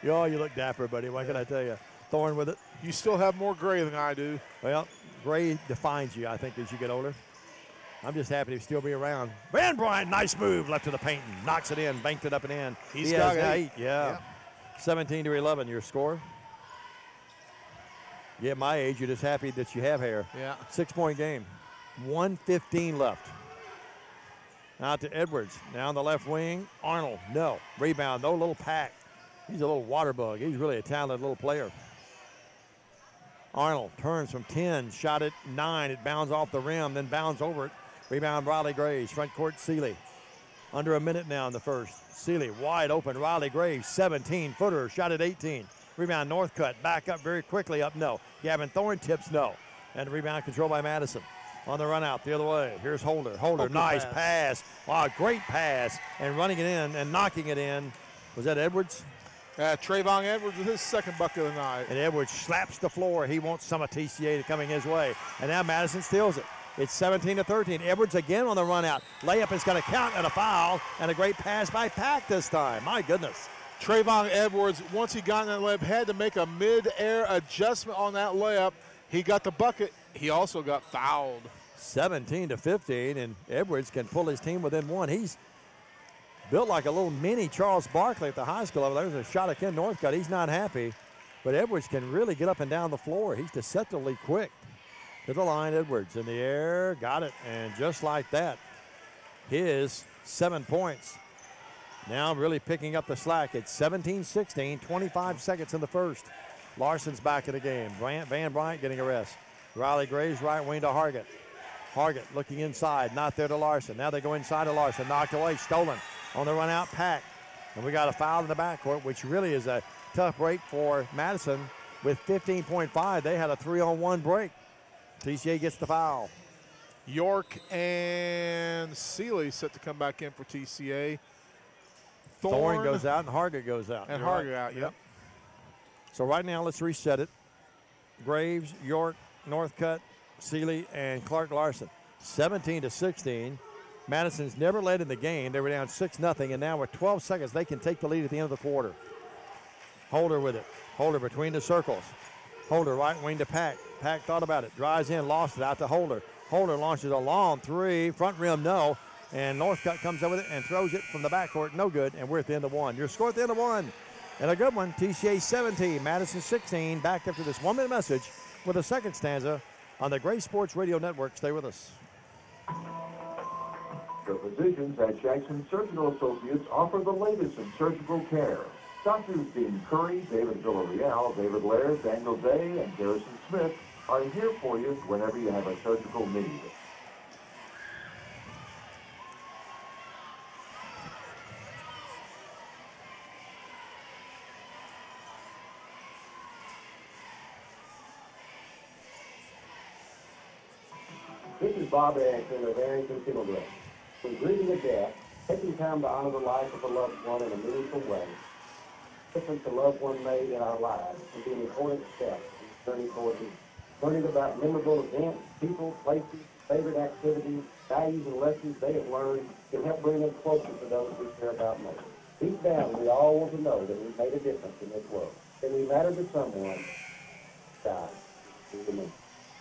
Oh, you look dapper, buddy. What can I tell you? Thorne with it. You still have more gray than I do. Well, gray defines you, I think, as you get older. I'm just happy to still be around. Van Bryant, nice move. Left to the paint and knocks it in, banked it up and in. He got has 8. Yeah. 17-11, your score. Yeah, my age, you're just happy that you have hair. Yeah. 6-point game. 1:15 left. Out to Edwards. Down the left wing. Arnold, no. Rebound, no. Little Pack. He's a little water bug. He's really a talented little player. Arnold turns from 10, shot at 9. It bounds off the rim, then bounds over it. Rebound, Riley Graves. Front court, Seeley. Under a minute now in the first. Seeley wide open. Riley Graves, 17-footer, shot at 18. Rebound, Northcutt. Back up very quickly. Up, no. Gavin Thorne tips, no. And rebound controlled by Madison. On the run out the other way. Here's Holder. Holder, nice pass. Wow, great pass. And running it in and knocking it in. Was that Edwards? Trayvon Edwards with his second bucket of the night. And Edwards slaps the floor. He wants some of TCA to coming his way. And now Madison steals it. It's 17-13. Edwards again on the run out. Layup is going to count and a foul. And a great pass by Pack this time. My goodness. Trayvon Edwards, once he got in that layup, had to make a mid-air adjustment on that layup. He got the bucket. He also got fouled. 17-15, and Edwards can pull his team within one. He's built like a little mini Charles Barkley at the high school level. There's a shot at Ken Northcutt. He's not happy, but Edwards can really get up and down the floor. He's deceptively quick. To the line, Edwards in the air, got it, and just like that, his 7 points. Now really picking up the slack. It's 17-16, 25 seconds in the first. Larson's back in the game. Van Bryant getting a rest. Riley Graves, right wing to Hargett. Hargett looking inside, not there to Larson. Now they go inside to Larson, knocked away, stolen. On the run out, Pack. And we got a foul in the backcourt, which really is a tough break for Madison. With 15.5, they had a 3-on-1 break. TCA gets the foul. York and Seeley set to come back in for TCA. Thorne goes out and Hargett goes out. And Hargett out, yep. So right now, let's reset it. Graves, York, Northcutt, Seeley, and Clark Larson. 17-16. Madison's never led in the game. They were down 6-0, and now with 12 seconds, they can take the lead at the end of the quarter. Holder with it. Holder between the circles. Holder right wing to Pack. Pack thought about it. Drives in, lost it out to Holder. Holder launches a long three. Front rim, no. And Northcutt comes up with it and throws it from the backcourt. No good, and we're at the end of one. Your score at the end of one. And a good one. TCA 17, Madison 16. Back after this 1-minute message with a second stanza on the Gray Sports Radio Network. Stay with us. The physicians at Jackson Surgical Associates offer the latest in surgical care. Doctors Dean Curry, David Villarreal, David Laird, Daniel Day, and Garrison Smith are here for you whenever you have a surgical need. This is Bob Erickson of Arrington Funeral. When grieving a death, taking time to honor the life of a loved one in a meaningful way, difference the loved one made in our lives can be an important step in journey towards it. Learning about memorable events, people, places, favorite activities, values, and lessons they have learned can help bring us closer to those we care about most. Deep down, we all want to know that we made a difference in this world. That we matter to someone. God.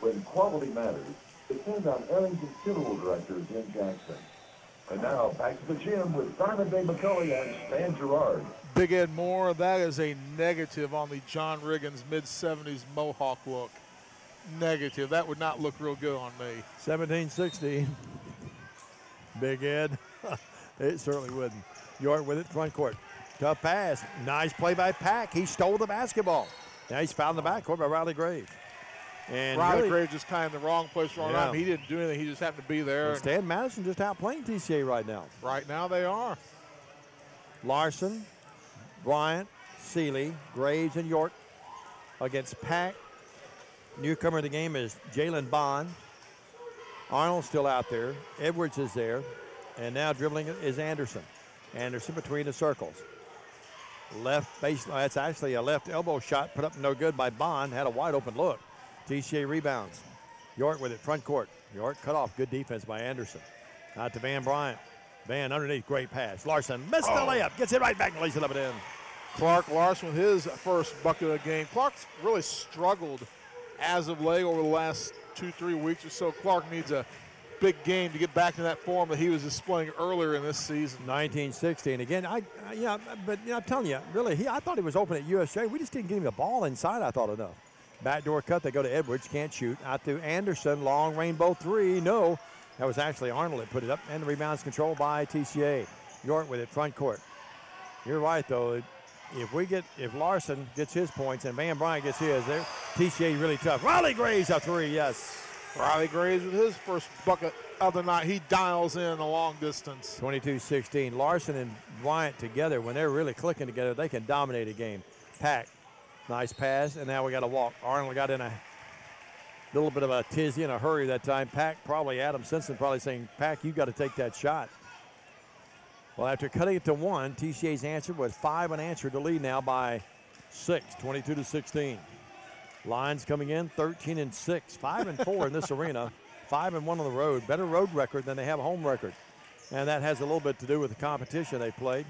When quality matters, depend on Ellington Funeral Directors in Jackson. And now, back to the gym with Simon Day McCulley and Stan Gerard. Big Ed Moore, that is a negative on the John Riggins mid-70s Mohawk look. Negative. That would not look real good on me. 17-16. Big Ed. It certainly wouldn't. York with it, front court. Tough pass. Nice play by Pack. He stole the basketball. Now he's fouled in the backcourt by Riley Graves. And Riley Graves just kind of in the wrong place, wrong time. Yeah. He didn't do anything. He just happened to be there. Instead, Madison just outplaying TCA right now. Right now they are. Larson, Bryant, Seeley, Graves, and York against Pack. Newcomer of the game is Jalen Bond. Arnold's still out there. Edwards is there. And now dribbling is Anderson. Anderson between the circles. Left base, that's actually a left elbow shot put up no good by Bond. Had a wide open look. TCA rebounds. York with it, front court. York cut off. Good defense by Anderson. Out to Van Bryant. Van underneath, great pass. Larson missed the layup. Gets it right back and lays it up and in. Clark Larson with his first bucket of the game. Clark's really struggled as of late over the last 2-3 weeks or so. Clark needs a big game to get back to that form that he was displaying earlier in this season. 19-16. Again, I'm telling you, really, I thought he was open at USA. We just didn't get him the ball inside, I thought, enough. Backdoor cut, they go to Edwards, can't shoot. Out to Anderson, long rainbow three, no. That was actually Arnold that put it up, and the rebound's controlled by TCA. York with it, front court. You're right, though. If Larson gets his points and Van Bryant gets his, there, TCA really tough. Riley Graves a three, yes. Riley Graves with his first bucket of the night. He dials in a long distance. 22-16. Larson and Bryant together, when they're really clicking together, they can dominate a game. Pack, nice pass, and now we got to walk. Arnold got in a little bit of a tizzy and a hurry that time. Pack, probably Adam Simpson probably saying, Pack, you got to take that shot. Well, after cutting it to one, TCA's answer was 5 unanswered to lead now by 6, 22-16. Lines coming in 13-6, 5-4 in this arena, 5-1 on the road. Better road record than they have a home record. And that has a little bit to do with the competition they played.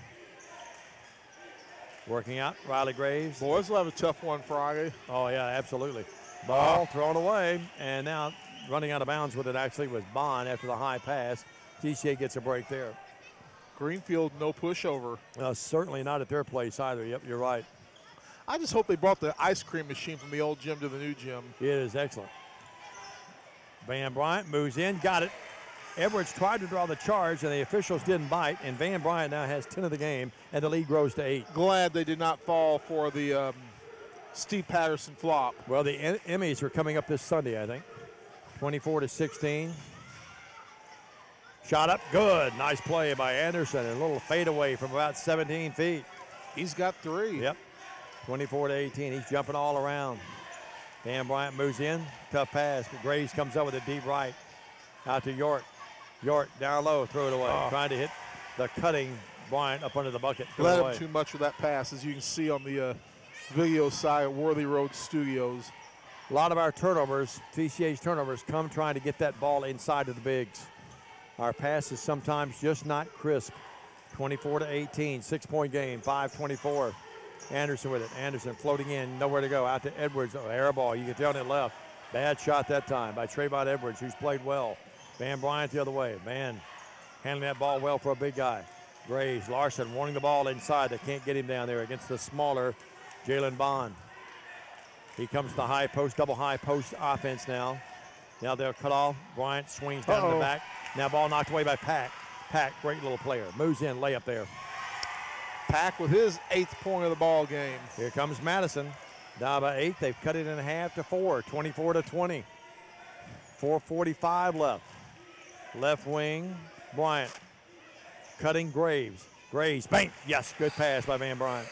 Working out, Riley Graves. Boys will have a tough one Friday. Oh, yeah, absolutely. Ball thrown away, and now running out of bounds with it actually was Bond after the high pass. TCA gets a break there. Greenfield, no pushover. Certainly not at their place either. Yep, you're right. I just hope they brought the ice cream machine from the old gym to the new gym. It is excellent. Van Bryant moves in, got it. Edwards tried to draw the charge, and the officials didn't bite, and Van Bryant now has 10 of the game, and the lead grows to 8. Glad they did not fall for the Steve Patterson flop. Well, the Emmys are coming up this Sunday, I think. 24-16. Shot up, good. Nice play by Anderson, and a little fadeaway from about 17 feet. He's got 3. Yep. 24-18. He's jumping all around. Van Bryant moves in. Tough pass, but Graves comes up with a deep right. Out to York. York down low, throw it away. Trying to hit the cutting Bryant up under the bucket. Led him too much with that pass, as you can see on the video side at Worthy Road Studios. A lot of our turnovers, TCA's turnovers, come trying to get that ball inside of the bigs. Our pass is sometimes just not crisp. 24-18, 6-point game, 5:24. Anderson with it. Anderson floating in, nowhere to go. Out to Edwards. Air ball. You get down it left. Bad shot that time by Trayvon Edwards, who's played well. Van Bryant the other way. Van handling that ball well for a big guy. Graves, Larson wanting the ball inside. They can't get him down there against the smaller Jalen Bond. He comes to the high post, double high post offense now. Now they'll cut off. Bryant swings down to the back. Now ball knocked away by Pack. Pack, great little player. Moves in, layup there. Pack with his 8th point of the ball game. Here comes Madison. Down by 8. They've cut it in half to 4. 24-20. 4:45 left. Left wing, Bryant. Cutting Graves. Graves, bang. Yes, good pass by Van Bryant.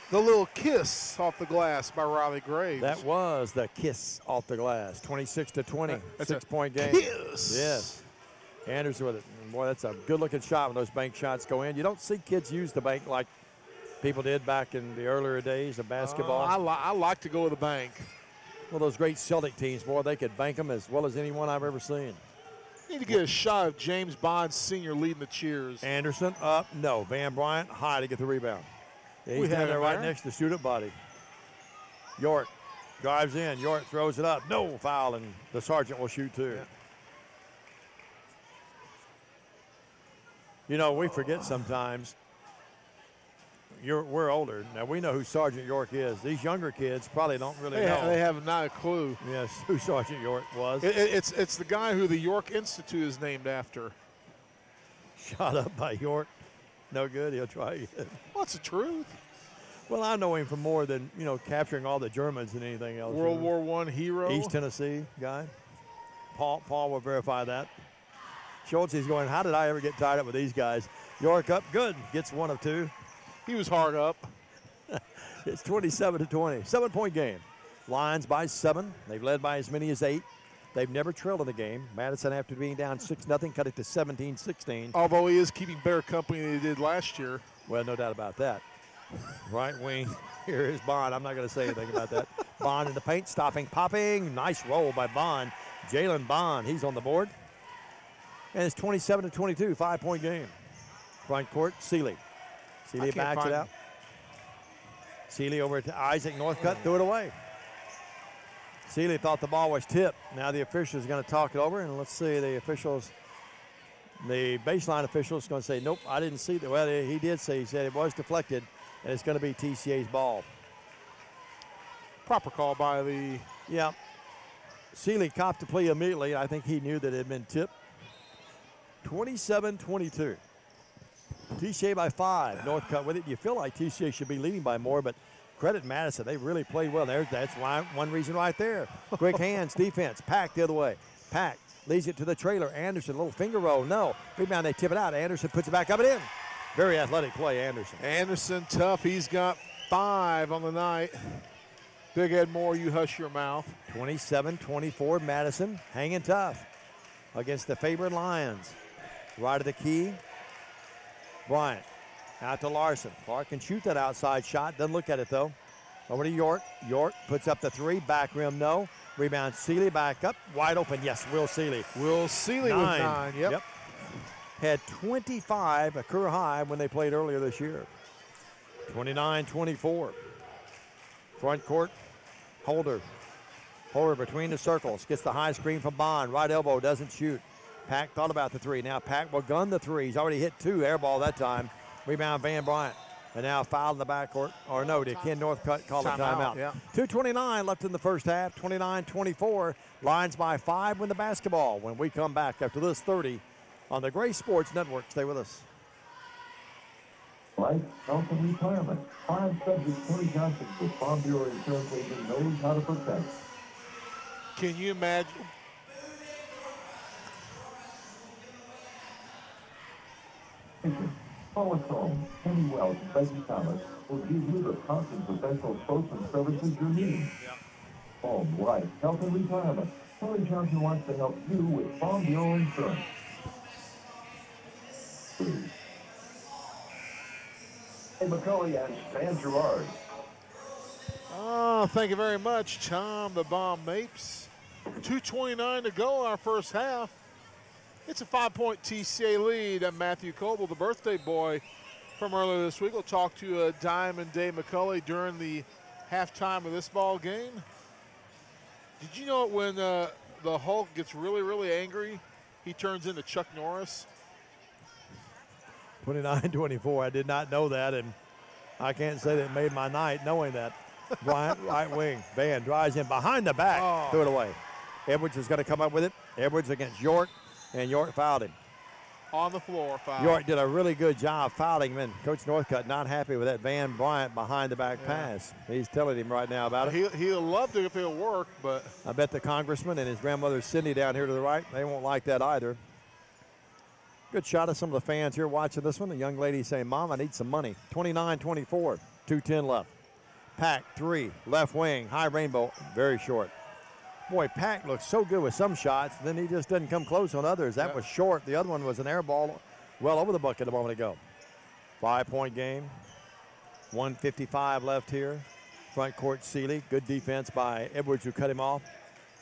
The little kiss off the glass by Riley Graves. That was the kiss off the glass. 26-20. 6-point game. Kiss. Yes. Anderson with it. Boy, that's a good-looking shot when those bank shots go in. You don't see kids use the bank like people did back in the earlier days of basketball. I like to go to the bank. Well, those great Celtic teams, boy, they could bank them as well as anyone I've ever seen. Need to get a shot of James Bond Sr. leading the cheers. Anderson up, no. Van Bryant high to get the rebound. Yeah, he's down there right next to the student body. York drives in. York throws it up. No foul, and the sergeant will shoot too. Yeah. You know, we forget sometimes. We're older. Now, we know who Sergeant York is. These younger kids probably don't really know. They have not a clue. Yes, who Sergeant York was. It's the guy who the York Institute is named after. Shot up by York. No good. He'll try again. What's the truth? Well, I know him from more than, capturing all the Germans and anything else. World War I hero. East Tennessee guy. Paul will verify that. Schultz is going, how did I ever get tied up with these guys? York up, good. Gets one of two. He was hard up. It's 27-20. 7-point game. Lions by 7. They've led by as many as 8. They've never trailed in the game. Madison, after being down 6-0, cut it to 17-16. Although he is keeping better company than he did last year. Well, no doubt about that. Right wing. Here is Bond. I'm not going to say anything about that. Bond in the paint, stopping, popping. Nice roll by Bond. Jalen Bond, he's on the board. And it's 27-22, 5-point game. Front court, Seeley. Seeley backs it out. Seeley over to Isaac Northcutt, threw it away. Seeley thought the ball was tipped. Now the official is going to talk it over, and let's see the baseline official is going to say, nope, I didn't see that. Well, he did say, he said it was deflected, and it's going to be TCA's ball. Proper call by the... Yeah. Seeley copped the plea immediately. I think he knew that it had been tipped. 27-22. TCA by 5. Northcutt with it. You feel like TCA should be leading by more, but credit Madison. They really played well. That's one reason right there. Quick hands, defense. Pack the other way. Pack leads it to the trailer. Anderson, little finger roll. No. Rebound, they tip it out. Anderson puts it back up and in. Very athletic play, Anderson. Anderson tough. He's got 5 on the night. Big Ed Moore, you hush your mouth. 27-24, Madison hanging tough against the favored Lions. Right of the key. Bryant out to Larson. Clark can shoot that outside shot. Doesn't look at it, though. Over to York. York puts up the 3. Back rim, no. Rebound, Seeley back up. Wide open, yes, Will Seeley. Will Seeley with 9, yep. Had 25, a career high, when they played earlier this year. 29-24. Front court, Holder. Holder between the circles. Gets the high screen from Bond. Right elbow, doesn't shoot. Pack thought about the 3. Now Pack will gun the 3. He's already hit 2. Air ball that time. Rebound, Van Bryant. And now fouled in the backcourt. Or no, did Ken Northcutt call a timeout? Yeah. 2:29 left in the first half. 29-24. Lions by 5 win the basketball. When we come back after this 30 on the Gray Sports Network. Stay with us. Life, health, and retirement. 5 subjects, Tony Johnson with Farm Bureau Insurance Agent knows how to protect. Can you imagine? Call us home. Kenny Wells and Becky Thomas will give you the constant professional social services you need. Home, life, health, and retirement. Tony Johnson wants to help you with Farm Bureau Insurance. Hey, McCully and Stan Gerard. Oh, thank you very much, Tom the Bomb Mapes. 2:29 to go in our first half. It's a 5-point TCA lead. And Matthew Coble, the birthday boy from earlier this week. We'll talk to Diamond Dave McCully during the halftime of this ball game. Did you know when the Hulk gets really, really angry, he turns into Chuck Norris? 29-24. I did not know that, and I can't say that it made my night knowing that. Bryant, right wing. Van drives in behind the back. Threw it away. Edwards is going to come up with it. Edwards against York, and York fouled him. On the floor, foul. York did a really good job fouling him, and Coach Northcutt not happy with that Van Bryant behind the back pass. He's telling him right now about it. He'll love it if it'll work, but. I bet the congressman and his grandmother Cindy down here to the right, they won't like that either. Good shot of some of the fans here watching this one. The young lady saying, Mom, I need some money. 29-24, 2:10 left. Pack 3, left wing, high rainbow, very short. Boy, Pack looks so good with some shots, then he just doesn't come close on others. That was short. The other one was an air ball well over the bucket a moment ago. 5-point game. 1:55 left here. Front court, Seeley. Good defense by Edwards, who cut him off.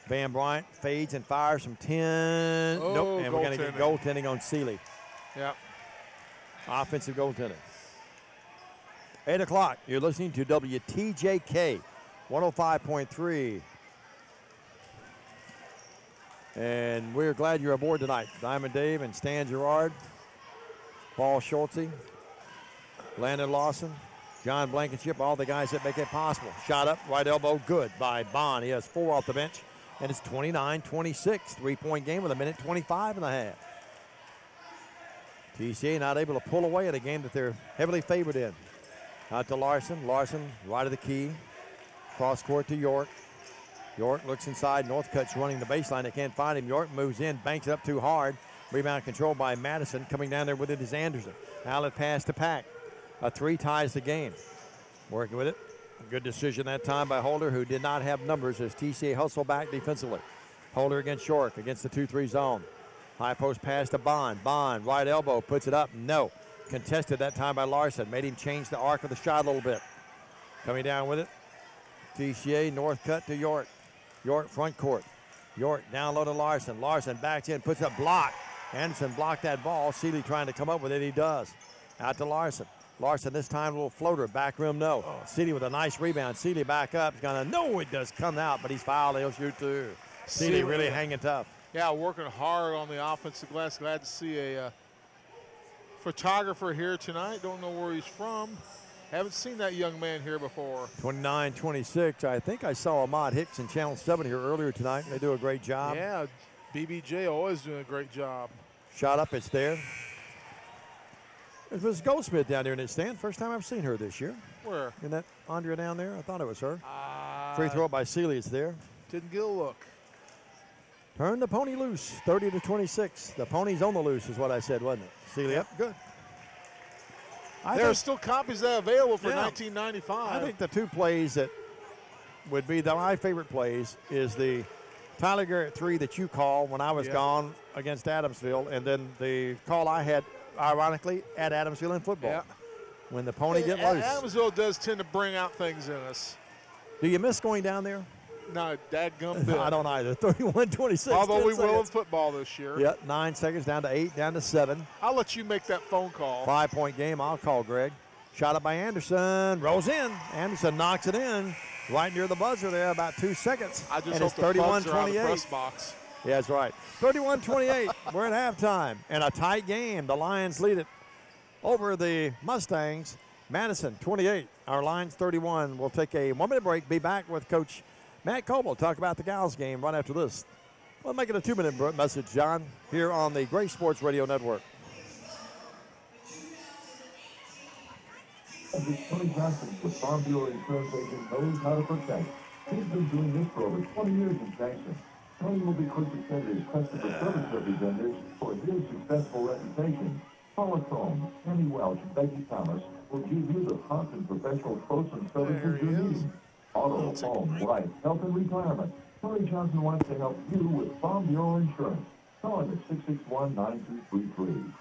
Van Bryant fades and fires from 10. Nope, and we're going to get goaltending on Seeley. Yep. Offensive goaltending. 8 o'clock. You're listening to WTJK 105.3. And we're glad you're aboard tonight. Diamond Dave and Stan Gerard, Paul Schultze, Landon Lawson, John Blankenship, all the guys that make it possible. Shot up, right elbow, good by Bond. He has 4 off the bench, and it's 29-26. 3-point game with 1:25 in the half. TCA not able to pull away in a game that they're heavily favored in. Out to Larson. Larson, right of the key. Cross court to York. York looks inside. Northcutt's running the baseline. They can't find him. York moves in, banks it up too hard. Rebound controlled by Madison. Coming down there with it is Anderson. Outlet pass to Pack. A 3 ties the game. Working with it. Good decision that time by Holder, who did not have numbers as TCA hustle back defensively. Holder against York against the 2-3 zone. High post pass to Bond. Bond, right elbow, puts it up. No. Contested that time by Larson. Made him change the arc of the shot a little bit. Coming down with it. TCA, Northcutt to York. York front court. York down low to Larson. Larson backs in, puts up block. Anderson blocked that ball. Seeley trying to come up with it. He does. Out to Larson. Larson this time a little floater. Back rim, no. Seeley with a nice rebound. Seeley back up. He's going to, no, it does come out, but he's fouled. He'll shoot too. Seeley really hanging tough. Yeah, working hard on the offensive glass. Glad to see a photographer here tonight. Don't know where he's from. Haven't seen that young man here before. 29-26. I think I saw Ahmad Hicks in Channel 7 here earlier tonight. They do a great job. Yeah, BBJ always doing a great job. Shot up, it's there. There's Mrs. Goldsmith down there in the stand. First time I've seen her this year. Where? In that Andrea down there? I thought it was her. Free throw by Seeley is there. Didn't get a look. Turn the pony loose, 30-26. The pony's on the loose is what I said, wasn't it? Seeley up, good. There are still copies that are available for 1995. I think the 2 plays that would be my favorite plays is the Tyler Garrett 3 that you call when I was gone against Adamsville, and then the call I had, ironically, at Adamsville in football. Yeah. When the pony get loose. Adamsville does tend to bring out things in us. Do you miss going down there? No, dadgum bit. I don't either. 31-26. Although we will in football this year. Yep, 9 seconds down to 8, down to 7. I'll let you make that phone call. 5-point game. I'll call Greg. Shot up by Anderson. Rolls in. Anderson knocks it in. Right near the buzzer there, about 2 seconds. I just and hope it's the bugs are out of the 31-28. press box. Yeah, that's right. 31-28. We're at halftime. And a tight game. The Lions lead it over the Mustangs. Madison, 28. Our Lions, 31. We'll take a 1-minute break. Be back with Coach Matt Coble. Talk about the Gals game right after this. We'll make it a 2-minute message, John, here on the Gray Sports Radio Network. Tony Johnson with Farm Bureau Insurance Agent knows how to protect. He's been doing this for over 20 years in Jackson. Tony will be quick to send his customer service representatives for his successful reputation. Paula Combs, Kenny Welch, and Becky Thomas will give you the prompt and professional quotes and services you're needing. Auto, home, life, health, and retirement. Tony Johnson wants to help you with Farm Bureau Insurance. Call him at 661-9233.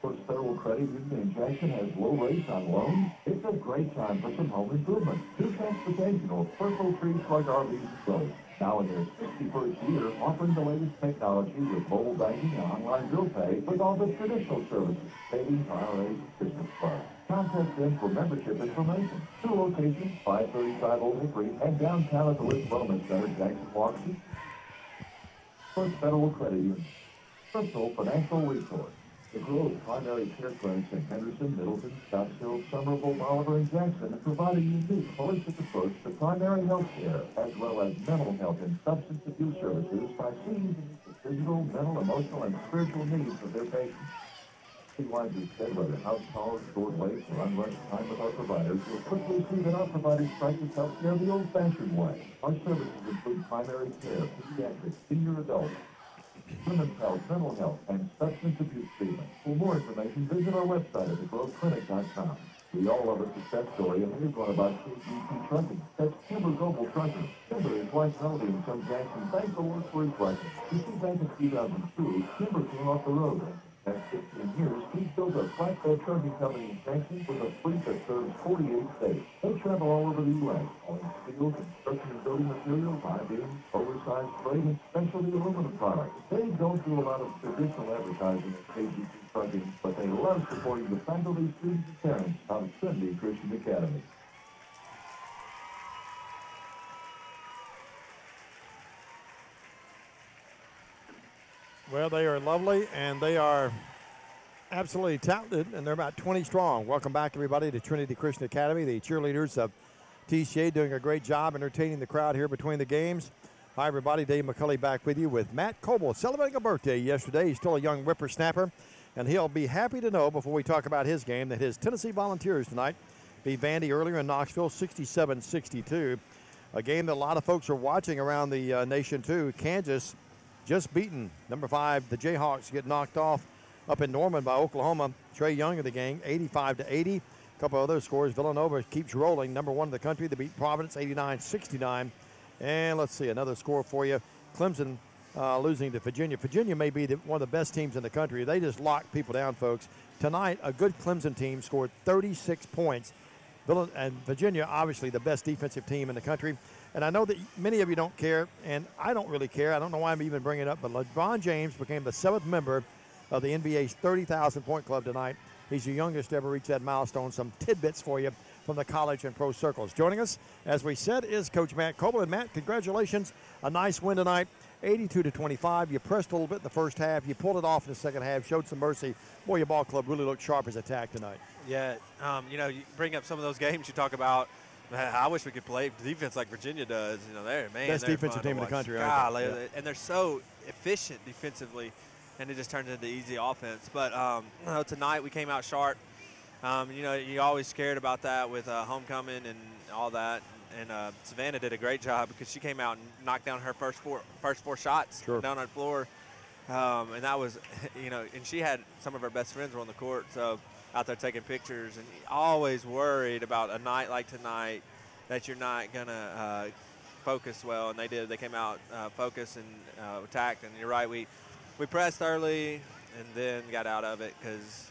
First Federal Credit Union in Jackson has low rates on loans. It's a great time for some home improvement, new transportation, or personal trees like RVs and boats. Now in their 61st year, offering the latest technology with mobile banking and online bill pay with all the traditional services, savings, IRAs, and business funds. Contact them for membership information. 2 locations, 535 Old Hickory and downtown at the Liz Wellness Center, Jackson, Washington. First Federal Credit Union, personal financial resource. The Grove Primary Care Clinics in Henderson, Middleton, Scottsdale, Somerville, Oliver, and Jackson provide a unique holistic approach to primary health care, as well as mental health and substance abuse services by seeing the physical, mental, emotional, and spiritual needs of their patients. Be wisely said, whether house calls, short waits, or unrushed time with our providers, you'll quickly see that our providers practice health care the old-fashioned way. Our services include primary care, pediatrics, senior adults, women's health, mental health, and substance abuse treatment. For more information, visit our website at thegroveclinic.com. We all love a success story, and here's one about KGP Trucking. That's Kimber Global Trucking. Kimber is wife Melody and son Jackson. Thanks for work for his trucking. You see, back in 2002, Kimber came off the road. After 15 years, he's built a flatbed trucking company in Jackson with a fleet that serves 48 states. They travel all over the U.S., hauling steel, construction and building materials, I-beams, oversized freight, and specialty aluminum products. They don't do a lot of traditional advertising at KGP Trucking, but they love supporting the faculty, students, and parents out of Trinity Christian Academy. Well, they are lovely, and they are absolutely talented, and they're about 20 strong. Welcome back, everybody, to Trinity Christian Academy. The cheerleaders of TCA doing a great job entertaining the crowd here between the games. Hi, everybody. Dave McCulley back with you with Matt Coble celebrating a birthday yesterday. He's still a young whippersnapper. And he'll be happy to know, before we talk about his game, that his Tennessee Volunteers tonight beat Vandy earlier in Knoxville, 67-62. A game that a lot of folks are watching around the nation, too. Kansas just beaten number 5. The Jayhawks get knocked off up in Norman by Oklahoma. Trey Young of the gang, 85-80. A couple other scores. Villanova keeps rolling. Number 1 in the country. They beat Providence 89-69. And let's see, another score for you. Clemson losing to Virginia. Virginia may be one of the best teams in the country. They just lock people down, folks. Tonight, a good Clemson team scored 36 points. And Virginia, obviously, the best defensive team in the country. And I know that many of you don't care, and I don't really care. I don't know why I'm even bringing it up, but LeBron James became the 7th member of the NBA's 30,000-point club tonight. He's the youngest to ever reach that milestone. Some tidbits for you from the college and pro circles. Joining us, as we said, is Coach Matt Coble. And Matt, congratulations. A nice win tonight, 82-25. You pressed a little bit in the first half. You pulled it off in the second half, showed some mercy. Boy, your ball club really looked sharp as attack tonight. Yeah, you know, you bring up some of those games you talk about. I wish we could play defense like Virginia does. You know, they're best defensive team in the country. Golly, and they're so efficient defensively, and it just turns into easy offense. But you know, tonight we came out sharp. You know, you always scared about that with homecoming and all that. And Savannah did a great job because she came out and knocked down her first four shots down on the floor. And that was, you know, and she had some of her best friends were on the court, so out there taking pictures. And always worried about a night like tonight that you're not going to focus well. And they did. They came out focused and attacked. And you're right, we pressed early and then got out of it because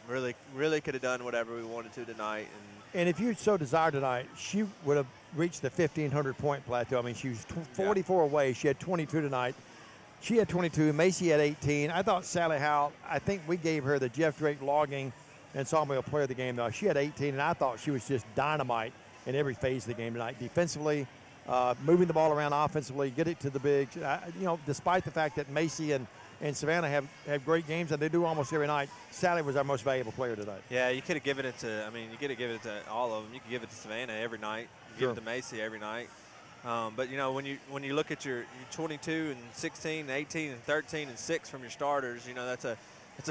really could have done whatever we wanted to tonight. And if you so desired tonight, she would have reached the 1,500-point plateau. I mean, she was 44 away. She had 22 tonight. She had 22. Macy had 18. I thought Sally Howell, I think we gave her the Jeff Drake logging and Sawmill player of the game. Though she had 18, and I thought she was just dynamite in every phase of the game tonight. Defensively, moving the ball around offensively, get it to the bigs. You know, despite the fact that Macy and Savannah have great games, and they do almost every night, Sally was our most valuable player tonight. Yeah, you could have given it to, I mean, you could have given it to all of them. You could give it to Savannah every night. You give it to Macy every night. But, you know, when you look at your 22 and 16 and 18 and 13 and 6 from your starters, you know, that's a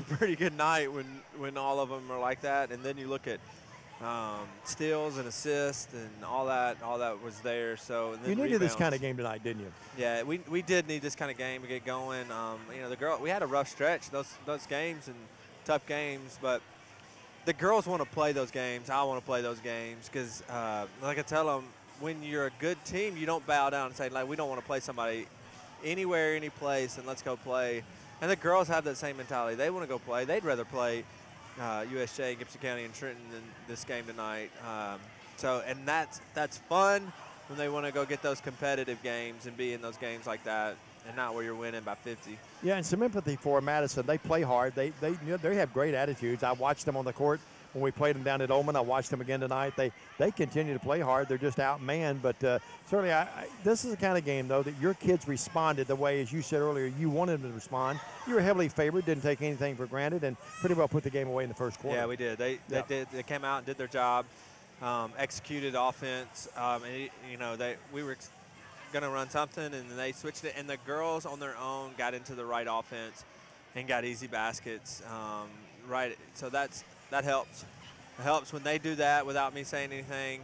pretty good night when all of them are like that. And then you look at steals and assists and all that was there. So and then you needed rebounds. This kind of game tonight, didn't you? Yeah, we did need this kind of game to get going. You know, we had a rough stretch those games and tough games, but the girls want to play those games. I want to play those games because, like I tell them, when you're a good team, you don't bow down and say, like, we don't want to play somebody anywhere, any place, and let's go play. And the girls have that same mentality. They want to go play. They'd rather play USJ, Gibson County, and Trenton than this game tonight. And that's fun when they want to go get those competitive games and be in those games like that and not where you're winning by 50. Yeah, and some empathy for Madison. They play hard. They have great attitudes. I watched them on the court when we played them down at Oman. I watched them again tonight. They continue to play hard. They're just outmanned. But certainly this is the kind of game, though, that your kids responded the way, as you said earlier, you wanted them to respond. You were heavily favored, didn't take anything for granted, and pretty well put the game away in the first quarter. Yeah, we did. They came out and did their job, executed offense. You know, we were going to run something, and they switched it. And the girls on their own got into the right offense and got easy baskets. Right, so that helps. It helps when they do that without me saying anything.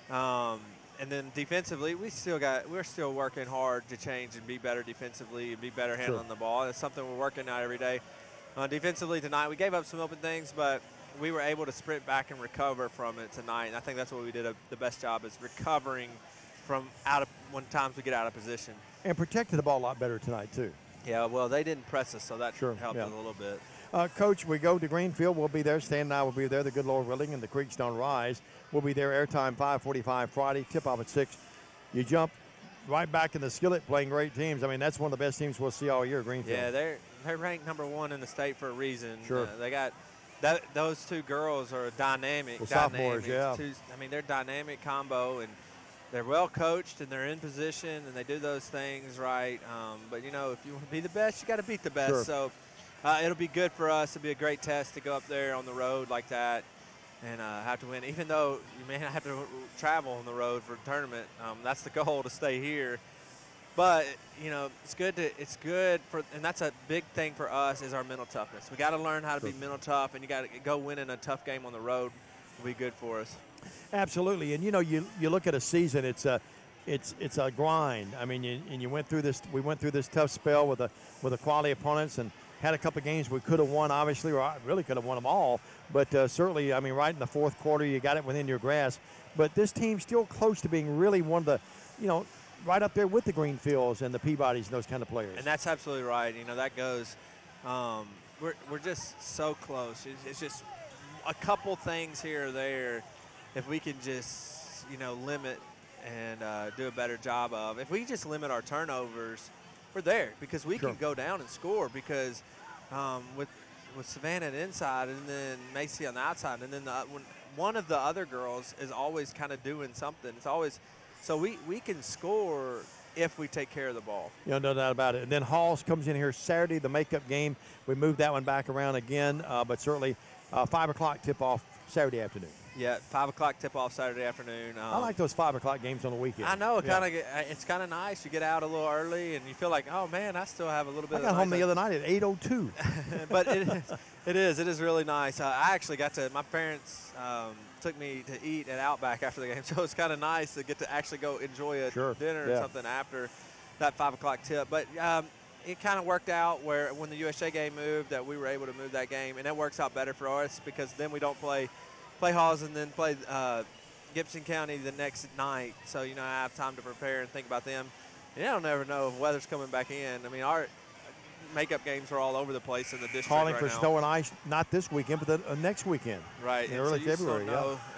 And then defensively, we're still working hard to change and be better defensively and be better handling the ball. It's something we're working out every day. Defensively tonight, we gave up some open things, but we were able to sprint back and recover from it tonight. And I think that's what we did the best job, is recovering from when times we get out of position. And protected the ball a lot better tonight, too. Yeah, well, they didn't press us, so that helped us a little bit. Coach, we go to Greenfield. We'll be there. Stan and I will be there. The Good Lord willing, and the creeks don't rise. We'll be there airtime 5:45 Friday, tip-off at 6. You jump right back in the skillet playing great teams. I mean, that's one of the best teams we'll see all year, Greenfield. Yeah, they're ranked number 1 in the state for a reason. Sure. They got those two girls are dynamic. Sophomores, yeah. They're dynamic combo, and they're well coached, and they're in position, and they do those things right. But, you know, if you want to be the best, you got to beat the best. Sure. So it'll be good for us. It'll be a great test to go up there on the road like that and have to win. Even though you may not have to travel on the road for a tournament, that's the goal, to stay here. But it's good for, and that's a big thing for us is our mental toughness. We got to learn how to be mental tough, and you got to go winning a tough game on the road will be good for us. Absolutely, and you look at a season, it's a grind. I mean, we went through this tough spell with a quality opponents and had a couple of games we could have won, obviously, or really could have won them all. But certainly, I mean, right in the fourth quarter, you got it within your grasp. But this team's still close to being really one of the, right up there with the Greenfields and the Peabodys and those kind of players. And that's absolutely right. That goes. We're just so close. It's just a couple things here or there. If we can just limit and do a better job of. If we just limit our turnovers, we're there because we can go down and score because with Savannah on the inside and then Macy on the outside and then one of the other girls is always kind of doing something. It's always so we can score if we take care of the ball. No doubt about it. And then Halls comes in here Saturday, the makeup game. We moved that one back around again, but certainly 5 o'clock tip-off Saturday afternoon. Yeah, 5 o'clock tip-off Saturday afternoon. I like those 5 o'clock games on the weekend. I know. It's kind of nice. You get out a little early, and you feel like, oh, man, I still have a little bit of I got home the other night at 8:02. But it is really nice. I actually got to – my parents took me to eat at Outback after the game, so it's kind of nice to get to actually go enjoy a dinner or something after that 5 o'clock tip. But it kind of worked out where when the USA game moved that we were able to move that game, and it works out better for us because then we don't play Halls and then play Gibson County the next night. So, I have time to prepare and think about them. And I don't ever know if weather's coming back in. I mean, our makeup games are all over the place in the district Calling right for now. snow and ice, not this weekend, but the next weekend. Right. In early February.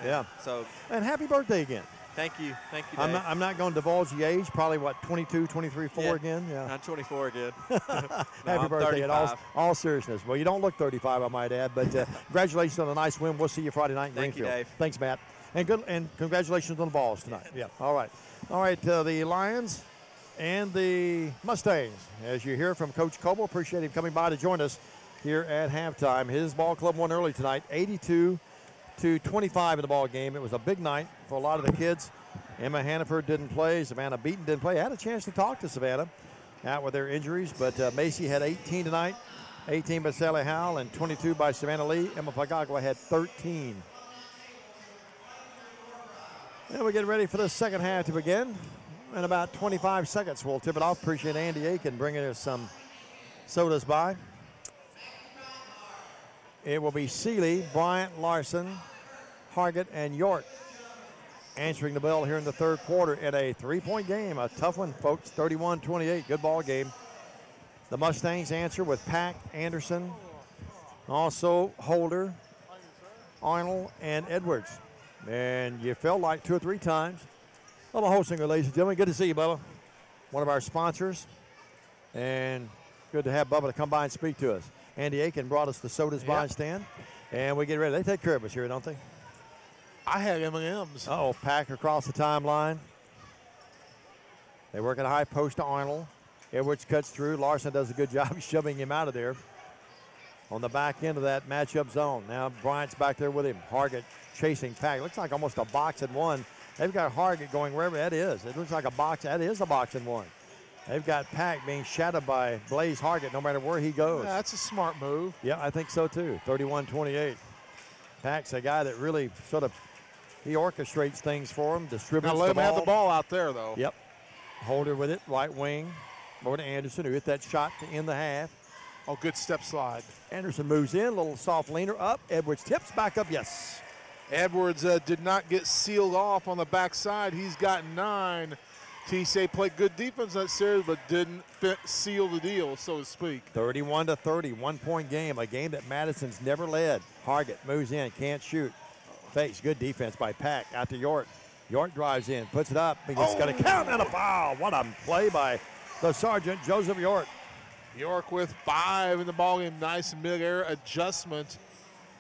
Yeah. So. And happy birthday again. Thank you, Dave. I'm not going to divulge the age. Probably 22, 23, 4 again. Yeah. I'm 24 again. Happy birthday! In all seriousness. Well, you don't look 35, I might add. But congratulations on a nice win. We'll see you Friday night in Greenfield. Thank you, Dave. Thanks, Matt. And congratulations on the balls tonight. Yeah. All right. The Lions and the Mustangs. As you hear from Coach Coble, appreciate him coming by to join us here at halftime. His ball club won early tonight, 82-25 in the ball game. It was a big night for a lot of the kids. Emma Hannaford didn't play. Savannah Beaton didn't play. I had a chance to talk to Savannah out with their injuries, but Macy had 18 tonight, 18 by Sally Howell and 22 by Savannah Lee. Emma Pagagua had 13. And we're getting ready for the second half to begin. In about 25 seconds, we'll tip it off. Appreciate Andy Aiken bringing us some sodas by. It will be Seeley, Bryant, Larson, Hargett, and York answering the bell here in the third quarter in a three-point game. A tough one, folks, 31-28. Good ball game. The Mustangs answer with Pack, Anderson, also Holder, Arnold, and Edwards. And you felt like 2 or 3 times. Bubba Holsinger, ladies and gentlemen. Good to see you, Bubba. One of our sponsors. And good to have Bubba to come by and speak to us. Andy Aiken brought us the sodas by stand. And we get ready. They take care of us here, don't they? I had M&M's. Uh-oh, Pack across the timeline. They work at a high post to Arnold. Edwards cuts through. Larson does a good job shoving him out of there on the back end of that matchup zone. Now Bryant's back there with him. Hargett chasing Pack. Looks like almost a box and one. They've got Hargett going wherever that is. It looks like a box. That is a box and one. They've got Pack being shadowed by Blaze Hargett no matter where he goes. Yeah, that's a smart move. Yeah, I think so too. 31-28. Pack's a guy that really he orchestrates things for him, distributes the ball. Now let him have the ball out there, though. Yep. Holder with it, right wing. Over to Anderson, who hit that shot to end the half. Oh, good step slide. Anderson moves in, a little soft leaner up. Edwards tips back up, yes. Edwards did not get sealed off on the backside. He's got 9. TCA played good defense that series, but didn't seal the deal, so to speak. 31-30, 1-point game, a game that Madison's never led. Hargett moves in, can't shoot. Fakes, good defense by Pack out to York. York drives in, puts it up. He's got a count and a foul. What a play by the Sergeant, Joseph York. York with 5 in the ballgame. Nice mid-air adjustment.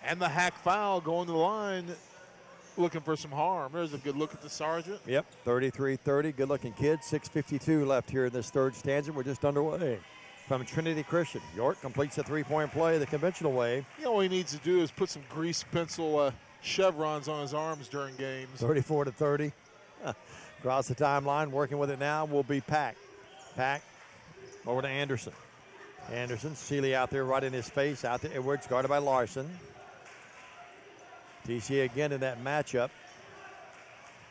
And the hack foul going to the line, looking for some harm. There's a good look at the Sergeant. Yep, 33-30, good-looking kid. 6:52 left here in this third stanza. We're just underway. From Trinity Christian, York completes the three-point play the conventional way. All he needs to do is put some grease pencil chevrons on his arms during games. 34-30. Across the timeline, working with it now will be Pack. Pack over to Anderson. Anderson, Seeley out there right in his face. Out to Edwards, guarded by Larson. TCA again in that matchup.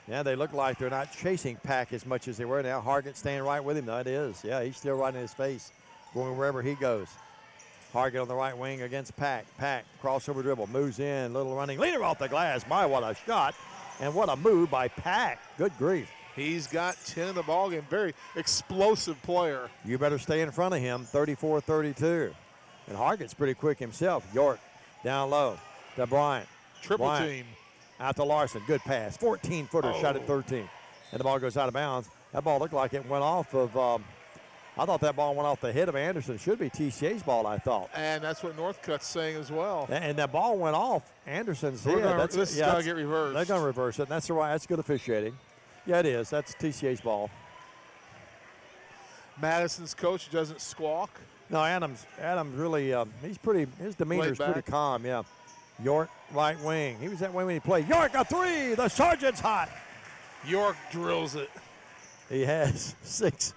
Yeah, they look like they're not chasing Pack as much as they were. Now Hargett staying right with him. No, it is. Yeah, he's still right in his face, going wherever he goes. Hargett on the right wing against Pack. Pack, crossover dribble, moves in, little running. Leaner off the glass. My, what a shot. And what a move by Pack. Good grief. He's got 10 in the ballgame. Very explosive player. You better stay in front of him, 34-32. And Hargett's pretty quick himself. York down low to Bryant. Triple team. Out to Larson. Good pass. 14-footer, shot at 13. And the ball goes out of bounds. That ball looked like it went off of, I thought that ball went off the head of Anderson. Should be TCA's ball, I thought. And that's what Northcutt's saying as well. And that ball went off Anderson's head. This is going to get reversed. They're going to reverse it. And that's right. That's good officiating. Yeah, it is. That's TCA's ball. Madison's coach doesn't squawk. No, Adams really, his demeanor's pretty calm, yeah. York, right wing. He was that way when he played. York, a three. The Sergeant's hot. York drills it. He has 6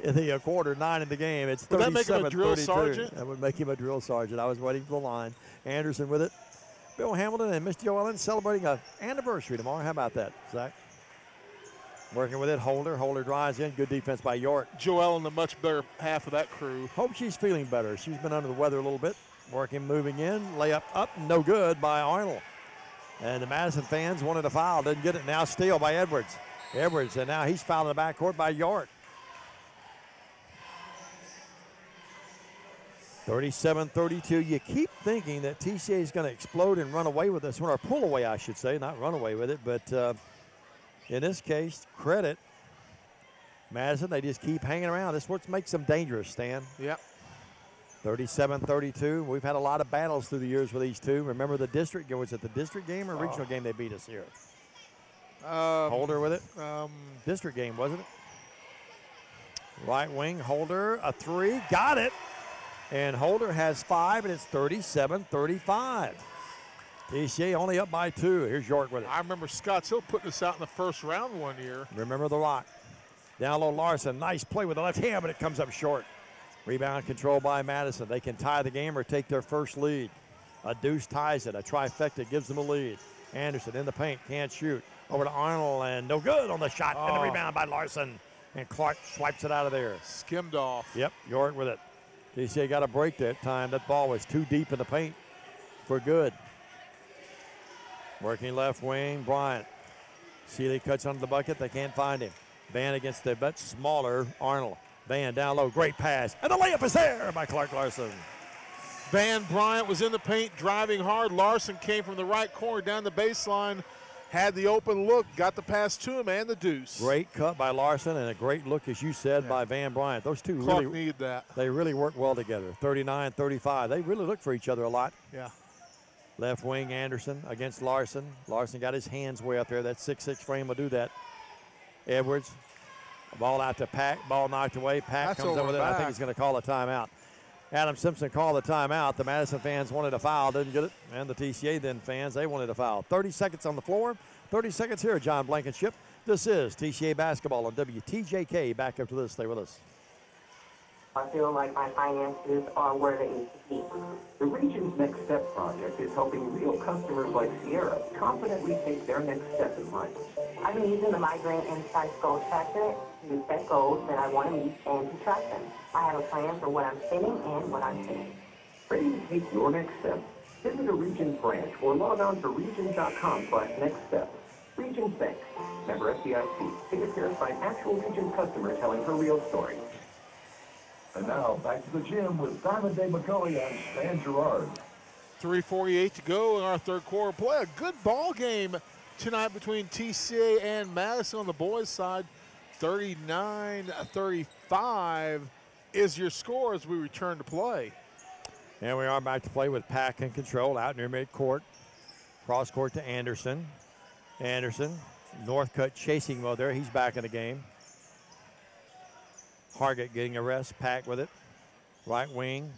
in the quarter, 9 in the game. It's 37-32. Would that make him a drill sergeant? That would make him a drill sergeant. I was waiting for the line. Anderson with it. Bill Hamilton and Miss Joellen celebrating an anniversary tomorrow. How about that, Zach? Working with it, Holder. Holder drives in. Good defense by York. Joellen, the much better half of that crew. Hope she's feeling better. She's been under the weather a little bit. Working, moving in. Layup up, no good by Arnold. And the Madison fans wanted a foul. Didn't get it. Now steal by Edwards. Edwards, and now he's fouled in the backcourt by York. 37-32. You keep thinking that TCA is going to explode and run away with this one, or pull away, I should say, not run away with it. But in this case, credit Madison. They just keep hanging around. That's what makes them dangerous, Stan. Yep. 37-32. We've had a lot of battles through the years with these two. Remember the district? Was it the district game or regional game they beat us here? Holder with it. District game, wasn't it? Right wing, Holder, a three. Got it. And Holder has 5, and it's 37-35. TCA only up by 2. Here's York with it. I remember Scotts Hill putting us out in the first round one year. Remember the rock. Down low, Larson. Nice play with the left hand, but it comes up short. Rebound control by Madison. They can tie the game or take their first lead. A deuce ties it. A trifecta gives them a lead. Anderson in the paint, can't shoot. Over to Arnold, and no good on the shot. And the rebound by Larson. And Clark swipes it out of there. Skimmed off. Yep, York with it. TCA got a break that time. That ball was too deep in the paint for good. Working left wing, Bryant. Seeley cuts under the bucket. They can't find him. Van against the much smaller Arnold. Van down low, great pass. And the layup is there by Clark Larson. Van Bryant was in the paint, driving hard. Larson came from the right corner down the baseline, had the open look, got the pass to him, and the deuce. Great cut by Larson and a great look, as you said, by Van Bryant. Those two Clark really needed that. They really work well together. 39-35. They really look for each other a lot. Yeah. Left wing, Anderson against Larson. Larson got his hands way up there. That 6'6" frame will do that. Edwards. Ball out to Pack. Ball knocked away. Pack comes up with it. I think he's going to call a timeout. Adam Simpson called the timeout. The Madison fans wanted a foul, didn't get it. And the TCA then fans, they wanted a foul. 30 seconds on the floor. 30 seconds here, John Blankenship. This is TCA basketball on WTJK. Back up to this. Stay with us. I feel like my finances are where they need to be. The Region's Next Step project is helping real customers like Sierra confidently take their next step in life. I've been using the Migraine Insights Goal Tracker to set goals that I want to meet and to track them. I have a plan for what I'm spending and what I'm saving. Ready to take your next step? Visit a Regions branch or log on to regions.com/nextstep. Regions Bank, member FDIC, taken care of by an actual Regions customer telling her real story. And now, back to the gym with Diamond Day McCulley and Stan Gerard. 3:48 to go in our third quarter play. A good ball game tonight between TCA and Madison on the boys' side. 39-35 is your score as we return to play. And we are back to play with Pack in control out near midcourt. Cross court to Anderson. Anderson, Northcutt chasing mode there. He's back in the game. Hargett getting a rest. Pack with it. Right wing.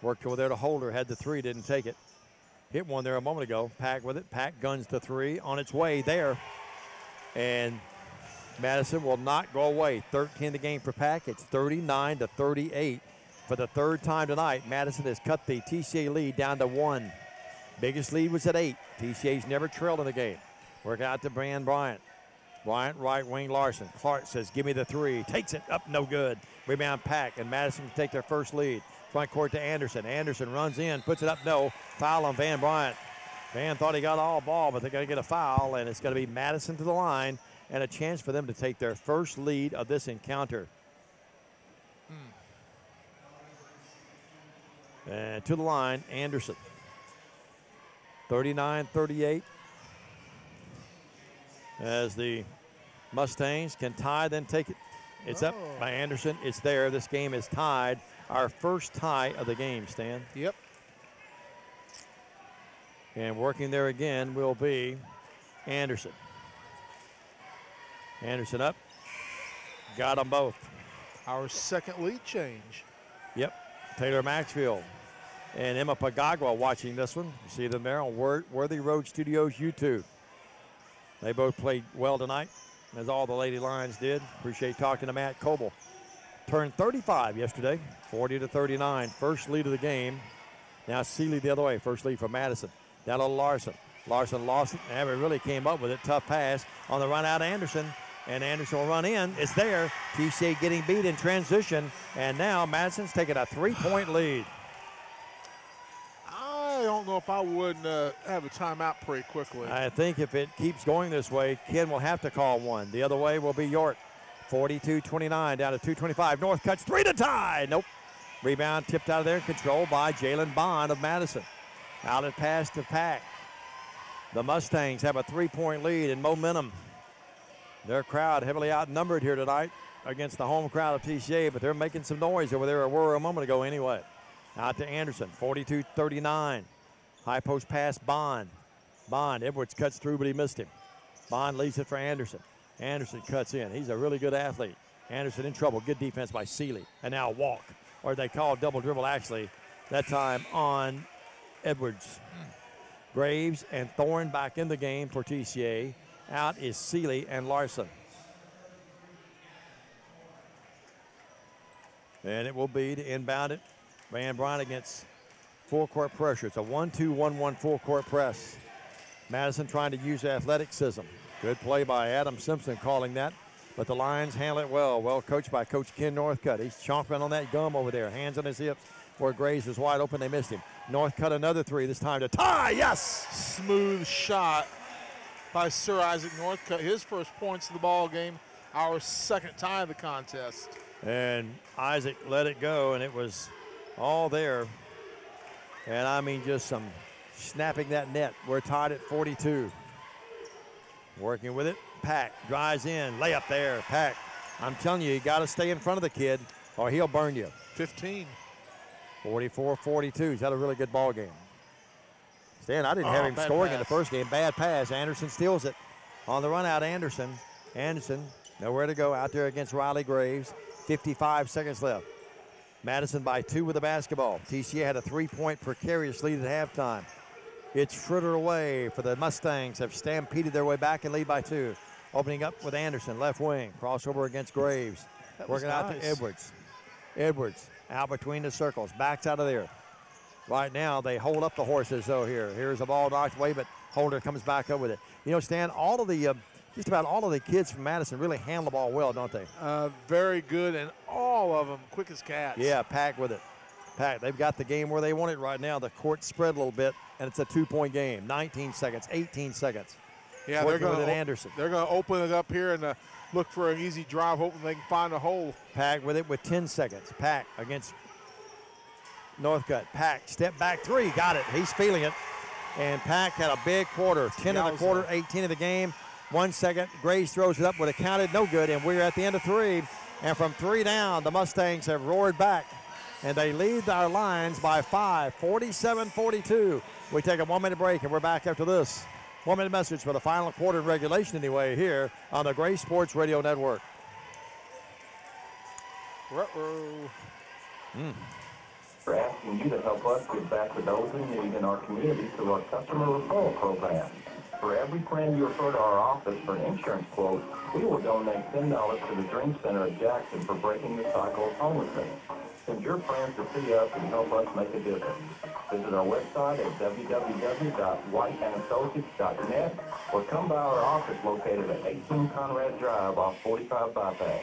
Worked over there to Holder. Had the three, didn't take it. Hit one there a moment ago. Pack with it. Pack guns to three. On its way there. And Madison will not go away. 13 the game for Pack. It's 39-38. For the third time tonight, Madison has cut the TCA lead down to 1. Biggest lead was at 8. TCA's never trailed in the game. Work out to Bryant. Bryant, right wing Larson. Clark says, give me the 3. Takes it up, no good. Rebound Pack, and Madison can take their first lead. Front court to Anderson. Anderson runs in, puts it up, no. Foul on Van Bryant. Van thought he got all ball, but they're going to get a foul, and it's going to be Madison to the line and a chance for them to take their first lead of this encounter. And to the line, Anderson. 39-38. As the Mustangs can tie, then take it. It's up by Anderson. It's there. This game is tied. Our first tie of the game, Stan. Yep. And working there again will be Anderson. Anderson up. Got them both. Our second lead change. Yep. Taylor Maxfield and Emma Pagagua watching this one. You see them there on Worthy Road Studios YouTube. They both played well tonight, as all the Lady Lions did. Appreciate talking to Matt Coble. Turned 35 yesterday, 40-39. First lead of the game. Now Seeley the other way. First lead for Madison. Down to Larson. Larson lost it. Abbott really came up with it. Tough pass on the run out of Anderson. And Anderson will run in. It's there. TCA getting beat in transition. And now Madison's taking a 3-point lead. I don't know if I wouldn't have a timeout pretty quickly. I think if it keeps going this way, Ken will have to call one. The other way will be York. 42-29 down to 2:25. North cuts 3 to tie. Nope. Rebound tipped out of there. Controlled by Jalen Bond of Madison. Outlet pass to Pack. The Mustangs have a 3-point lead and momentum. Their crowd heavily outnumbered here tonight against the home crowd of TCA, but they're making some noise over there, or were a moment ago anyway. Out to Anderson, 42-39. High post pass, Bond. Edwards cuts through, but he missed him. Bond leaves it for Anderson. Anderson cuts in. He's a really good athlete. Anderson in trouble. Good defense by Seeley. And now walk, or they call double dribble actually, that time on Edwards. Graves and Thorne back in the game for TCA. Out is Seeley and Larson. And it will be to inbound it. Van Bryant against full court pressure. It's a 1-2-1-1 full court press. Madison trying to use athleticism. Good play by Adam Simpson calling that. But the Lions handle it well. Well coached by Coach Ken Northcutt. He's chomping on that gum over there. Hands on his hips. Where Graves was wide open, they missed him. Northcutt another 3, this time to tie. Yes! Smooth shot by Sir Isaac Northcutt. His first points of the ball game. Our second tie of the contest. And Isaac let it go, and it was all there. And I mean, just some snapping that net. We're tied at 42. Working with it. Pack drives in. Layup there. Pack. I'm telling you, you got to stay in front of the kid or he'll burn you. 15. 44-42. He's had a really good ball game. Stan, I didn't have him scoring in the first game. Bad pass. Anderson steals it. On the run out, Anderson. Anderson, nowhere to go out there against Riley Graves. 55 seconds left. Madison by 2 with the basketball. TCA had a 3-point precarious lead at halftime. It's Schroeder away for the Mustangs. Have stampeded their way back and lead by 2. Opening up with Anderson, left wing. Crossover against Graves. Working out to Edwards. Edwards out between the circles. Backs out of there. Right now, they hold up the horses, though, here. Here's the ball knocked away, but Holder comes back up with it. You know, Stan, all of the just about all of the kids from Madison really handle the ball well, don't they? Very good, and all of them quick as cats. Yeah, Pack with it. Pack, they've got the game where they want it right now. The court spread a little bit, and it's a 2-point game. 19 seconds, 18 seconds. Yeah, they're going to Anderson. They're going to open it up here and look for an easy drive, hoping they can find a hole. Pack with it with 10 seconds. Pack against Northcutt. Pack, step back 3, got it. He's feeling it. And Pack had a big quarter, 10 of the quarter, 18 of the game. 1 second, Graves throws it up, would have counted, no good, and we're at the end of 3. And from 3 down, the Mustangs have roared back, and they lead our Lions by 5, 47-42. We take a 1-minute break, and we're back after this. 1-minute message for the final quarter in regulation anyway here on the Gray Sports Radio Network. We're asking you to help us give back to those in need in our community through our customer referral program. For every friend you refer to our office for an insurance quote, we will donate $10 to the Dream Center of Jackson for breaking the cycle of homelessness. Send your friends to see us and help us make a difference. Visit our website at www.whiteandassociates.net or come by our office located at 18 Conrad Drive off 45 Bypass.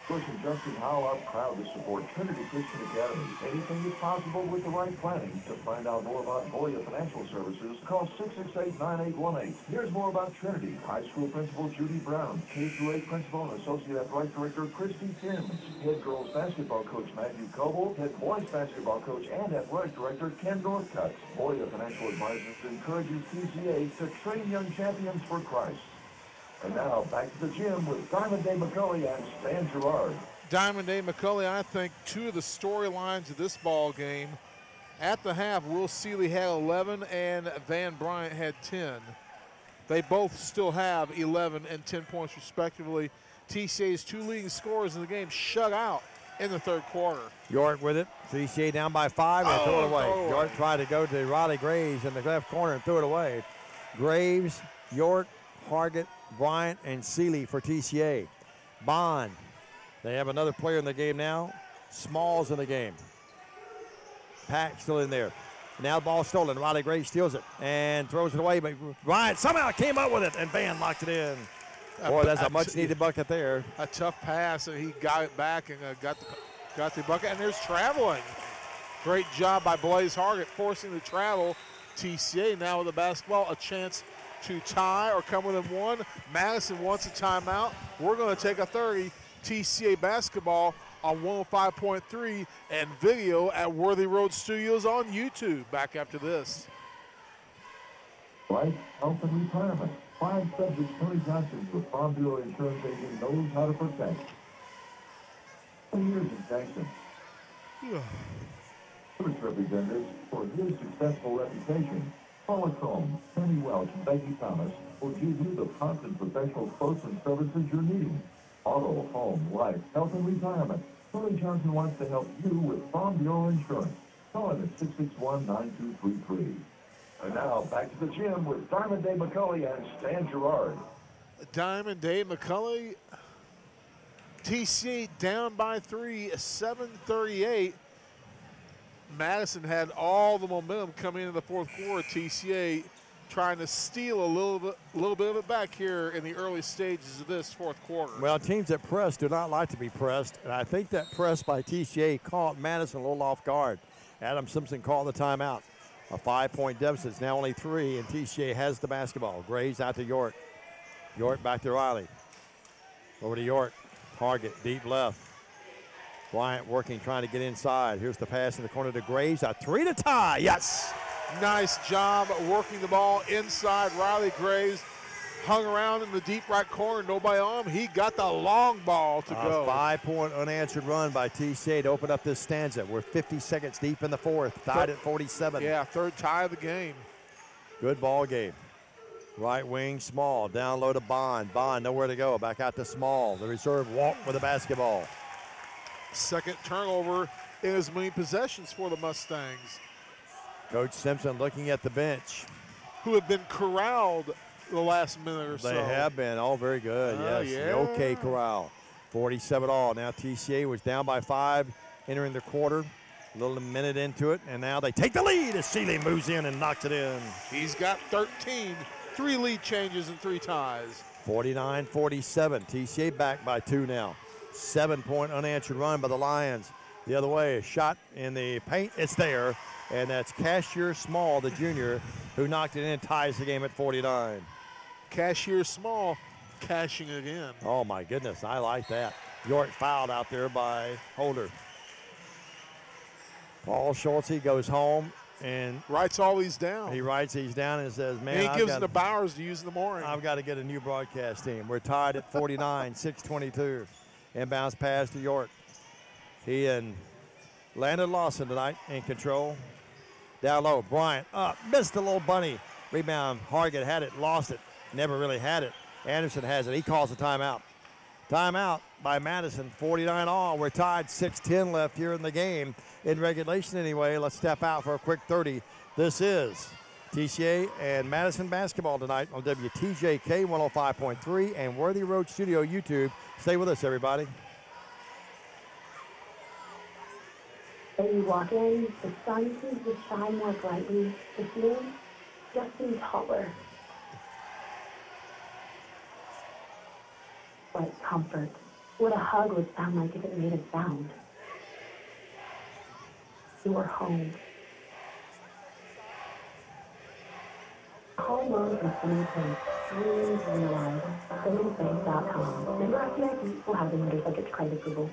Bush and Justin Howell are proud to support Trinity Christian Academy. Anything is possible with the right planning. To find out more about Boya Financial Services, call 668-9818. Here's more about Trinity. High school principal Judy Brown, K-8 principal and associate athletic director Christy Timms, head girls basketball coach Matthew Coble, head boys basketball coach and athletic director Ken Northcutt. Boya Financial Advisors encourages TCA to train young champions for Christ. And now, back to the gym with Diamond Day McCulley and Stan Gerard. Diamond Day McCulley, I think two of the storylines of this ball game. At the half, Will Seeley had 11 and Van Bryant had 10. They both still have 11 and 10 points respectively. TCA's two leading scorers in the game shut out in the third quarter. York with it. TCA down by 5 and throw it away. York tried to go to Riley Graves in the left corner and threw it away. Graves, York, Hargett, Bryant, and Seeley for TCA. Bond. They have another player in the game now. Smalls in the game. Pack still in there. Now the ball stolen. Riley Graves steals it and throws it away, but Bryant somehow came up with it, and Van locked it in. Boy, that's a much-needed bucket there. A tough pass, and he got it back and got the bucket, and there's traveling. Great job by Blaze Hargett forcing the travel. TCA now with the basketball, a chance to tie or come within one. Madison wants a timeout. We're going to take a 30. TCA basketball on 105.3 and video at Worthy Road Studios on YouTube. Back after this. Life, health, and retirement. 5 subjects Tony Johnson with Farm Bureau Insurance Agent knows how to protect. 20 years in Jackson. Service representatives for his successful reputation. Paula Combs, Penny Welch, and Becky Thomas will give you the prompt and professional quotes and services you're needing. Auto, home, life, health, and retirement. Tony Johnson wants to help you with Farm Bureau Insurance. Call him at 661-9233. And now, back to the gym with Diamond Day McCulley and Stan Gerard. Diamond Day McCulley. TCA down by 3, 7:38. Madison had all the momentum coming into the fourth quarter. TCA trying to steal a little bit of it back here in the early stages of this fourth quarter. Well, teams that press do not like to be pressed, and I think that press by TCA caught Madison a little off guard. Adam Simpson called the timeout. A 5-point deficit. It's now only 3, and TCA has the basketball. Graves out to York. York back to Riley. Over to York. Target, deep left. Bryant working, trying to get inside. Here's the pass in the corner to Graves. A 3 to tie. Yes. Nice job working the ball inside. Riley Graves hung around in the deep right corner. Nobody on him. He got the long ball to go. A 5-point unanswered run by TCA to open up this stanza. We're 50 seconds deep in the fourth. Tied at 47. Yeah, third tie of the game. Good ball game. Right wing, Small. Down low to Bond. Bond nowhere to go. Back out to Small. The reserve walk with the basketball. Second turnover in as many possessions for the Mustangs. Coach Simpson looking at the bench. Who have been corralled the last minute or so. They have been. Oh, very good. Yes. Yeah. The OK corral. 47 all. Now TCA was down by 5 entering the quarter. A little minute into it, and now they take the lead as Seeley moves in and knocks it in. He's got 13. 3 lead changes and 3 ties. 49-47. TCA back by 2 now. 7-point unanswered run by the Lions. The other way, a shot in the paint. It's there, and that's Cashier Small, the junior, who knocked it in, ties the game at 49. Cashier Small cashing it in. Oh, my goodness. I like that. York fouled out there by Holder. Paul Schultze goes home and writes all these down. He writes these down and says, man, and he gives them to Bowers to use in the morning. I've got to get a new broadcast team. We're tied at 49, 6:22. Inbounds pass to York. He and Landon Lawson tonight in control. Down low, Bryant up, missed the little bunny. Rebound, Hargett had it, lost it, never really had it. Anderson has it, he calls a timeout. Timeout by Madison, 49 all. We're tied, 6:10 left here in the game. In regulation anyway, let's step out for a quick 30. This is TCA and Madison basketball tonight on WTJK 105.3 and Worthy Road Studio YouTube. Stay with us, everybody. When you walk in, the sun seems to shine more brightly. The ceiling just seems taller. Like comfort. What a hug would sound like if it made a sound. You are home. Call loans and Simmons Bank. Dreams realized. SimmonsBank.com. Member FDIC will have the lender subject to credit approval.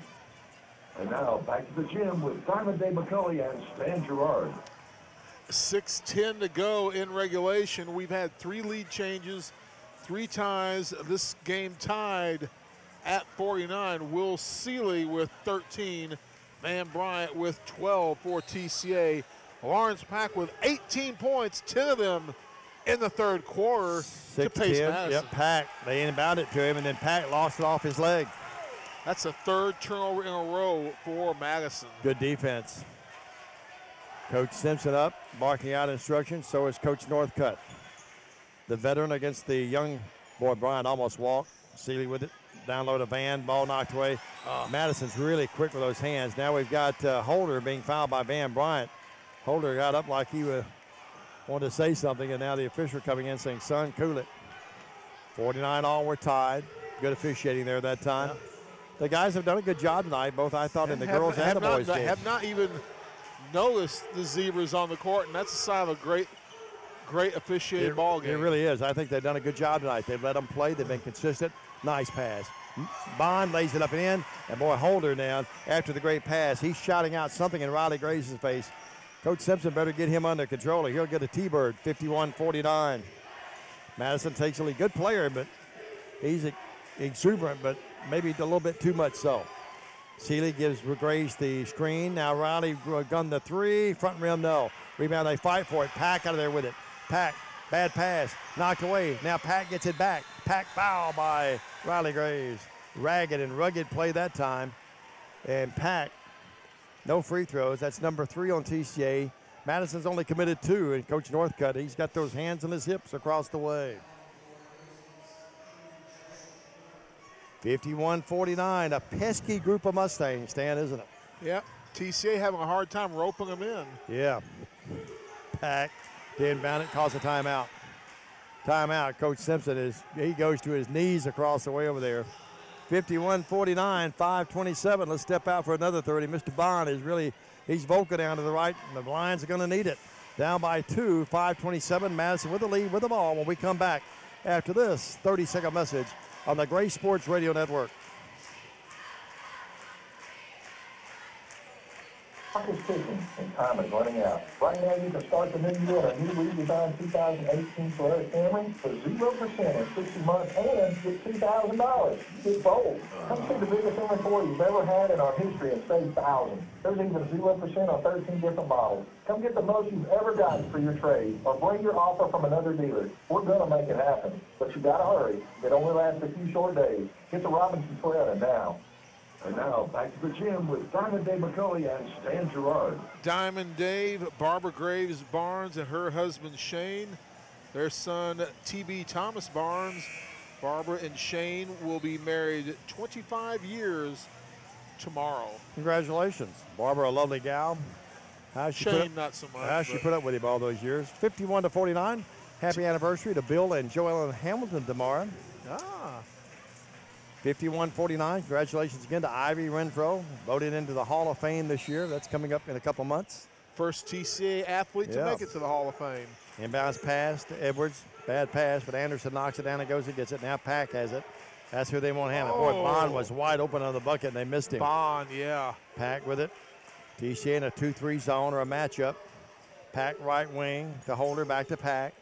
And now back to the gym with Diamond Day McCulley and Stan Gerard. 6:10 to go in regulation. We've had 3 lead changes, 3 ties. This game tied at 49. Will Seeley with 13. Van Bryant with 12 for TCA. Lawrence Pack with 18 points, 10 of them in the third quarter to pace Madison. Yep, Pack. They inbound it to him, and then Pack lost it off his leg. That's a 3rd turnover in a row for Madison. Good defense. Coach Simpson up, barking out instructions. So is Coach Northcutt. The veteran against the young boy. Bryant almost walked. Seeley with it. Down low to Van. Ball knocked away. Madison's really quick with those hands. Now we've got Holder being fouled by Van Bryant. Holder got up like he wanted to say something, and now the official coming in saying, son, cool it. 49 all, we're tied. Good officiating there that time. Yeah. The guys have done a good job tonight, both I thought in the girls and the boys game. Have not even noticed the zebras on the court, and that's a sign of a great officiated ball game. It really is. I think they've done a good job tonight. They've let them play. They've been consistent. Nice pass. Bond lays it up and in, and boy, Holder down after the great pass. He's shouting out something in Riley Graves' face. Coach Simpson better get him under control or he'll get a T-bird, 51-49. Madison takes a lead. Good player, but he's exuberant, but maybe a little bit too much so. Seeley gives Graves the screen. Now Riley gun the 3. Front rim, no. Rebound, they fight for it. Pack out of there with it. Pack, bad pass, knocked away. Now Pack gets it back. Pack foul by Riley Graves. Ragged and rugged play that time. And Pack, no free throws. That's number 3 on TCA. Madison's only committed 2, and Coach Northcutt, he's got those hands on his hips across the way. 51-49, a pesky group of Mustangs, Stan, isn't it? Yeah, TCA having a hard time roping them in. Yeah. Pack, inbound it, calls a timeout. Timeout, Coach Simpson, he goes to his knees across the way over there. 51-49, 5:27. Let's step out for another 30. Mr. Bond is he's Volca down to the right, and the Lions are going to need it. Down by 2, 5:27. Madison with the lead with the ball when we come back after this 30-second message on the Gray Sports Radio Network. Clock is ticking and time is running out. Right now you can start the new year on a new redesigned 2018 Toyota Camry for 0% in 60 months and get $2,000. Get bold. Come see the biggest inventory you've ever had in our history and save thousands. There's even 0% on 13 different models. Come get the most you've ever gotten for your trade or bring your offer from another dealer. We're going to make it happen. But you got to hurry. It only lasts a few short days. Get the Robinson Toyota now. And now back to the gym with Diamond Dave McCulley and Stan Gerard. Diamond Dave, Barbara Graves Barnes and her husband Shane. Their son T.B. Thomas Barnes. Barbara and Shane will be married 25 years tomorrow. Congratulations. Barbara, a lovely gal. Shane, not so much. How she put up with him all those years. 51-49. Happy anniversary to Bill and Joellen Hamilton tomorrow. 51-49. Congratulations again to Ivy Renfro, voted into the Hall of Fame this year. That's coming up in a couple months. First TCA athlete to make it to the Hall of Fame. Inbounds pass to Edwards. Bad pass, but Anderson knocks it down and goes and gets it. Now Pack has it. That's who they want to handle. Boy, Bond was wide open on the bucket, and they missed him. Bond, yeah. Pack with it. TCA in a 2-3 zone or a matchup. Pack right wing to Holder, back to Pack.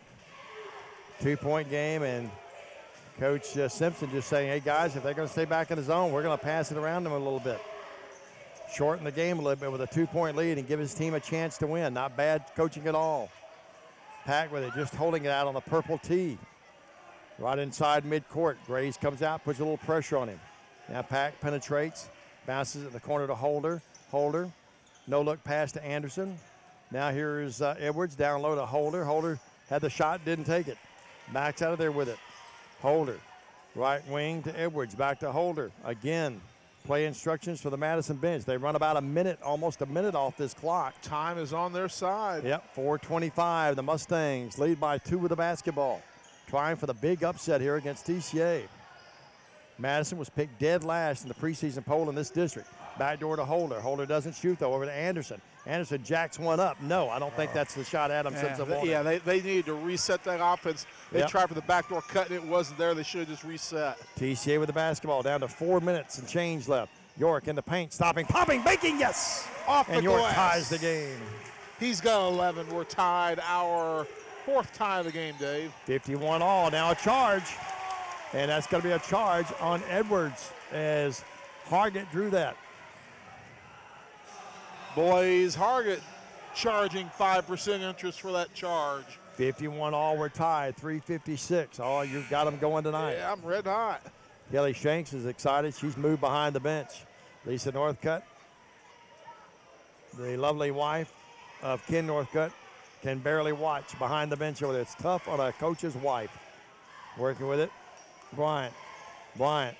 2-point game, and Coach Simpson just saying, hey, guys, if they're going to stay back in the zone, we're going to pass it around them a little bit. Shorten the game a little bit with a 2-point lead and give his team a chance to win. Not bad coaching at all. Pack with it, just holding it out on the purple tee. Right inside midcourt. Graves comes out, puts a little pressure on him. Now Pack penetrates, bounces in the corner to Holder. Holder, no look pass to Anderson. Now here's Edwards, down low to Holder. Holder had the shot, didn't take it. Backs out of there with it. Holder, right wing to Edwards, back to Holder. Again, play instructions for the Madison bench. They run about a minute, almost a minute off this clock. Time is on their side. Yep, 4:25. The Mustangs lead by 2 with the basketball. Trying for the big upset here against TCA. Madison was picked dead last in the preseason poll in this district. Backdoor to Holder. Holder doesn't shoot, though, over to Anderson. Anderson jacks one up. No, I don't think that's the shot Adamson's wanted. Yeah, they needed to reset that offense. They tried for the backdoor cut, and it wasn't there. They should have just reset. TCA with the basketball, down to 4 minutes and change left. York in the paint, stopping, popping, baking, yes! Off the and York glass. ties the game. He's got 11. We're tied. Our 4th tie of the game, Dave. 51 all. Now a charge. And that's going to be a charge on Edwards as Hargett drew that. Blaze Hargett charging 5% interest for that charge. 51 all, we're tied, 3:56. Oh, you've got them going tonight. Yeah, I'm red hot. Kelly Shanks is excited. She's moved behind the bench. Lisa Northcutt, the lovely wife of Ken Northcutt, can barely watch behind the bench over there. It's tough on a coach's wife. Working with it. Bryant. Bryant.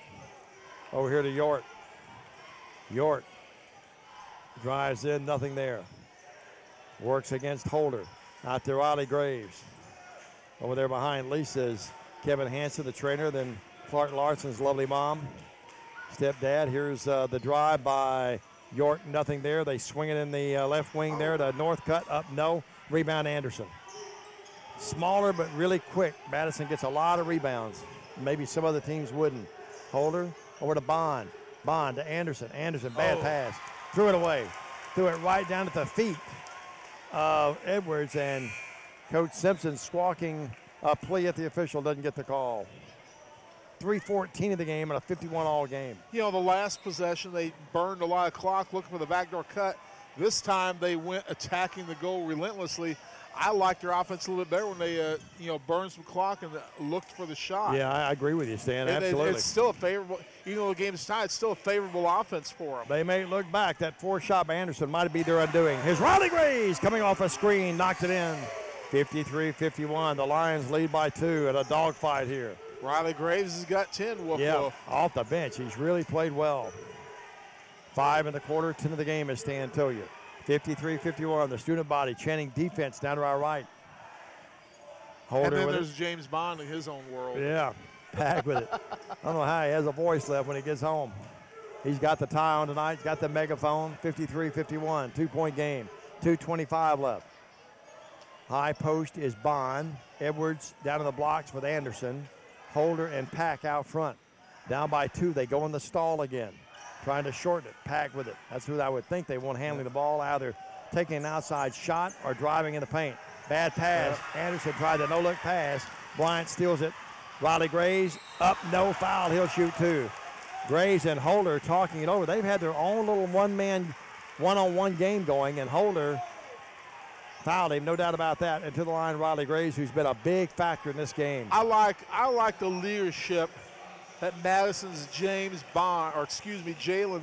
Over here to York. York. Drives in, nothing there. Works against Holder. Out to Riley Graves. Over there behind Lisa's Kevin Hansen, the trainer, then Clark Larson's lovely mom. Stepdad. Here's the drive by York, nothing there. They swing it in the left wing there to Northcutt, up no. Rebound Anderson. Smaller but really quick. Madison gets a lot of rebounds. Maybe some other teams wouldn't. Holder over to Bond. Bond to Anderson. Anderson, bad pass. Threw it away. Threw it right down at the feet of Edwards, and Coach Simpson squawking a plea at the official, doesn't get the call. 3:14 of the game and a 51-all game. You know, the last possession, they burned a lot of clock looking for the backdoor cut. This time they went attacking the goal relentlessly. I like their offense a little bit better when they, burned some clock and looked for the shot. Yeah, I agree with you, Stan. Absolutely. It's still a favorable, even though the game's tied, it's still a favorable offense for them. They may look back. That 4-shot by Anderson might be their undoing. Here's Riley Graves coming off a screen, knocked it in. 53-51. The Lions lead by 2 at a dogfight here. Riley Graves has got 10. Woof, woof. Off the bench. He's really played well. 5 in the quarter, 10 of the game, as Stan told you. 53-51, the student body chanting defense down to our right. Holder and then with there's James Bond in his own world. Yeah, packed with it. I don't know how he has a voice left when he gets home. He's got the tie on tonight. He's got the megaphone. 53-51, 2-point game. 2:25 left. High post is Bond. Edwards down in the blocks with Anderson. Holder and Pack out front. Down by 2, they go in the stall again. Trying to shorten it, Pack with it. That's who I would think they want handling the ball, either taking an outside shot or driving in the paint. Bad pass. Anderson tried the no-look pass. Bryant steals it. Riley Graves up, no foul. He'll shoot 2. Graves and Holder talking it over. They've had their own little one-on-one game going, and Holder fouled him, no doubt about that. And to the line, Riley Graves, who's been a big factor in this game. I like the leadership that Madison's Jalen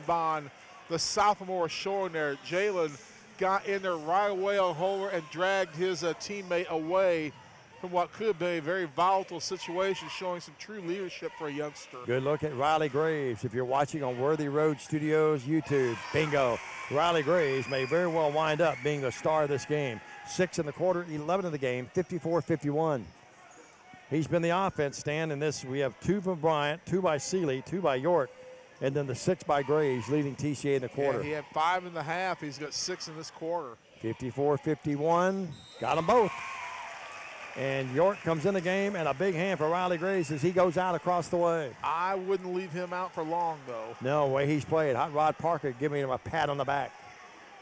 Bond, the sophomore, is showing there. Jalen got in there right away on Holder and dragged his teammate away from what could have been a very volatile situation, showing some true leadership for a youngster. Good look at Riley Graves. If you're watching on Worthy Road Studios YouTube, bingo. Riley Graves may very well wind up being the star of this game. 6 in the quarter, 11 in the game, 54-51. He's been the offense, Stan, in this. We have 2 from Bryant, 2 by Seeley, 2 by York, and then the 6 by Graves leading TCA in the quarter. Yeah, he had 5 in the half. He's got 6 in this quarter. 54-51. Got them both. And York comes in the game, and a big hand for Riley Graves as he goes out across the way. I wouldn't leave him out for long, though. No, way he's played. Hot Rod Parker giving him a pat on the back.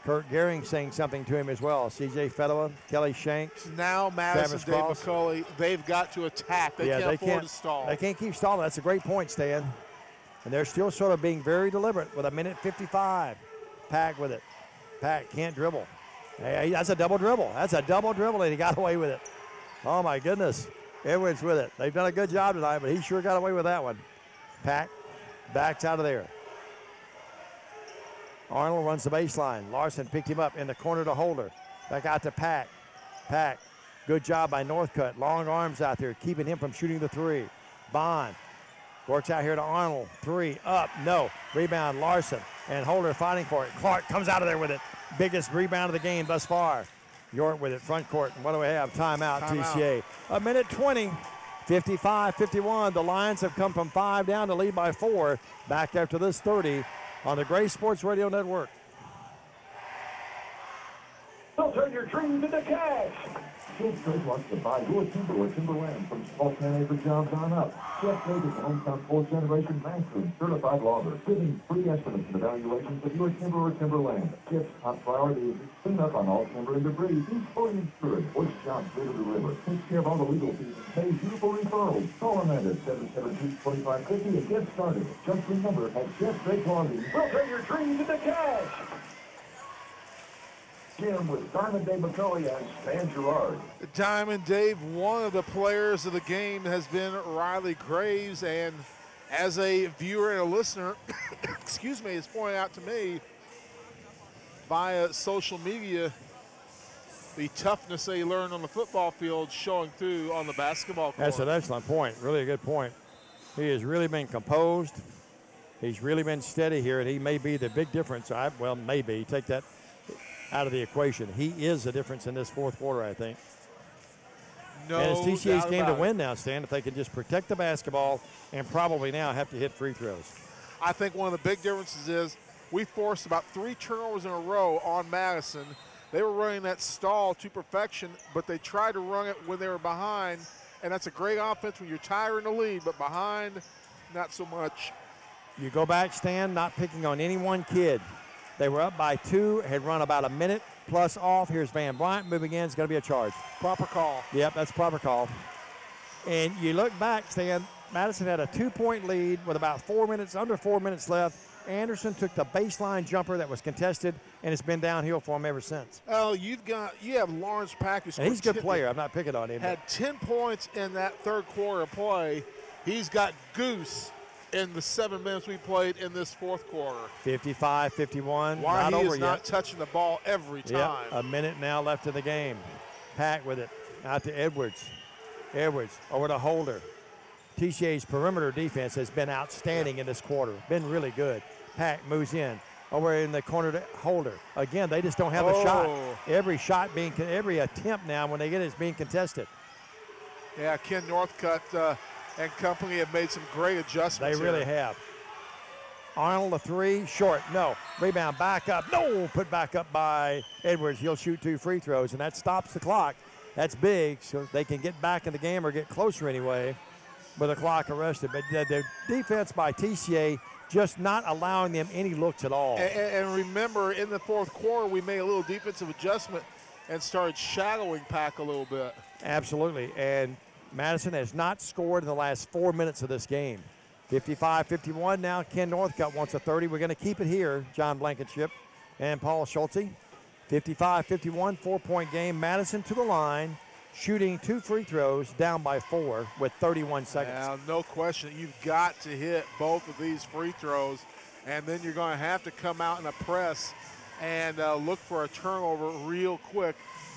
Kurt Gehring saying something to him as well. C.J. Fedora, Kelly Shanks. Now Madison, Dave McCulley, they've got to attack. They can't afford to stall. They can't keep stalling. That's a great point, Stan. And they're still sort of being very deliberate with 1:55. Pack with it. Pack can't dribble. Hey, that's a double dribble. That's a double dribble, and he got away with it. Oh, my goodness. Edwards with it. They've done a good job tonight, but he sure got away with that one. Pack Backs out of there. Arnold runs the baseline. Larson picked him up in the corner to Holder. Back out to Pack. Pack, good job by Northcutt. Long arms out there, keeping him from shooting the three. Bond works out here to Arnold. Three, up, no. Rebound, Larson. And Holder fighting for it. Clark comes out of there with it. Biggest rebound of the game thus far. York with it, front court. And what do we have? Timeout, TCA. A minute 20. 55-51. The Lions have come from 5 down to lead by 4. Back after this 30 on the Gray Sports Radio Network. They'll turn your dreams into cash. Jeff Drake wants to buy your timber or timberland from small 10-acre jobs on up. Jeff Drake is a hometown fourth-generation master and certified logger, giving free estimates and evaluations of your timber or timberland. Jeff's top priority is to clean up on all timber and debris. He's fully insured. Voice jobs free to deliver. Takes care of all the legal fees and pays you for referrals. Call him at 772-2550 and get started. Just remember, at Jeff Drake Logging, we'll turn your dreams into cash. Jim with Diamond Dave McCully and Stan Gerard. Diamond Dave, one of the players of the game has been Riley Graves, and as a viewer and a listener, excuse me, is pointing out to me via social media the toughness they learned on the football field showing through on the basketball court. That's an excellent point, really a good point. He has really been composed. He's really been steady here, and he may be the big difference. Well, maybe. Take that out of the equation. He is the difference in this fourth quarter, I think. No, and it's TCA's game to win it. now, Stan, if they can just protect the basketball and probably now have to hit free throws. I think one of the big differences is we forced about 3 turnovers in a row on Madison. They were running that stall to perfection, but they tried to run it when they were behind, and that's a great offense when you're tired in the lead, but behind, not so much. You go back, Stan, not picking on any one kid. They were up by 2, had run about a minute plus off. Here's Van Bryant moving in. It's going to be a charge. Proper call. Yep, that's proper call. And you look back, Stan, Madison had a 2-point lead with about under 4 minutes left. Anderson took the baseline jumper that was contested, and it's been downhill for him ever since. Oh, you have Lawrence Pack, who and he's a good player. I'm not picking on him. Had 10 points in that third quarter of play. He's got Goose in the 7 minutes we played in this fourth quarter. 55-51. Why not he over is yet. not touching the ball every time. Yep, a minute now left in the game. Pack with it. Out to Edwards. Edwards over to Holder. TCA's perimeter defense has been outstanding in this quarter. Been really good. Pack moves in. Over in the corner to Holder. Again, they just don't have the shot. Every attempt now when they get it is being contested. Yeah, Ken Northcutt and company have made some great adjustments. They really have. Arnold, a 3, short, no. Rebound, back up, no. Put back up by Edwards. He'll shoot 2 free throws, and that stops the clock. That's big, so they can get back in the game or get closer anyway with the clock arrested. But the defense by TCA just not allowing them any looks at all. And remember, in the fourth quarter, we made a little defensive adjustment and started shadowing Pack a little bit. Absolutely, and Madison has not scored in the last 4 minutes of this game. 55-51 now. Ken Northcutt wants a 30. We're going to keep it here. John Blankenship and Paul Schulte. 55-51, 4-point game. Madison to the line, shooting 2 free throws, down by 4 with 31 seconds. Now, no question. You've got to hit both of these free throws, and then you're going to have to come out in a press and look for a turnover real quick.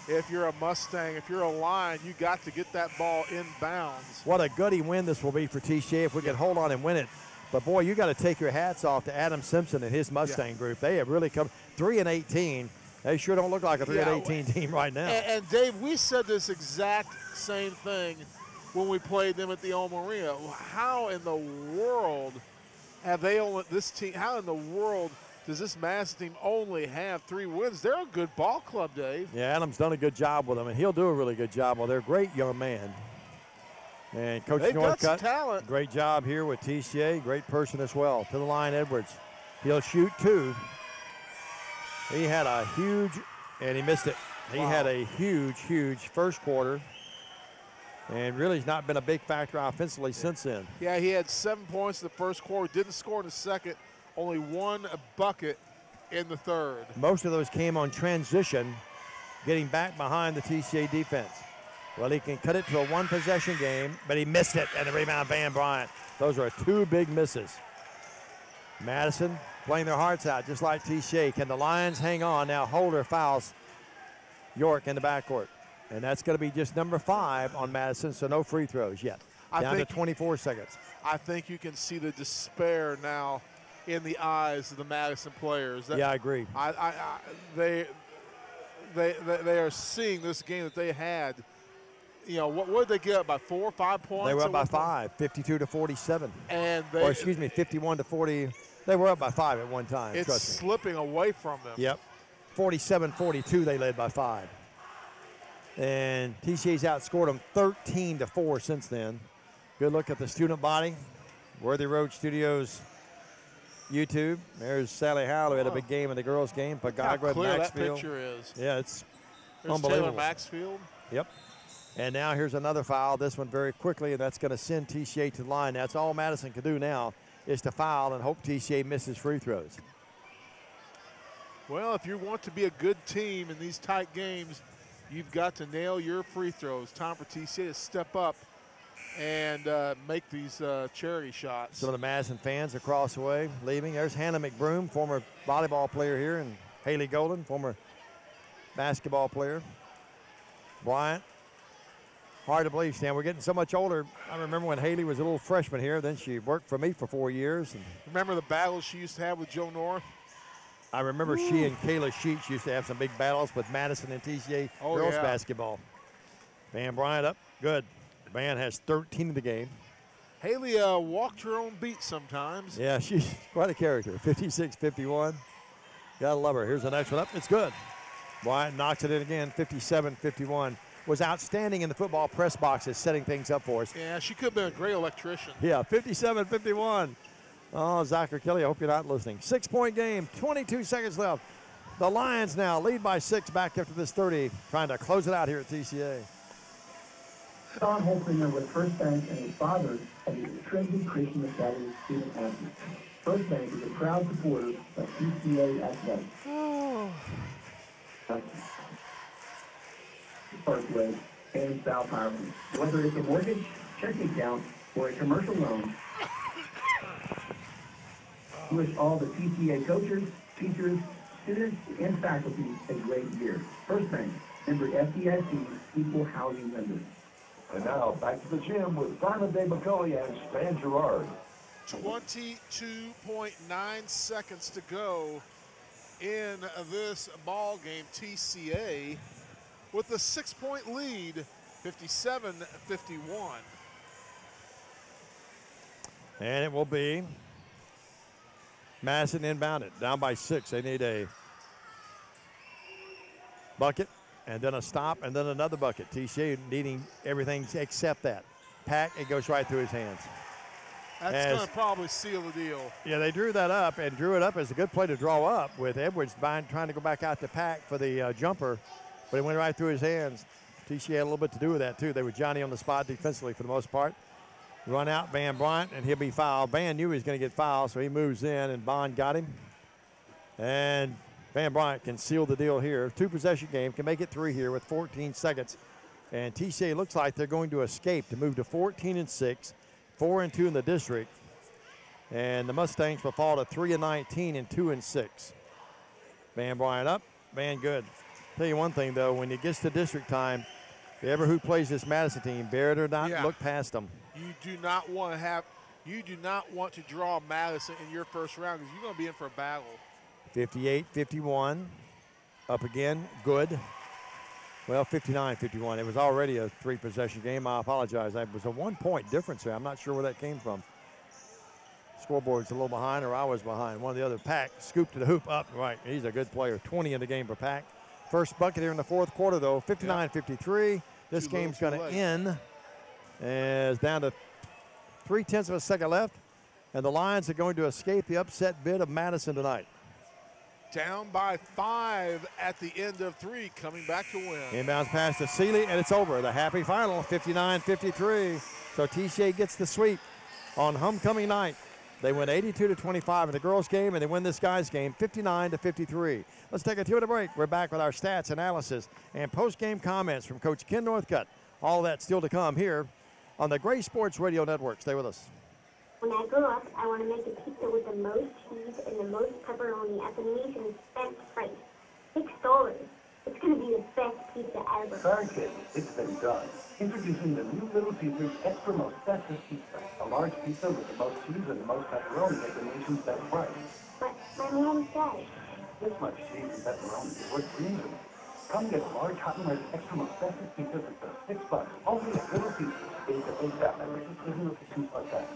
If you're a Mustang, if you're a Lion, you got to get that ball in bounds. What a gutty win this will be for TCA if we can hold on and win it. But, boy, you got to take your hats off to Adam Simpson and his Mustang group. They have really come 3-18. They sure don't look like a 3-18 team right now. And, Dave, we said this exact same thing when we played them at the Old Marina. How in the world have they only this team? How in the world does this Madison team only have 3 wins? They're a good ball club, Dave. Yeah, Adam's done a good job with them, and he'll do a really good job. Well, they're a great young man. And Coach Northcutt, great job here with TCA. Great person as well. To the line, Edwards. He'll shoot 2. He had a huge, and he missed it. He had a huge first quarter, and really has not been a big factor offensively since then. Yeah, he had 7 points in the first quarter, didn't score in the second, only 1 bucket in the third. Most of those came on transition, getting back behind the TCA defense. Well, he can cut it to a 1-possession game, but he missed it, and the rebound, Van Bryant. Those are 2 big misses. Madison playing their hearts out, just like TCA. Can the Lions hang on? Now Holder fouls York in the backcourt. And that's going to be just number 5 on Madison, so no free throws yet. Down to 24 seconds. I think you can see the despair now in the eyes of the Madison players. Yeah, I agree. They are seeing this game that they had. You know, what did they get up by 4 or 5 points? They were up by 5, 52-47. And 51-40. They were up by 5 at one time. It's slipping away from them. Yep. 47-42, they led by 5. And TCA's outscored them 13-4 since then. Good look at the student body. Worthy Road Studios YouTube. There's Sally Howell, who had a big game in the girls' game. Pagagua, clear Maxfield. that picture is. Yeah, it's There's unbelievable. Taylor Maxfield. Yep. And now here's another foul. This one very quickly, and that's going to send TCA to the line. That's all Madison can do now is to foul and hope TCA misses free throws. Well, if you want to be a good team in these tight games, you've got to nail your free throws. Time for TCA to step up and make these charity shots. Some of the Madison fans across the way leaving. There's Hannah McBroom, former volleyball player here, and Haley Golden, former basketball player. Bryant. Hard to believe, Stan. We're getting so much older. I remember when Haley was a little freshman here. Then she worked for me for 4 years. And remember the battles she used to have with Joe North? I remember she and Kayla Sheets used to have some big battles with Madison and TCA girls basketball. Van Bryant up. Good. Van has 13 in the game. Haley walked her own beat sometimes. Yeah, she's quite a character. 56-51. Gotta love her. Here's the next one up. It's good. Bryant knocks it in again. 57-51. Was outstanding in the football press boxes, setting things up for us. Yeah, she could have been a great electrician. Yeah, 57-51. Oh, Zachary Kelly, I hope you're not listening. 6-point game, 22 seconds left. The Lions now lead by 6 back after this 30, trying to close it out here at TCA. Sean Holzinger with First Bank and his father of the Trinity Christian Academy student athlete. First Bank is a proud supporter of TCA athletics. Parkway and South Highland. Whether it's a mortgage, checking account, or a commercial loan, we wish all the TCA coaches, teachers, students, and faculty a great year. First Bank, member FDIC, equal housing lender. And now back to the gym with Simon Day McCulley and Stan Gerard. 22.9 seconds to go in this ball game. TCA with a 6-point lead, 57-51. And it will be Madison inbounded, down by 6. They need a bucket and then a stop and then another bucket. TCA needing everything except that. Pack, it goes right through his hands. That's going to probably seal the deal. Yeah, they drew that up and drew it up as a good play to draw up with Edwards trying to go back out to Pack for the jumper, but it went right through his hands. TCA had a little bit to do with that, too. They were Johnny on the spot defensively for the most part. Run out Van Bryant, and he'll be fouled. Van knew he was going to get fouled, so he moves in, and Bond got him. And Van Bryant can seal the deal here. 2-possession game, can make it 3 here with 14 seconds. And TCA looks like they're going to escape to move to 14-6, 4-2 in the district. And the Mustangs will fall to 3-19 and 2-6. Van Bryant up, Van good. Tell you one thing, though, when it gets to district time, whoever who plays this Madison team, bear it or not, look past them. You do not want to draw Madison in your first round because you're going to be in for a battle. 58-51. Up again, good. Well, 59-51. It was already a 3-possession game. I apologize. It was a 1-point difference there. I'm not sure where that came from. Scoreboard's a little behind, or I was behind. One of the other. Pack scooped to the hoop up. Right, he's a good player. 20 in the game for Pack. First bucket here in the fourth quarter, though. 59-53. This game's going to end as down to 0.3 of a second left. And the Lions are going to escape the upset bid of Madison tonight. Down by 5 at the end of 3, coming back to win. Inbounds pass to Seeley, and it's over. The happy final, 59-53. So TCA gets the sweep on homecoming night. They win 82-25 in the girls' game, and they win this guys' game 59-53. Let's take a 2-minute break. We're back with our stats, analysis, and post-game comments from Coach Ken Northcutt. All of that still to come here on the Gray Sports Radio Network. Stay with us. When I grow up, I want to make a pizza with the most cheese and the most pepperoni at the nation's best price. $6. It's going to be the best pizza ever. Sorry, kids, it's been done. Introducing the new Little Caesars Extra Most Festive Pizza. A large pizza with the most cheese and the most pepperoni at the nation's best price. But my mom said. This much cheese and pepperoni is worth freezing. Come get a large hot and ready Extra Most Festive Pizza for just $6. Only at Little Caesars. It's a big fat membership isn't locations like that.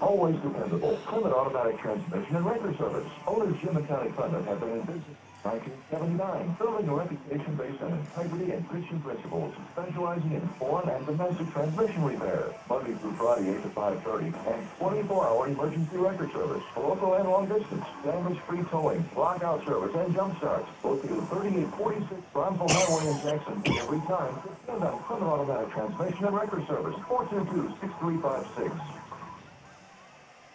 Always dependable, Plymouth automatic transmission and record service. Owners Jim and County Plymouth have been in business since 1979, building a reputation based on integrity and Christian principles, specializing in foreign and domestic transmission repair. Monday through Friday, 8 to 5:30, and 24-hour emergency record service. Local and long distance, damage-free towing, lockout service, and jump starts. Located 3846 Bronzeville Highway in Jackson. Every time, depend on Plymouth automatic transmission and record service. 422-6356.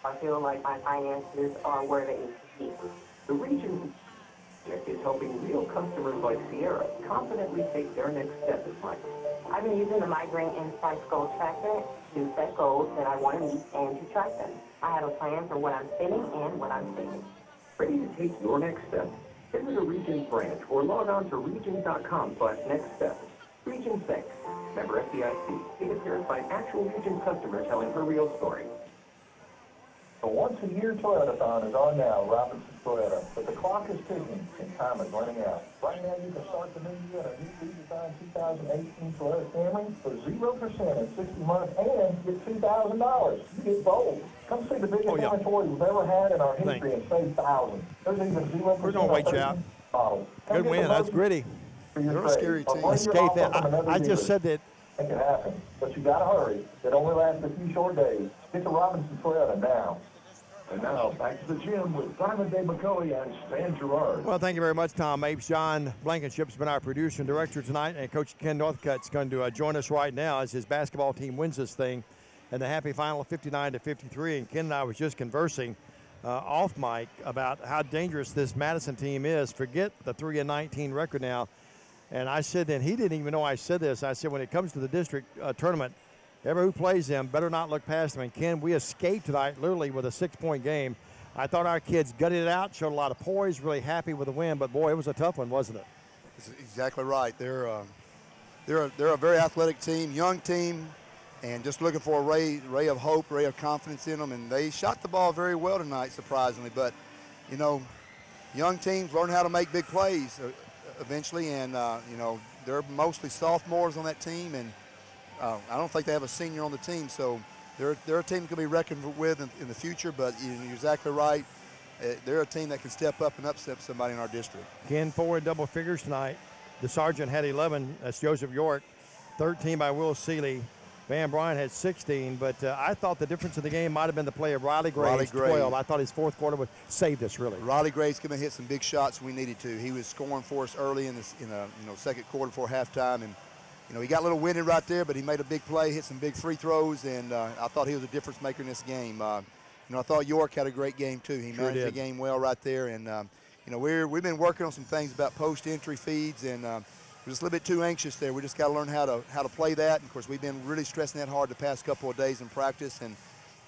I feel like my finances are where they need to be. The region is helping real customers like Sierra confidently take their next step in life. I've been using the Migraine Insights Goal Tracker to set goals that I want to meet and to track them. I have a plan for what I'm spending and what I'm saving. Ready to take your next step? Visit a Regions branch or log on to regions.com/next step. Regions Bank, member FDIC, data appearance by actual Regions customer telling her real story. The once-a-year Toyota-thon is on now, Robinson Toyota, but the clock is ticking and time is running out. Right now, you can start the new year on a new redesigned 2018 Toyota Camry for 0% in 60 months and get $2,000. You get bold. Come see the biggest inventory we've ever had in our history and save thousands. There's even 0%. We're going to wait you out. Good win. That's gritty. They're a scary team. Escape that. I just said that. Make it happen, but you got to hurry. It only lasts a few short days. Get to Robinson Toyota now. And now, back to the gym with Simon Day McCoy and Stan Gerard. Well, thank you very much, Tom Mapes. John Blankenship's been our producer and director tonight, and Coach Ken Northcutt's going to join us right now as his basketball team wins this thing. And the happy final of 59-53. And Ken and I was just conversing off mic about how dangerous this Madison team is. Forget the 3-19 record now. And I said then, he didn't even know I said this. I said when it comes to the district tournament, everyone who plays them better not look past them. And Ken, we escaped tonight literally with a 6-point game. I thought our kids gutted it out, showed a lot of poise, really happy with the win. But boy, it was a tough one, wasn't it? That's exactly right. They're a very athletic team, young team, and just looking for a ray of hope, ray of confidence in them. And they shot the ball very well tonight, surprisingly. But you know, young teams learn how to make big plays eventually, and you know, they're mostly sophomores on that team, and I don't think they have a senior on the team, so they're a team that can be reckoned with in the future. But you're exactly right. They're a team that can step up and upset somebody in our district. Ken, 4 in double figures tonight. The sergeant had 11. That's Joseph York. 13 by Will Seeley. Van Bryant had 16, but I thought the difference in the game might have been the play of Riley Graves, 12. I thought his fourth quarter would save this, really. Riley Graves came and hit some big shots when we needed to. He was scoring for us early in the second quarter before halftime, and he got a little winded right there, but he made a big play, hit some big free throws, and I thought he was a difference maker in this game. I thought York had a great game too. He managed the game well right there, and we've been working on some things about post-entry feeds, and we're just a little bit too anxious there. We just got to learn how to play that. And of course, we've been really stressing that hard the past couple of days in practice, and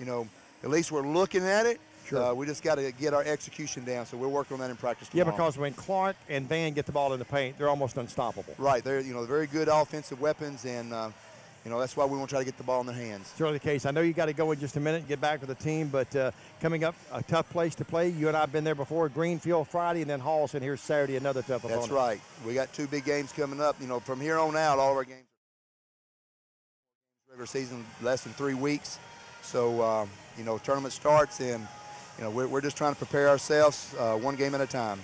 at least we're looking at it. Sure. We just got to get our execution down, so we're working on that in practice tomorrow. Yeah, because when Clark and Van get the ball in the paint, they're almost unstoppable. Right. They're very good offensive weapons, and that's why we want to try to get the ball in their hands. Certainly the case. I know you got to go in just a minute and get back to the team, but coming up, a tough place to play. You and I have been there before. Greenfield Friday, and then Halston here Saturday, another tough opponent. That's right. We got 2 big games coming up. From here on out, all of our games regular season less than 3 weeks. So tournament starts, and we're just trying to prepare ourselves 1 game at a time.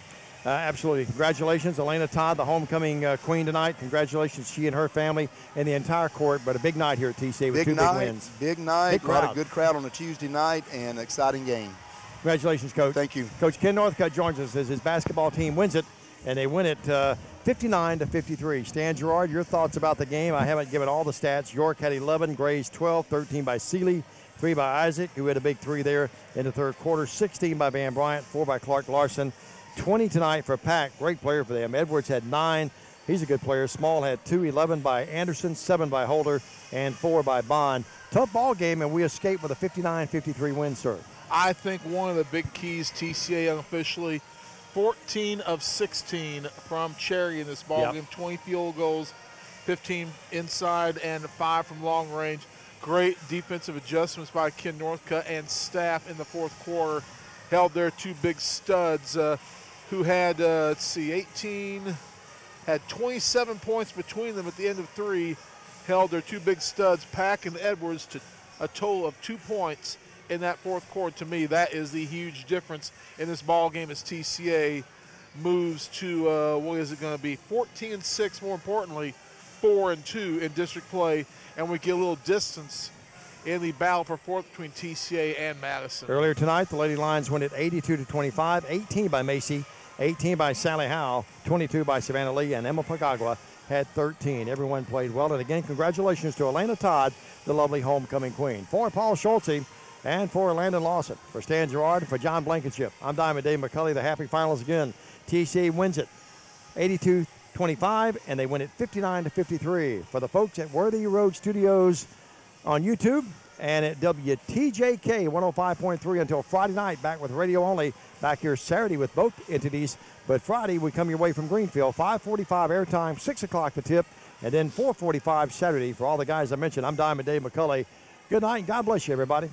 Absolutely. Congratulations, Elena Todd, the homecoming queen tonight. Congratulations, she and her family and the entire court. But a big night here at TCA with 2 big wins. Big night. A lot of good crowd on a Tuesday night, and an exciting game. Congratulations, Coach. Thank you. Coach Ken Northcutt joins us as his basketball team wins it, and they win it 59-53. Stan Gerard, your thoughts about the game? I haven't given all the stats. York had 11, Graves 12, 13 by Seeley, 3 by Isaac, who had a big 3 there in the third quarter, 16 by Van Bryant, 4 by Clark Larson. 20 tonight for Pack, great player for them. Edwards had 9, he's a good player. Small had 2, 11 by Anderson, 7 by Holder, and 4 by Bond. tough ball game, and we escaped with a 59-53 win, sir. I think one of the big keys, TCA unofficially, 14 of 16 from Cherry in this ball game, 20 field goals, 15 inside and 5 from long range. Great defensive adjustments by Ken Northcutt and staff in the fourth quarter. Held their two big studs who had, 27 points between them at the end of 3. Held their two big studs, Pack and Edwards, to a total of 2 points in that fourth quarter. To me, that is the huge difference in this ball game as TCA moves to, what is it going to be, 14-6, more importantly, 4-2 in district play, and we get a little distance in the battle for fourth between TCA and Madison. Earlier tonight, the Lady Lions win at 82-25, 18 by Macy, 18 by Sally Howe, 22 by Savannah Lee, and Emma Pagagua had 13. Everyone played well, and again, congratulations to Elena Todd, the lovely homecoming queen. For Paul Schulte and for Landon Lawson, for Stan Gerard, and for John Blankenship, I'm Diamond Dave McCulley. The happy finals again. TCA wins it 82-25, and they win it 59-53. For the folks at Worthy Road Studios on YouTube and at WTJK 105.3 until Friday night, back with radio only. Back here Saturday with both entities, but Friday we come your way from Greenfield, 5:45 airtime, 6 o'clock the tip, and then 4:45 Saturday. For all the guys I mentioned, I'm Diamond Dave McCulley. Good night, and God bless you, everybody.